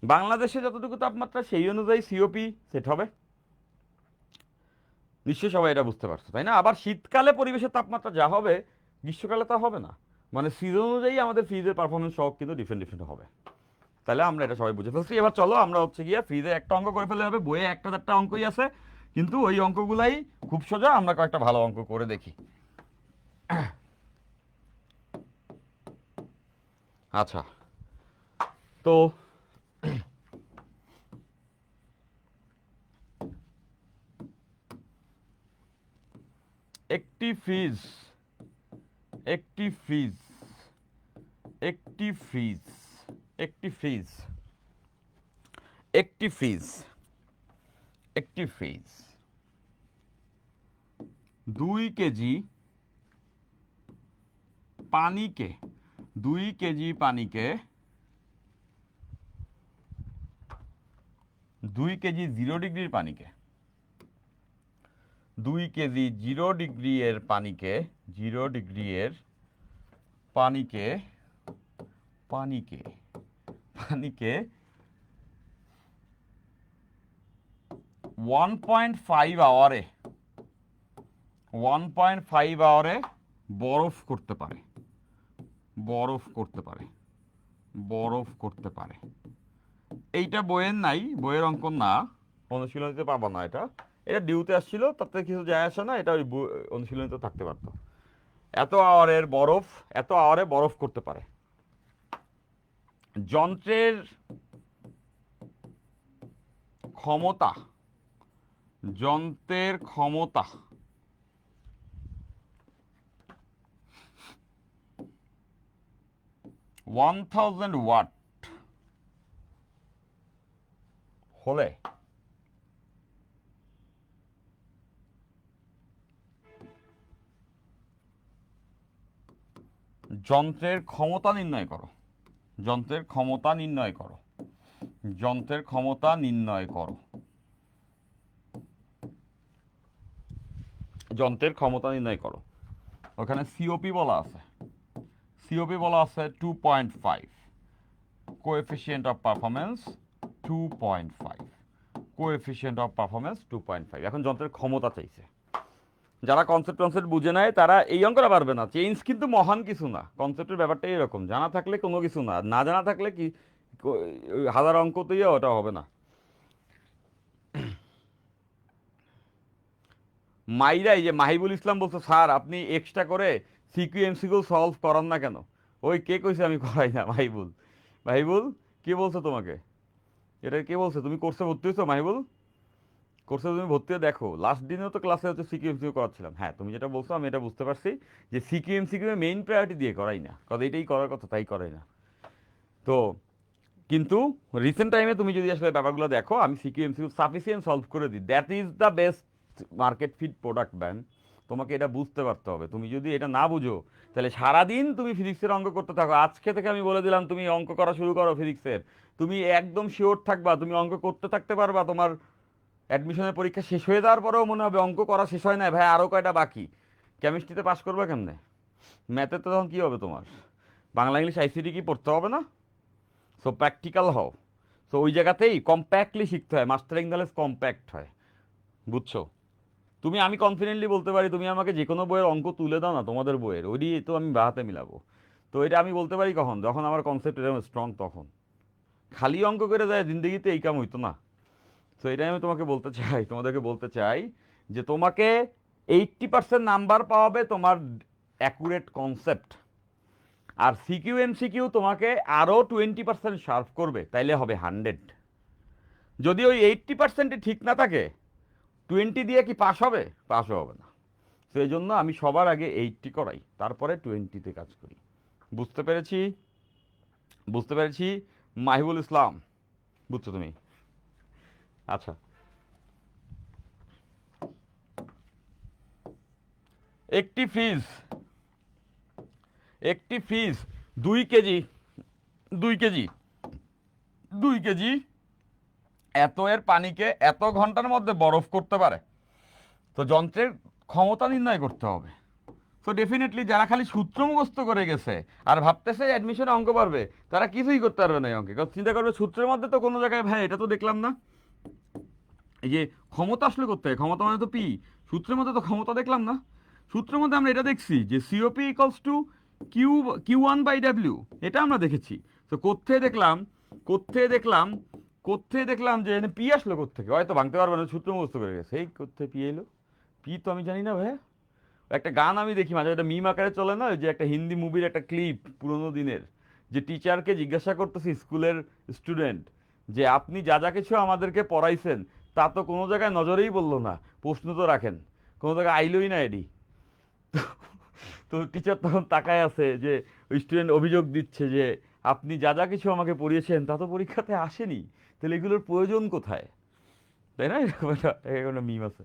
বাংলাদেশে যতটুকু তাপমাত্রা সেই অনুযায়ী সিওপি সেট হবে। নিশ্চয়ই সবাই এটা বুঝতে পারছো, তাই না? আবার শীতকালে পরিবেশের তাপমাত্রা যা হবে গ্রীষ্মকালে তা হবে না, মানে সিজন অনুযায়ী আমাদের ফ্রিজের পারফরমেন্স সব কিন্তু ডিফারেন্ট ডিফারেন্ট হবে। তাহলে আমরা এটা সবাই বুঝে ফেলছি। এবার চলো আমরা হচ্ছে গিয়ে ফ্রিজে একটা অঙ্ক করে ফেলে হবে, বইয়ে একটা চারটা অঙ্কই আছে, কিন্তু ওই অঙ্কগুলাই খুব সোজা, আমরা কয়েকটা ভালো অঙ্ক করে দেখি। আচ্ছা, তো একটি ফ্রিজ একটি ফ্রিজ একটি ফ্রিজ একটি ফ্রিজ একটি ফ্রিজ একটি ফ্রিজ 2 কেজি পানিকে 2 কেজি পানিকে 2 কেজি 0 ডিগ্রির পানিকে 2 কেজি 0 ডিগ্রি এর পানিকে 0 ডিগ্রি এর পানিকে পানিকে পানিকে 1.5 আওয়ারে 1.5 আওয়ারে বরফ করতে পারে বরফ করতে পারে বরফ করতে পারে। এইটা বইয়ের নাই, বইয়ের অঙ্ক না, অনুশীলনীতে পাবা না। এটা এটা ডিউতে আসছিল, তাতে কিছু যায় আসে না, এটা ওই অনুশীলনীতে থাকতে পারতো। এত আওয়ারে বরফ করতে পারে। যন্ত্রের ক্ষমতা যন্ত্রের ক্ষমতা 1000 ওয়াট হলে যন্ত্রের ক্ষমতা নির্ণয় করো। যন্ত্রের ক্ষমতা নির্ণয় করো। যন্ত্রের ক্ষমতা নির্ণয় করো। যন্ত্রের ক্ষমতা নির্ণয় করো। ওখানে সিওপি বলা আছে। সিওপি বলা আছে 2.5, coefficient of performance 2.5, coefficient of performance 2.5। এখন যন্ত্রের ক্ষমতা চাইছে। যারা কনসেপ্ট বুঝে নেয় তারা এই অঙ্কটা পারবে না। চেঞ্জ কিন্তু মহান কিছু না, কনসেপ্টের ব্যাপারটা এরকম, জানা থাকলে কোনো কিছু না, না জানা থাকলে কি হাজার অঙ্কতেই ওটা হবে না। মাইরাই যে মাহিবুল ইসলাম বলছো, স্যার আপনি এক্সট্রা করে সিকিউ এমসিকিউ সলভ করান না কেন? ওই কে কইছে আমি করাই না? মাহিবুল, মাহিবুল কে বলছো তোমাকে? এটা কে বলছে? তুমি কোর্সে ভর্তি হয়েছো মাহিবুল? কোর্সে তুমি ভর্তি হয়ে দেখো, লাস্ট দিনেও তো ক্লাসে হচ্ছে সিকিউ এমসিকিউ করাচ্ছিলাম। হ্যাঁ, তুমি যেটা বলছো আমি এটা বুঝতে পারছি যে সিকিউ এমসিকিউ মেইন প্রায়োরিটি দিয়ে করাই না, কথা এটাই করার কথা তাই করাই না। তো কিন্তু রিসেন্ট টাইমে তুমি যদি আসলে ব্যাপারগুলো দেখো, আমি সিকিউ এমসিকিউ সাফিসিয়েন্ট সলভ করে দিই, that is the best market fit product ব্যান। তোমাকে এটা বুঝতে পারতে হবে। তুমি যদি এটা না বুঝো তাহলে সারাদিন তুমি ফিজিক্সের অঙ্ক করতে থাকো। আজকে থেকে আমি বলে দিলাম তুমি অঙ্ক করা শুরু করো ফিজিক্সের, তুমি একদম শিওর থাকবা তুমি অঙ্ক করতে থাকতে পারবা, তোমার অ্যাডমিশনের পরীক্ষা শেষ হয়ে যাওয়ার পরেও মনে হবে অঙ্ক করা শেষ হয় না ভাই, আরও কয়টা বাকি। কেমিস্ট্রিতে পাস করবে কেমনে? ম্যাথে তো তখন কী হবে তোমার? বাংলা ইংলিশ আইসিটি কি পড়তে হবে না? সো প্র্যাকটিক্যাল হও। সো ওই জায়গাতেই কম্প্যাক্টলি শিখতে হয়, মাস্টারিং নলেজ কম্প্যাক্ট হয়, বুঝছো? আমি কনফিডেন্টলি বলতে পারি, তুমি আমাকে যে কোনো বইয়ের অঙ্ক তুলে দাও না তোমাদের বইয়ের, ওই তো আমি বাহাতে মিলাবো। তো এটা আমি বলতে পারি কখন? যখন আমার কনসেপ্ট এরকম স্ট্রং তখন। খালি অঙ্ক করে যায় জিন্দগিতে এই কাম হইতো না। তো এটাই আমি তোমাকে বলতে চাই, তোমাদেরকে বলতে চাই যে তোমাকে 80% নাম্বার পাওয়াবে তোমার অ্যাকুরেট কনসেপ্ট, আর সিকিউ এমসিকিউ তোমাকে আরও 20% শার্প করবে, তাইলে হবে 100। যদি ওই 80%ই ঠিক না থাকে, 20 দিয়ে কি পাস হবে? পাসও হবে না। তো এই জন্য আমি সবার আগে 80 করাই, তারপরে 20তে কাজ করি। বুঝতে পেরেছি? বুঝতে পেরেছি। মাহিবুল ইসলাম, বুঝছো তুমি? আচ্ছা, একটি ফ্রিজ, একটি ফ্রিজ 2 কেজি, 2 কেজি, 2 কেজি এত এর পানিকে এত ঘন্টার মধ্যে বরফ করতে পারে। তো যন্ত্রের ক্ষমতা নির্ণয় করতে হবে। তো ডেফিনেটলি যারা খালি সূত্র মুখস্থ করে গেছে আর ভাবতেছে অ্যাডমিশনে অঙ্ক পারবে, তারা কিছুই করতে পারবে না এই অঙ্কে। কারণ চিন্তা করবে সূত্রের মধ্যে তো কোনো জায়গায়, ভাই এটা তো দেখলাম না, এই যে ক্ষমতা আসলে করতে হয়, ক্ষমতা মানে তো পি, সূত্রের মধ্যে তো ক্ষমতা দেখলাম না। সূত্রের মধ্যে আমরা এটা দেখছি যে COP equals to Q, Q1/W, এটা আমরা দেখেছি। তো কোত্থেকে দেখলাম, কোত্থেকে দেখলাম, কোত্থেকে দেখলাম যে এখানে পি আসলো কোত্থেকে? হয়তো ভাঙতে পারবে না, সূত্র মুখস্থ করে গেছে। এই কোত্থেকে পি এলো? পি তো আমি জানি না ভাই। একটা গান আমি দেখি মাঝে, একটা মিম আকারে চলে না, ওই যে একটা হিন্দি মুভির একটা ক্লিপ পুরোনো দিনের, যে টিচারকে জিজ্ঞাসা করতেছি স্কুলের স্টুডেন্ট যে আপনি যা যা কিছু আমাদেরকে পড়াইছেন তা তো কোনো জায়গায় নজরেই বললো না, প্রশ্ন তো রাখেন, কোনো জায়গায় আইলোই না এডি। তো টিচার তখন তাকায় আছে যে ওই স্টুডেন্ট অভিযোগ দিচ্ছে যে আপনি যা যা কিছু আমাকে পড়িয়েছেন তা তো পরীক্ষাতে আসেনি, তাহলে এগুলোর প্রয়োজন কোথায়? তাই না? এরকম একটা মিম আছে।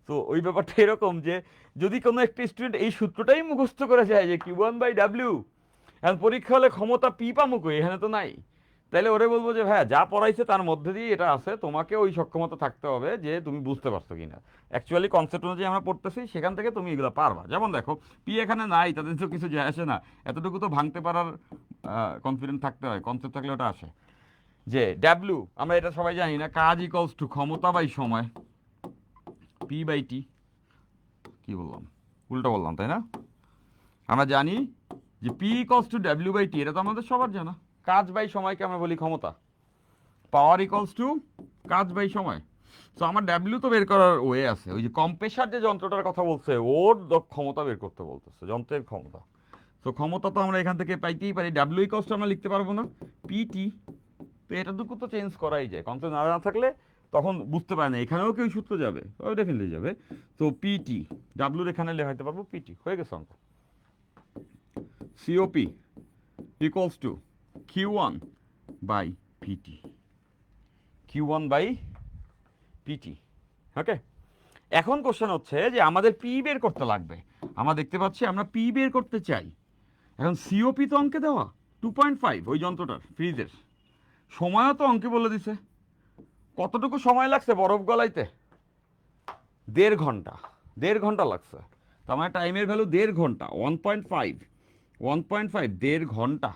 তো ওই ব্যাপারটা এরকম যে যদি কোনো একটা স্টুডেন্ট এই সূত্রটাই মুখস্থ করে যায় যে Q1/W, এখন পরীক্ষা হলে ক্ষমতা পি পামুক এখানে তো নাই, তাইলে ওরে বলবো যে ভাইয়া যা পড়াইছে তার মধ্যে দিয়ে এটা আছে, তোমাকে ওই সক্ষমতা থাকতে হবে যে তুমি বুঝতে পারছো কিনা, অ্যাকচুয়ালি কনসেপ্ট অনুযায়ী আমরা পড়তেছি সেখান থেকে তুমি এগুলো পারবা। যেমন দেখো পি এখানে নাই, তাদের তো কিছু যায় আসে না, এতটুকু তো ভাঙতে পারার কনফিডেন্ট থাকতে হয়, কনসেপ্ট থাকলে ওটা আসে। যে ডাব্লিউ আমরা এটা সবাই জানি না, কাজ ইকলস টু ক্ষমতা বাই সময়, P/T। কি বললাম? উল্টো বললাম তাই না? আমরা জানি যে P=W/T, এটা তো আমাদের সবার জানা। কাজ বাই সময়কে আমরা বলি ক্ষমতা। পাওয়ার ইকলস টু কাজ বাই সময়। তো আমার ডাব্লিউ তো বের করার ওয়ে আছে, ওই যে কম্প্রেসার যে যন্ত্রটার কথা বলছে ওর ক্ষমতা বের করতে বলতেছে, যন্ত্রের ক্ষমতা। তো ক্ষমতা তো আমরা এখান থেকে পাইতেই পারি, ডাব্লিউ ইকলস টু আমরা লিখতে পারবো না, পিটি। তো এটাটুকু তো চেঞ্জ করাই যায়, কনসেপ্ট না থাকলে তখন বুঝতে পারে না, এখানেও কেউ সূত্র যাবে, ও ডেফিনেটলি যাবে। তো পিটি, ডাব্লুর এখানে লেখাইতে পারবো পিটি, হয়ে গেছে অঙ্ক। COP equals to Q1/PT, Q1/PT। ওকে, এখন কোশ্চেন হচ্ছে যে আমাদের পি বের করতে লাগবে। আমরা দেখতে পাচ্ছি আমরা পি বের করতে চাই। এখন সিওপি তো অঙ্কে দেওয়া 2.5, ওই যন্ত্রটার ফ্রিজের সময়ও তো অঙ্কে বলে দিছে। কতটুকু সময় লাগছে বরফ গলাইতে? 1.5 ঘন্টা, 1.5 ঘন্টা লাগছে। তো আমার টাইমের ভ্যালু 1.5 ঘন্টা, 1.5, 1.5 1.5 ঘন্টা।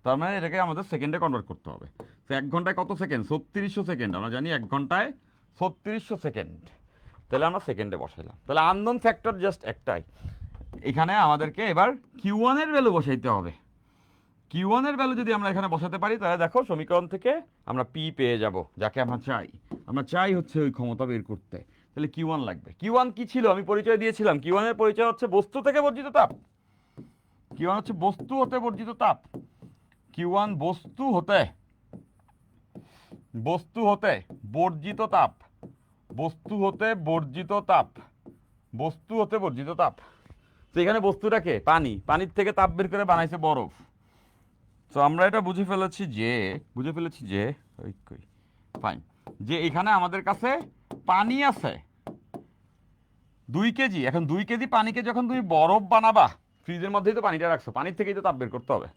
তার মানে এটাকে আমাদের সেকেন্ডে কনভার্ট করতে হবে। তো 1 ঘন্টায় কত সেকেন্ড? 3600 সেকেন্ড। আমরা জানি 1 ঘন্টায় 3600 সেকেন্ড। তাহলে আমরা সেকেন্ডে বসাইলাম। তাহলে আননোন ফ্যাক্টর জাস্ট একটাই, এখানে আমাদেরকে এবার Q1 এর ভ্যালু বসাইতে হবে। Q1 এর ভ্যালু যদি আমরা এখানে বসাতে পারি, তাহলে দেখো সমীকরণ থেকে আমরা P পেয়ে যাব, যাকে আমরা চাই। আমরা চাই হচ্ছে ওই ক্ষমতা বের করতে। তাহলে Q1 লাগবে। Q1 কি ছিল? আমি পরিচয় দিয়েছিলাম। Q1 এর পরিচয় হচ্ছে বস্তু থেকে বর্জিত তাপ। Q1 হচ্ছে বস্তু হতে বর্জিত তাপ। Q1 বস্তু হতে, বস্তু হতে বর্জিত তাপ, বস্তু হতে বর্জিত তাপ, বস্তু হতে বর্জিত তাপ। তো এখানে বস্তুটাকে পানি, পানির থেকে তাপ বের করে বানাইছে বরফ। তো আমরা এটা বুঝে ফেলেছি যে ফাইন, যে এখানে আমাদের কাছে পানি আছে 2 কেজি। এখন 2 কেজি পানিকে যখন তুমি বরফ বানাবা, ফ্রিজের মধ্যেই তো পানিটা রাখছো, পানির থেকেই তো তাপ বের করতে হবে।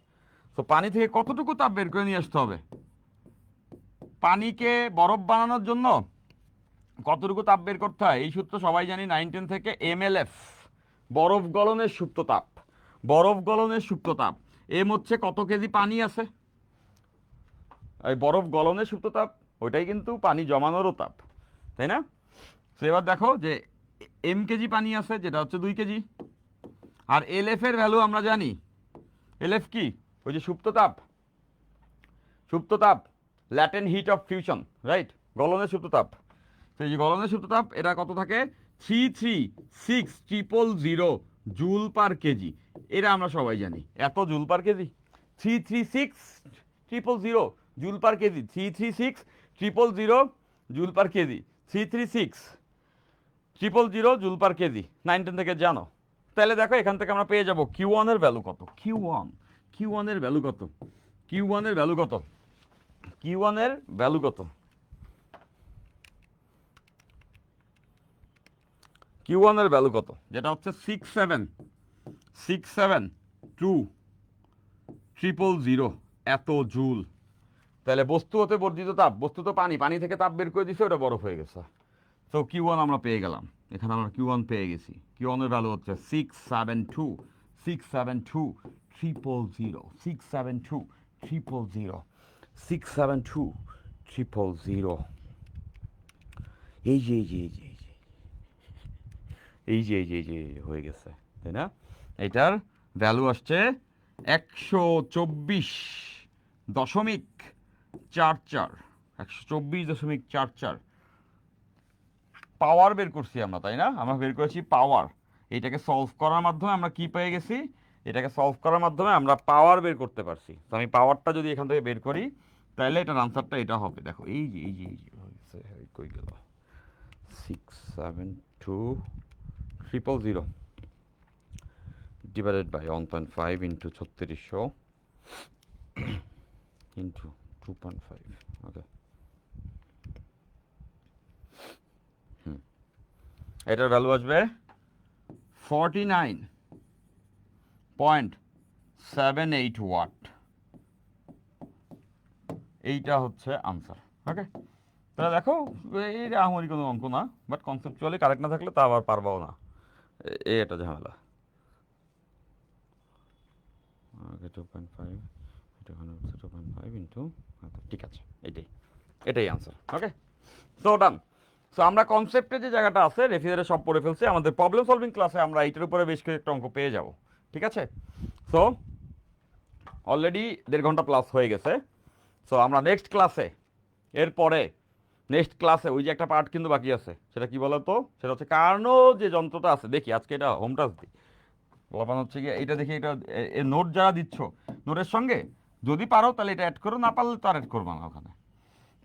তো পানি থেকে কতটুকু তাপ বের করে নিয়ে আসতে হবে? পানিকে বরফ বানানোর জন্য কতটুকু তাপ বের করতে হয় এই সূত্র সবাই জানি 9-10 থেকে, MLF বরফ গলনের সুপ্ত তাপ। বরফ গলনের সুপ্ত তাপ এম হচ্ছে কত কেজি পানি আছে, এই বরফ গলনের সুপ্ত তাপ ওইটাই কিন্তু পানি জমানোরও তাপ, তাই না? তো এবার দেখো যে এম কেজি পানি আছে যেটা হচ্ছে 2 কেজি, আর এলএফ এর ভ্যালু আমরা জানি। এলএফ কি? ওই যে সুপ্ত তাপ, সুপ্ত তাপ latent heat of fusion, right? গলনের সুপ্ত তাপ। সেই যে গলনের সুপ্ত তাপ এটা কত থাকে? 336,000 জুল পার কেজি। এটা আমরা সবাই জানি, এত joule per KG. 336,000 joule per KG, 336,000 joule per KG, 336,000 joule per KG. 9-10 থেকে জানো। তাহলে দেখো এখান থেকে আমরা পেয়ে যাব Q1 এর ভ্যালু কত। Q1 এর ভ্যালু কত? Q1 এর ভ্যালু কত? Q1 এর ভ্যালু কত? Q1 এর ভ্যালু কত? যেটা হচ্ছে 672,000 এত জুল। তাহলে বস্তু হতে বর্জিত তাপ, বস্তু তো পানি, পানি থেকে তাপ বের করে দিছে, ওটা বরফ হয়ে গেছে। তো Q1 আমরা পেয়ে গেলাম, এখানে আমরা Q1 পেয়ে গেছি। Q1 এর ভ্যালু হচ্ছে 672,000 এই যে এই যে এই যে এই যে এই যে এই যে এই যে হয়ে গেছে, তাই না? এটার ভ্যালু আসছে 124.44, 124.44 পাওয়ার বের করছি আমরা, তাই না? আমরা বের করেছি পাওয়ার। এটাকে সলভ করার মাধ্যমে আমরা কি পেয়ে গেছি? এটাকে সলভ করার মাধ্যমে আমরা পাওয়ার বের করতে পারছি। তো আমি পাওয়ারটা যদি এখান থেকে বের করি তাহলে এটার আনসারটা এটা হবে। দেখো এই যে এই যে এই যে হয়েছে, কই গেল? 672,000 divided by 1.5 into 3600 into 2.5. Okay. এটার ভ্যালু আসবে 49.78 ওয়াট। এইটা হচ্ছে আনসার। ওকে, তাহলে দেখো এইটা আমারই কোনো অঙ্ক না, বাট কনসেপচুয়ালি কারেক্ট না থাকলে তা আবার পারবাও না, এটা ঝামেলা। ওকে 2.5, এটা ওখানে হচ্ছে 2.5 ইন্টু, ঠিক আছে, এটাই এটাই আনসার। ওকে, সো ডান। সো আমরা কনসেপ্টে যে জায়গাটা আছে রেফ্রিজারেটর সব পড়ে ফেলছি। আমাদের প্রবলেম সলভিং ক্লাসে আমরা এইটার উপরে বেশ কয়েকটা অঙ্ক পেয়ে যাব, ঠিক আছে? সো অলরেডি 1.5 ঘন্টা প্লাস হয়ে গেছে। সো আমরা নেক্সট ক্লাসে, এরপরে নেক্সট ক্লাসে ওই যে একটা পার্ট কিন্তু বাকি আছে, সেটা কি বলো তো? সেটা হচ্ছে কার্নো যে যন্ত্রটা আছে, দেখি আজকে এটা হোম টাস্ক দিই। বলাপান হচ্ছে কি এইটা দেখি, এটা নোট যারা দিচ্ছ নোটের সঙ্গে যদি পারো তাহলে এটা অ্যাড করো, না পারলে তো আর অ্যাড করবো না ওখানে।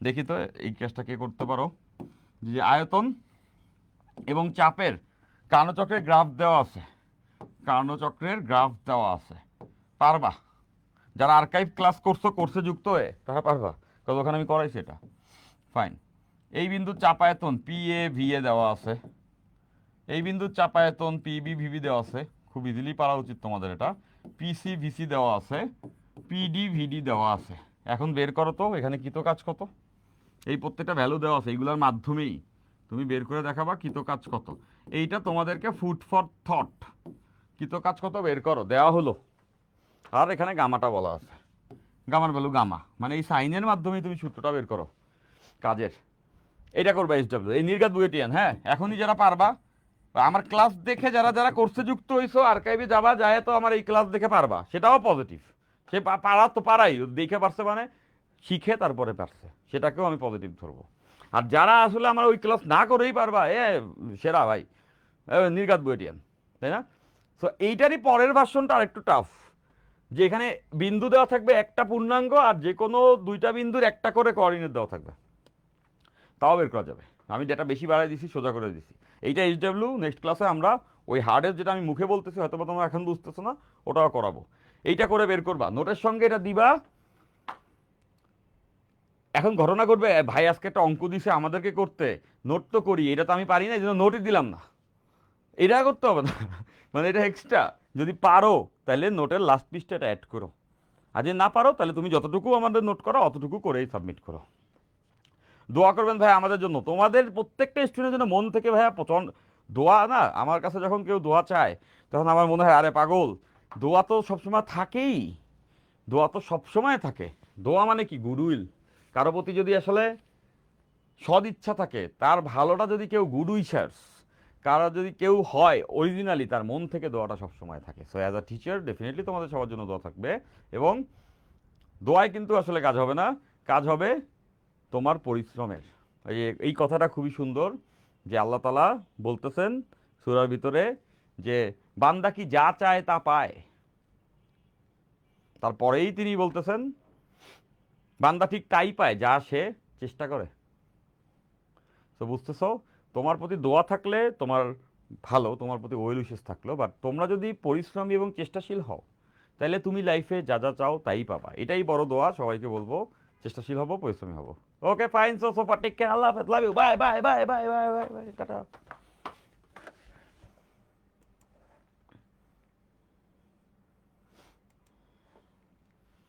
দেখি তো এই কাজটা কে করতে পারো, যে আয়তন এবং চাপের কার্নোচক্রের গ্রাফ দেওয়া আছে, কার্নোচক্রের গ্রাফ দেওয়া আছে, পারবা? যারা আর্কাইভ ক্লাস করছো, কোর্সে যুক্ত হয়ে, তারা পারবা, কারণ ওখানে আমি করাইছি এটা। ফাইন। এই বিন্দুর চাপায়তন PA VA দেওয়া আছে, এই বিন্দুর চাপায়তন PB VB দেওয়া আছে, খুব ইজিলি পারা উচিত তোমাদের এটা। PC VC দেওয়া আছে, PD VD দেওয়া আছে। এখন বের করো তো এখানে কৃত কাজ কত। এই প্রত্যেকটা ভ্যালু দেওয়া আছে, এইগুলোর মাধ্যমেই তুমি বের করে দেখাবা কৃত কাজ কত। এইটা তোমাদেরকে ফুড ফর থট, কৃত কাজ কত বের করো, দেওয়া হলো। আর এখানে গামাটা বলা আছে, গামার ভ্যালু গামা, মানে এই সাইনের মাধ্যমেই তুমি সূত্রটা বের করো কাজের। এটা করবা SW, এই নির্ঘাত বুয়েটিয়ান। হ্যাঁ, এখনই যারা পারবা, আমার ক্লাস দেখে যারা যারা কোর্সে যুক্ত হইছো, আর্কাইভে যাবা, যায় তো আমার এই ক্লাস দেখে পারবা, সেটাও পজিটিভ। সে পারা তো পারাই, দেখে পারছে মানে শিখে তারপরে পারছে, সেটাকেও আমি পজিটিভ ধরবো। আর যারা আসলে আমার ওই ক্লাস না করেই পারবা, সেরা ভাই, নির্ঘাত বুয়েটিয়ান, তাই না? সো এইটারই পরের ভার্সনটা আর একটু টাফ, যে এখানে বিন্দু দেওয়া থাকবে একটা পূর্ণাঙ্গ, আর যে কোনো দুইটা বিন্দুর একটা করে কোঅর্ডিনেট দেওয়া থাকবে, তাও বের করা যাবে। আমি যেটা বেশি বাড়াই দিছি, সোজা করে দিছি। এইটা SW, নেক্সট ক্লাসে আমরা ওই হার্ডের যেটা আমি মুখে বলতেছি হয়তো বা তোমরা এখন বুঝতেছো না, ওটাও করাবো। এইটা করে বের করবা, নোটের সঙ্গে এটা দিবা। এখন ঘটনা করবে, ভাই আজকে একটা অঙ্ক দিছে আমাদেরকে করতে, নোট তো করি, এটা তো আমি পারি না, এই জন্য নোটই দিলাম না। এটা করতে হবে না, মানে এটা এক্সট্রা। যদি পারো তাহলে নোটের লাস্ট পিসটা এটা অ্যাড করো, আর যদি না পারো তাহলে তুমি যতটুকু আমাদের নোট করো অতটুকু করেই সাবমিট করো। দোয়া করবেন ভাই আমাদের জন্য, তোমাদের প্রত্যেকটা স্টুডেন্টের জন্য মন থেকে ভাইয়া প্রচন্ড দোয়া। না আমার কাছে যখন কেউ দোয়া চায় তখন আমার মনে হয় আরে পাগল, দোয়া তো সবসময় থাকেই, দোয়া তো সবসময় থাকে। দোয়া মানে কি গুডউইল, কারো প্রতি যদি আসলে সদ ইচ্ছা থাকে, তার ভালোটা যদি কেউ গুড উইশার্স, কারো যদি কেউ হয় অরিজিনালি, তার মন থেকে দোয়াটা সবসময় থাকে। So as a teacher definitely তোমাদের সবার জন্য দোয়া থাকবে। এবং দোয়ায় কিন্তু আসলে কাজ হবে না, কাজ হবে তোমার পরিশ্রমের। এই কথাটা খুবই সুন্দর যে আল্লাহ তাআলা বলতেছেন সূরার ভিতরে যে বান্দা কি যা চায় তা পায়, তারপরেই তিনি বলতেছেন বান্দা ঠিক তাই পায় যা সে চেষ্টা করে। তো বুঝতেছো, তোমার প্রতি দোয়া থাকলে তোমার ভালো, তোমার প্রতি ওয়েল উইশেস থাকলো, বাট তোমরা যদি পরিশ্রমী এবং চেষ্টাশীল হও তাহলে তুমি লাইফে যা যা চাও তাই পাবা। এটাই বড় দোয়া, সবাইকে বলবো চেষ্টাশীল হবো, পরিশ্রমী হবো। ওকে ফাইন, সো সোফা টেক কেয়ার, আল্লাহ হাফেজ, love you, bye bye bye bye bye bye bye, tata.